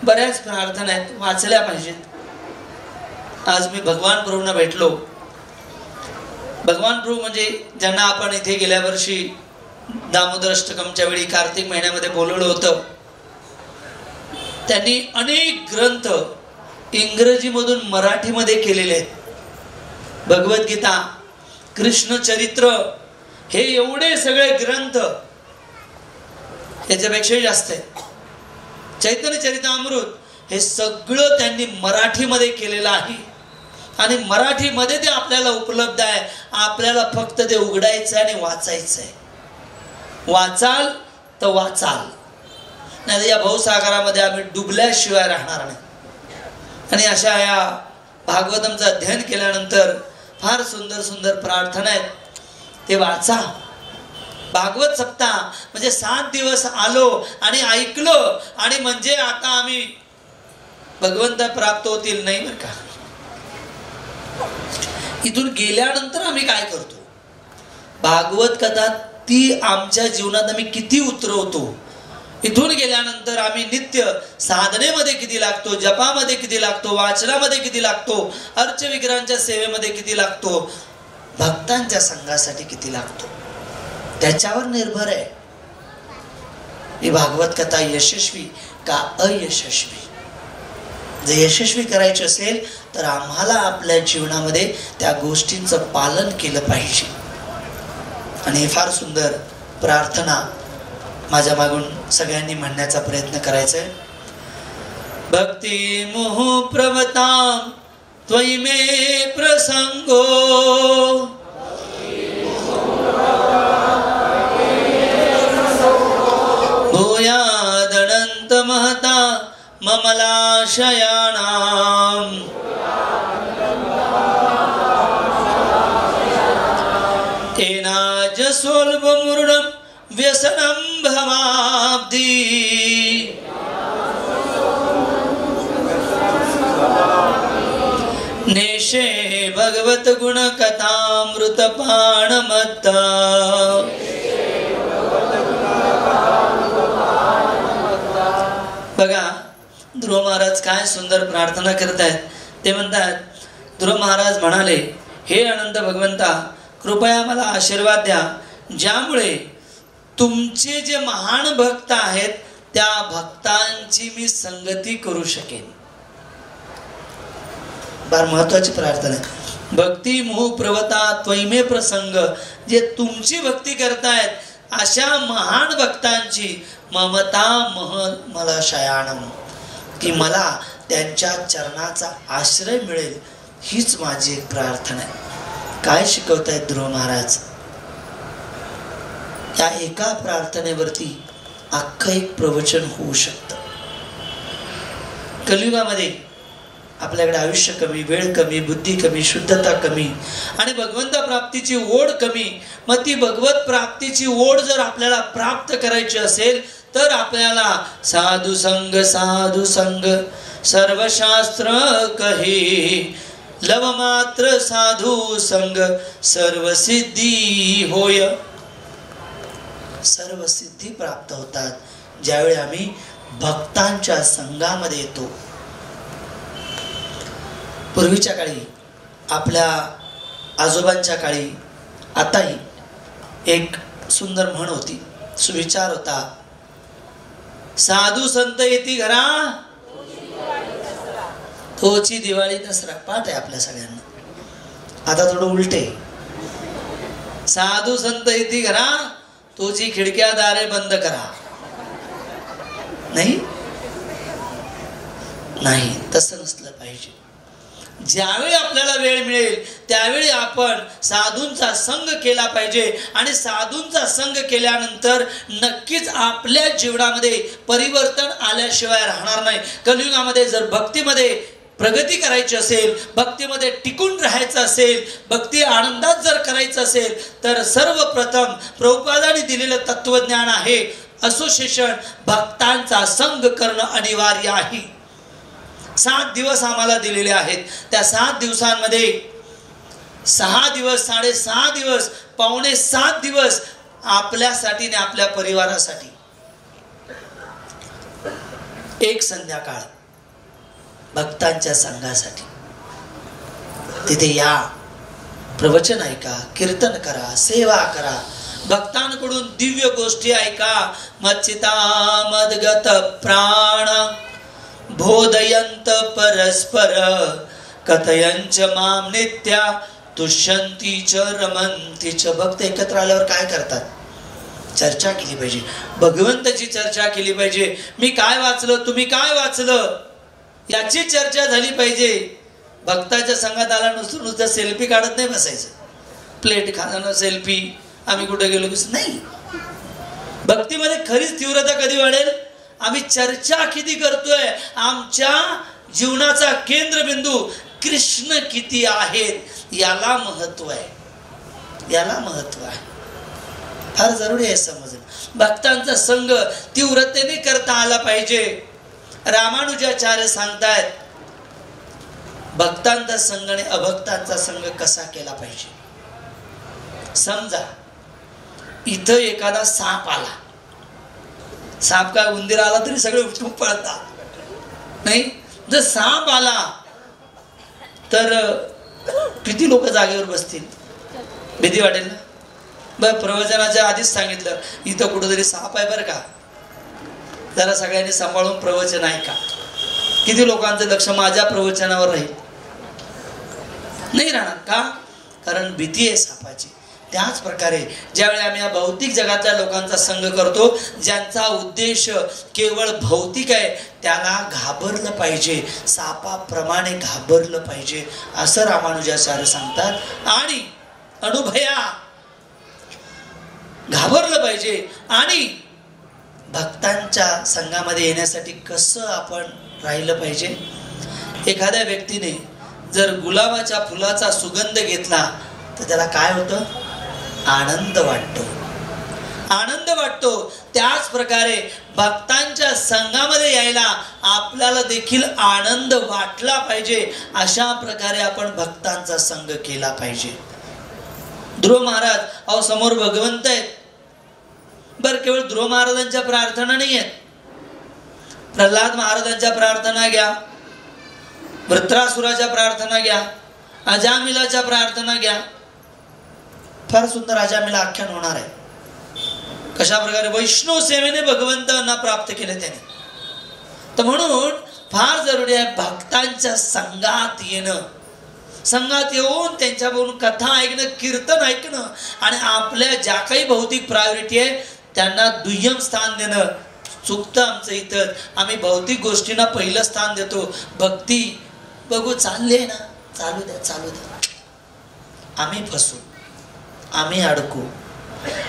बऱ्याच प्रार्थना आहेत, वाचल्या पाहिजेत. आज मी भगवान प्रभूंना भेटलो. भगवान प्रभू म्हणजे ज्यांना आपण इथे गेल्या वर्षी दामोदराष्टकमच्या वेळी कार्तिक महिन्यामध्ये बोलवलं होतं, त्यांनी अनेक ग्रंथ इंग्रजीमधून मराठीमध्ये केलेले आहेत. भगवद्गीता, कृष्ण चरित्र, हे एवढे सगळे ग्रंथ, याच्यापेक्षाही जास्त आहे. चैतन्य चरितामृत, हे सगळं त्यांनी मराठीमध्ये केलेलं आहे आणि मराठीमध्ये ते आपल्याला उपलब्ध आहे. आपल्याला फक्त ते उघडायचं आणि वाचायचं आहे. वाचाल तर वाचाल, नाही या भवसागरामध्ये आम्ही डुबल्याशिवाय राहणार नाही. आणि अशा या भागवतमचं अध्ययन केल्यानंतर फार सुंदर सुंदर प्रार्थना आहेत, ते वाचा. भागवत सप्ताह म्हणजे 7 दिवस आलो आणि ऐकलो आणि म्हणजे आता आम्ही भगवंत प्राप्त होतील, नाही बरं का. इथून गेल्यानंतर आम्ही काय करतो, भागवत कथा ती आमच्या जीवनात आम्ही किती उतरवतो. इथून गेल्यानंतर आम्ही नित्य साधनेमध्ये किती लागतो, जपामध्ये किती लागतो, वाचनामध्ये किती लागतो, अर्चविग्रहांच्या सेवेमध्ये किती लागतो, भक्तांच्या संघासाठी किती लागतो, त्याच्यावर निर्भर आहे ही भागवत कथा यशस्वी का अयशस्वी. जर यशस्वी करायची असेल तर आम्हाला आपल्या जीवनामध्ये त्या गोष्टींचं पालन केलं पाहिजे. आणि हे फार सुंदर प्रार्थना माझ्या मागून सगळ्यांनी म्हणण्याचा प्रयत्न करायचा आहे. भक्ती मोह प्रवतां त्वयि मे प्रसंगो, भूयादनंत महता ममलाशयानां, तेनाज सोल्भमूर्णं व्यसनं भवाब्धि, नेशे भगवत गुण कथामृतपाणमत्ता. बघा ध्रुव महाराज काय सुंदर प्रार्थना करतायत. ते म्हणतात, ध्रुव महाराज म्हणाले, हे अनंत भगवंता कृपया मला आशीर्वाद द्या, ज्यामुळे तुमचे जे महान भक्त आहेत त्या भक्तांची मी संगती करू शकेन. फार महत्वाची प्रार्थना आहे. भक्ती मोह प्रवता त्वैमे प्रसंग, जे तुमची भक्ती करतायत अशा महान भक्तांची ममता महल मला शयाणम, की मला त्यांच्या चरणाचा आश्रय मिळेल, हीच माझी एक प्रार्थना आहे. काय शिकवतायत ध्रुव महाराज? या एका प्रार्थनेवरती अख्खं एक प्रवचन होऊ शकतं. कलियुगामध्ये आपल्याकडे आयुष्य कमी, वेळ कमी, बुद्धी कमी, शुद्धता कमी आणि भगवंत प्राप्तीची ओढ कमी. मग ती भगवत प्राप्तीची ओढ जर आपल्याला प्राप्त करायची असेल तर आपल्याला साधू संग सर्वशास्त्र कहे, लव मात्र साधू संग सर्व सिद्धी होय. सर्व सिद्धी प्राप्त होतात ज्यावेळी आम्ही भक्तांच्या संघामध्ये येतो. पूर्वीच्या काळी, आपल्या आजोबांच्या काळी, आताही एक सुंदर म्हण होती, सुविचार होता, साधू संत येती घरा तोची दिवाळी दसरा. पाठ आहे आपल्या सगळ्यांना. आता थोडं उलटे, साधू संत येती घरा तोची खिडक्या दारे बंद करा. नाही नाही, तसं नसलं पाहिजे. ज्यावेळी आपल्याला वेळ मिळेल त्यावेळी आपण साधूंचा संग केला पाहिजे आणि साधूंचा संग केल्यानंतर नक्कीच आपल्या जीवनामध्ये परिवर्तन आल्याशिवाय राहणार नाही. कलियुगामध्ये जर भक्तीमध्ये प्रगती करायची असेल, भक्तीमध्ये टिकून राहायचं असेल, भक्ती आनंदात जर करायचं असेल तर सर्वप्रथम प्रभुपादांनी दिलेलं तत्वज्ञान आहे, असोसिएशन, भक्तांचा संग करणं अनिवार्य आहे. 7 दिवस आम्हाला दिलेले आहेत. त्या 7 दिवसांमध्ये 6 दिवस, 6.5 दिवस, पावणे 7 दिवस आपल्यासाठी आणि आपल्या परिवारासाठी. एक संध्याकाळ भक्तांच्या संघासाठी. तिथे या, प्रवचन ऐका, कीर्तन करा, सेवा करा, भक्तांकडून दिव्य गोष्टी ऐका. मच्चिता मदगत प्राण बोधयंत परस्पर कथयंच माम नित्या तुष्यंती च रमंती च. भक्त एकत्र आल्यावर काय करतात? चर्चा केली पाहिजे, भगवंताची चर्चा केली पाहिजे. मी काय वाचलं, तुम्ही काय वाचलं, याची चर्चा झाली पाहिजे. भक्ताच्या संघात आला नुसतं सेल्फी काढत नाही बसायचं, प्लेट खाणं सेल्फी, आम्ही कुठे गेलो नाही. भक्तीमध्ये खरीच तीव्रता कधी वाढेल? आम्ही चर्चा किती करतोय, आमच्या जीवनाचा केंद्रबिंदू कृष्ण किती आहेत याला महत्व आहे, याला महत्व आहे. फार जरुरी आहे समजणं. भक्तांचा संघ तीव्रतेने करता आला पाहिजे. रामानुजाचार्य सांगतायत भक्तांचा संघ आणि अभक्तांचा संघ कसा केला पाहिजे. समजा इथं एखादा साप आला, साप काय उंदीर आला तरी सगळे उठून पळतात नाही. जर साप आला तर किती लोक जागेवर बसतील? भीती वाटेल ना. बरं, प्रवचनाच्या आधीच सांगितलं इथं कुठंतरी साप आहे बरं का, जरा सगळ्यांनी सांभाळून प्रवचन ऐका. किती लोकांचं लक्ष माझ्या प्रवचनावर राहील? नाही राहणार. का? कारण भीती आहे सापाची. त्याच प्रकारे ज्यावेळी आम्ही या भौतिक जगातल्या लोकांचा संग करतो, ज्यांचा उद्देश केवळ भौतिक आहे, त्याला घाबरलं पाहिजे, सापाप्रमाणे घाबरलं पाहिजे असं रामानुजाचार्य सांगतात. आणि अनुभया घाबरलं पाहिजे. आणि भक्तांच्या संघामध्ये येण्यासाठी कसं आपण राहिलं पाहिजे? एखाद्या व्यक्तीने जर गुलाबाच्या फुलाचा सुगंध घेतला तर त्याला काय होतं? आनंद वाटतो, आनंद वाटतो. त्याच प्रकारे भक्तांच्या संघामध्ये यायला आपल्याला देखील आनंद वाटला पाहिजे. अशा प्रकारे आपण भक्तांचा संघ केला पाहिजे. ध्रुव महाराज, अहो समोर भगवंत आहेत. बर, केवळ ध्रुव महाराजांच्या प्रार्थना नाही आहेत, प्रल्हाद महाराजांच्या प्रार्थना घ्या, वृत्रासुराच्या प्रार्थना घ्या, अजामिलाच्या प्रार्थना घ्या. फार सुंदर अजामिला आख्यान होणार आहे. कशा प्रकारे वैष्णव सेवेने भगवंतांना प्राप्त केले त्याने. तर म्हणून फार जरुरी आहे भक्तांच्या संघात येणं, संघात येऊन त्यांच्याबरोबर कथा ऐकणं, कीर्तन ऐकणं आणि आपल्या ज्या काही भौतिक प्रायोरिटी आहे त्यांना दुय्यम स्थान देणं. चुकतं आमचं इथं, आम्ही भौतिक गोष्टींना पहिलं स्थान देतो. भक्ती बघू चालले ना, चालू द्या चालू द्या, आम्ही फसू, आम्ही अडकू.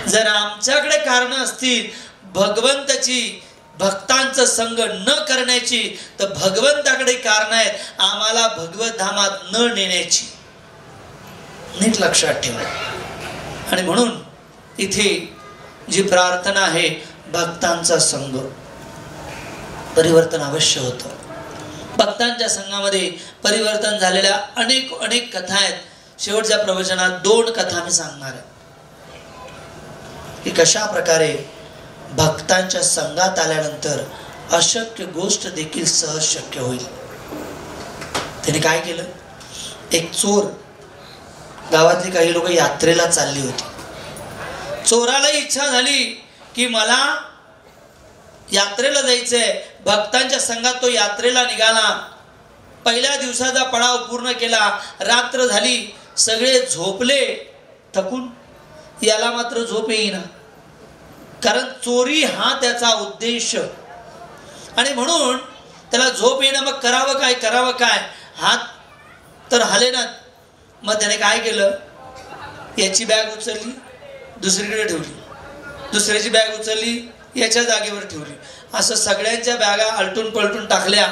जर आमच्याकडे कारण असतील भगवंताची, भक्तांचं संग न करण्याची, तर भगवंताकडे कारण आहेत आम्हाला भगवत धामात न नेण्याची. नीट लक्षात ठेवा. आणि म्हणून इथे जी प्रार्थना आहे भक्तांचा संग, परिवर्तन अवश्य होतं. भक्तांच्या संघामध्ये परिवर्तन झालेल्या अनेक अनेक कथा आहेत. शेवटच्या प्रवचनात 2 कथा मी सांगणार आहे की कशा प्रकारे भक्तांच्या संघात आल्यानंतर अशक्य गोष्ट देखील सहज शक्य होईल. त्याने काय केलं, एक चोर, गावातली काही लोक यात्रेला चालली होती. चोराला इच्छा झाली की मला यात्रेला जायचंय. भक्तांच्या संघात तो यात्रेला निघाला. पहिल्या दिवसाचा पडाव पूर्ण केला. रात्र झाली, सगळे झोपले थकून. याला मात्र झोप येईना, कारण चोरी हा त्याचा उद्देश. आणि म्हणून त्याला झोप येईना. मग करावं काय, करावं काय, हात तर हाले ना. मग त्याने काय केलं, याची बॅग उचलली दुसरीकडे ठेवली, दुसऱ्याची बॅग उचलली याच्या जागेवर ठेवली, असं सगळ्यांच्या बॅगा आलटून पलटून टाकल्या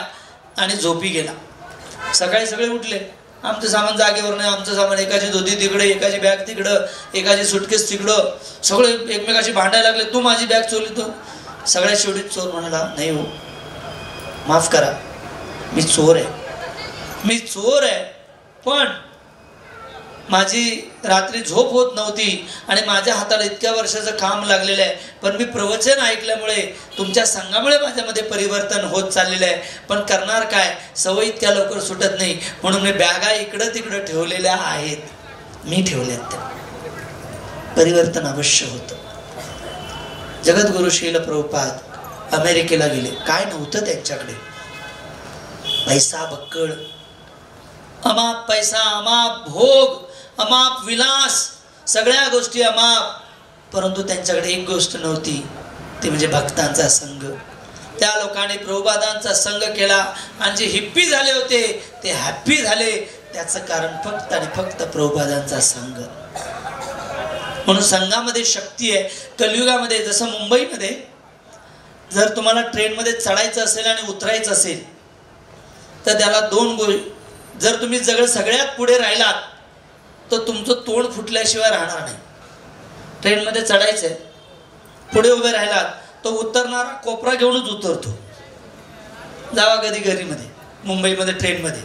आणि झोपी गेला. सकाळी सगळे उठले, आमचं सामान जागेवर नाही, आमचं सामान, एकाची धोती तिकडे, एकाची बॅग तिकडं, एकाची सुटकेस तिकडं, सगळे एकमेकाशी भांडायला लागले, तू माझी बॅग चोरली. तो सगळ्यात शेवटी चोर म्हणाला, नाही हो, माफ करा, मी चोर आहे, मी चोर आहे, पण माझी रात्री झोप होत नव्हती आणि माझ्या हाताला इतक्या वर्षाचं काम लागलेलं आहे, पण मी प्रवचन ऐकल्यामुळे, तुमच्या संघामुळे माझ्यामध्ये परिवर्तन होत चाललेलं आहे. पण करणार काय, सवय इतक्या लवकर सुटत नाही, म्हणून मी बॅगा इकडं तिकडं ठेवलेल्या आहेत, मी ठेवल्यात त्या. परिवर्तन अवश्य होतं. जगद्गुरु श्रील प्रभुपाद अमेरिकेला गेले. काय नव्हतं त्यांच्याकडे, पैसा बक्कळ, अमाप पैसा, अमाप भोग, अमाप विलास, सगळ्या गोष्टी अमाप, परंतु त्यांच्याकडे एक गोष्ट नव्हती, ती म्हणजे भक्तांचा संघ. त्या लोकांनी प्रभुपादांचा संघ केला आणि जे हिप्पी झाले होते ते हॅप्पी झाले. त्याचं कारण फक्त आणि फक्त प्रभुपादांचा संघ. म्हणून संघामध्ये शक्ती आहे. कलियुगामध्ये जसं मुंबईमध्ये जर तुम्हाला ट्रेनमध्ये चढायचं असेल आणि उतरायचं असेल तर त्याला 2 गोष्टी, जर तुम्ही सगळ्यात पुढे राहिलात तर तुमचं तोंड फुटल्याशिवाय राहणार नाही. ट्रेनमध्ये चढायचंय, पुढे उभे राहिलात तो उतरणारा कोपरा घेऊनच उतरतो. जावा कधी घरीमध्ये, मुंबईमध्ये ट्रेनमध्ये.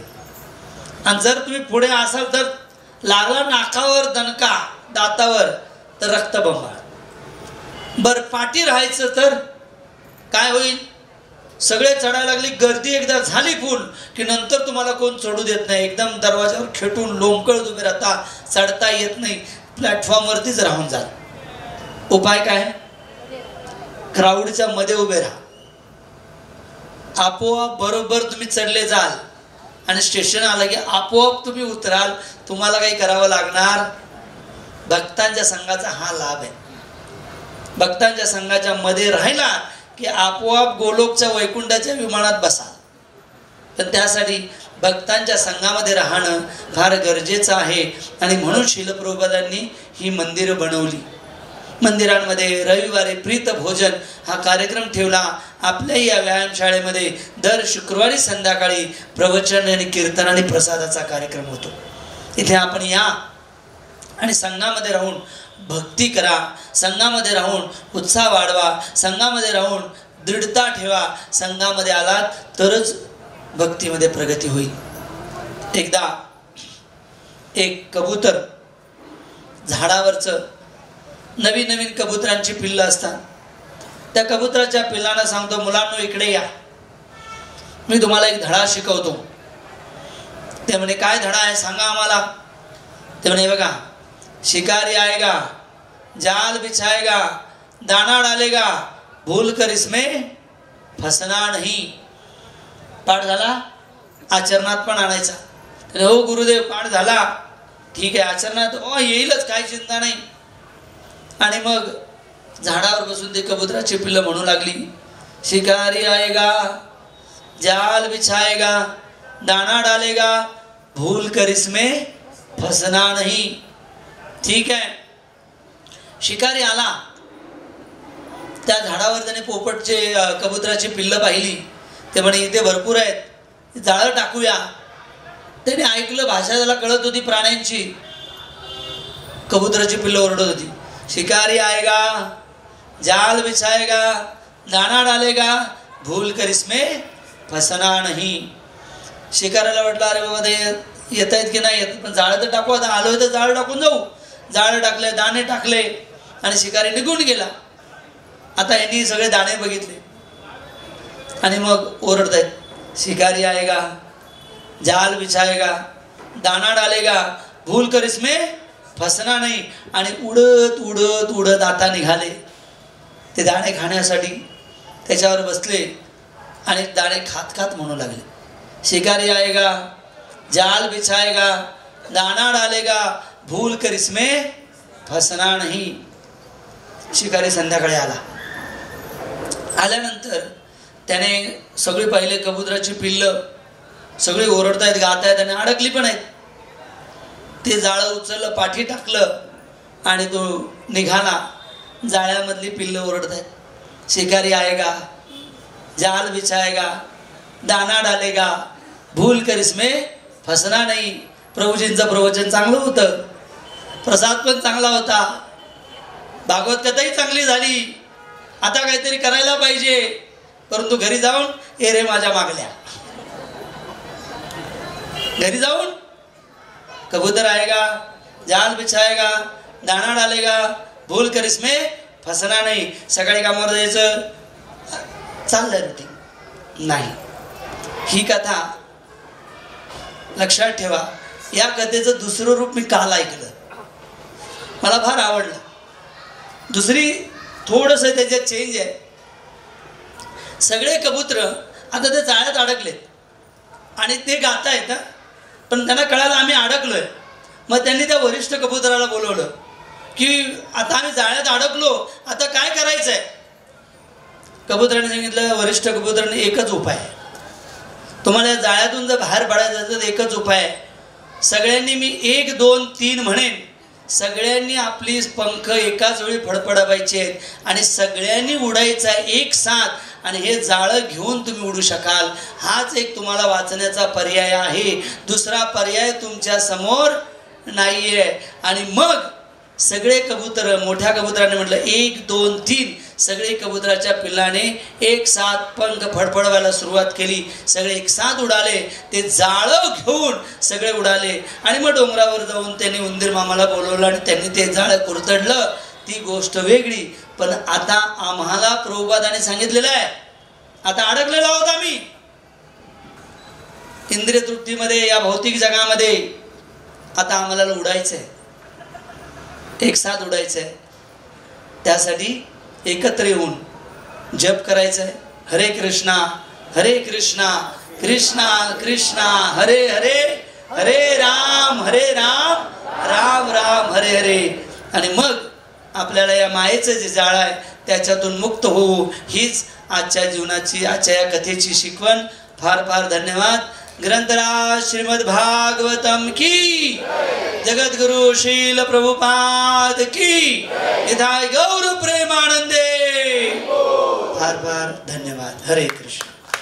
आणि जर तुम्ही पुढे असाल तर लागला नाकावर दणका, दातावर, तर रक्तबंबाळ. बरं पाठी राहायचं तर काय होईल, सगळे चढायला लागली, गर्दी एकदा झाली फुल की नंतर तुम्हाला कोण चढू देत नाही. एकदम दरवाजावर खेटून लोंबकळत उभे राहता, चढता येत नाही, प्लॅटफॉर्मवरतीच राहून जा. उपाय काय, क्राऊडच्या मध्ये उभे राहा. आपोआप बरोबर तुम्ही चढले जाल आणि स्टेशन आलं की आपोआप तुम्ही उतराल. तुम्हाला काही करावं लागणार. भक्तांच्या संघाचा हा लाभ आहे. भक्तांच्या संघाच्या मध्ये राहिला की आपोआप गोलोकच्या वैकुंठाच्या विमानात बसा. पण त्यासाठी भक्तांच्या संघामध्ये राहणं फार गरजेचं आहे. आणि म्हणून श्रील प्रभुपादांनी ही मंदिरं बनवली. मंदिरांमध्ये रविवारी प्रीत भोजन हा कार्यक्रम ठेवला. आपल्याही या व्यायामशाळेमध्ये दर शुक्रवारी संध्याकाळी प्रवचन आणि कीर्तन आणि प्रसादाचा कार्यक्रम होतो. इथे आपण या आणि संघामध्ये राहून भक्ती करा, संघामध्ये राहून उत्साह वाढवा, संघामध्ये राहून दृढता ठेवा. संघामध्ये आलात तरच भक्तीमध्ये प्रगती होईल. एकदा एक कबूतर, झाडावरचं नवीन नवीन कबुतरांची पिल्लं असतात, त्या कबुतराच्या पिल्लांना सांगतो, मुलांनो इकडे या, मी तुम्हाला एक धडा शिकवतो. ते म्हणे काय धडा आहे सांगा आम्हाला. ते म्हणे बघा, शिकारी आएगा, जाल बिछाएगा, दाना डालेगा भूल कर इसमें फसना नहीं. पाठ झाला, आचरणात पण आणायचा. हो गुरुदेव पाठ झाला, ठीक आहे, आचरणात येईलच, काय चिंता नाही. आणि मग झाडावर बसून ते कबुतराची पिल्लं म्हणू लागली, शिकारी आएगा जाल बिछाएगा दाना डालेगा भूल कर इसमें फसना नहीं. ठीक आहे. शिकारी आला, त्या झाडावर त्याने पोपटचे कबुतराची पिल्लं पाहिली. ते म्हणे इथे भरपूर आहेत, जाळं टाकूया. त्याने ऐकलं, भाषा त्याला कळत होती प्राण्यांची. कबुतराची पिल्लं ओरडत होती, शिकारी आएगा जाल बिछाएगा दाना डालेगा भूल कर इसमें फसना नहीं. शिकाऱ्याला वाटलं अरे बाबा ते येत आहेत की नाही येत, पण जाळं तर टाकू, आता आलोय तर जाळं टाकून जाऊ. जाळं टाकले, दाणे टाकले आणि शिकारी निघून गेला. आता यांनी सगळे दाणे बघितले आणि मग ओरडत आहेत, शिकारी आएगा जाल बिछाएगा दाना डालेगा भूल कर इसमें फसना नहीं. आणि उडत उडत उडत आता निघाले ते दाणे खाण्यासाठी. त्याच्यावर बसले आणि दाणे खात खात म्हणू लागले, शिकारी आएगा जाल बिछाएगा दाना डालेगा भूल कर इसमें फसना नहीं. शिकारी संध्याकाळी आला. आल्यानंतर त्याने सगळी पाहिले, कबुतराची पिल्लं सगळी ओरडतायत, गातायत आणि अडकली पण आहेत. ते जाळं उचललं, पाठी टाकलं आणि तो निघाला. जाळ्यामधली पिल्लं ओरडतायत, शिकारी आएगा जाल बिछाएगा दाना डालेगा भूल कर इसमें फसना नहीं. प्रभूजींचं प्रवचन चांगलं होतं, प्रसाद पण चांगला होता, भागवत कथाही चांगली झाली. आता काहीतरी करायला पाहिजे. परंतु घरी जाऊन ए रे माझ्या मागल्या, घरी जाऊन कबूतर आएगा जाल बिछाएगा दाना डालेगा भूल कर इसमें फसना नहीं. सकाळी कामावर जायचं, चाललंय रुटीन नाही. ही कथा लक्षात ठेवा. या कथेचं दुसरं रूप मी काल ऐकलं, मला फार आवडलं. दुसरी थोडंसं त्याच्यात चेंज आहे. सगळे कबूतर आता ते जाळ्यात अडकलेत आणि ते गातायत, पण त्यांना कळालं आम्ही अडकलोय. मग त्यांनी त्या वरिष्ठ कबुतराला बोलवलं की आता आम्ही जाळ्यात अडकलो, आता काय करायचंय. कबुतराने सांगितलं, वरिष्ठ कबुतराने एकच उपाय आहे, तुम्हाला या जाळ्यातून जर बाहेर पडायचं तर एकच उपाय आहे. सगळ्यांनी मी 1 2 3 म्हणेन, सगळ्यांनी आपली पंख एकाच वेळी फडफडावायचे आहेत आणि सगळ्यांनी उडायचं आहे एक साथ, आणि हे जाळं घेऊन तुम्ही उडू शकाल. हाच एक तुम्हाला वाचण्याचा पर्याय आहे. दुसरा पर्याय तुमच्या समोर नाहीये. आणि मग सगळे कबूतर, मोठ्या कबुतराने म्हटलं 1 2 3, सगळे कबुतराच्या पिल्लाने एक साथ पंख फडफडवायला सुरुवात केली. सगळे एक साथ उडाले. ते जाळं घेऊन सगळे उडाले. आणि मग डोंगरावर जाऊन त्यांनी उंदीर मामाला बोलवलं आणि त्यांनी ते जाळं कुरतडलं. ती गोष्ट वेगळी. पण आता आम्हाला प्रभुपादाने सांगितलेलं आहे, आता अडकलेलो आहोत आम्ही इंद्रिय तृप्तीमध्ये, या भौतिक जगामध्ये. आता आम्हाला उडायचंय, एक साथ उडायचंय. त्यासाठी एकत्र येऊन जप करायचंय, हरे कृष्णा कृष्णा कृष्णा हरे हरे, हरे राम राम राम हरे हरे. आणि मग आपल्याला या मायेचं जे जाळ आहे त्याच्यातून मुक्त होऊ. हीच आजच्या जीवनाची, आजच्या या कथेची शिकवण. फार फार धन्यवाद. ग्रंथराज श्रीमद भागवतम की, जगद्गुरु श्रील प्रभुपाद की, निताय गौर प्रेमानंदे. फार फार धन्यवाद. हरे कृष्ण.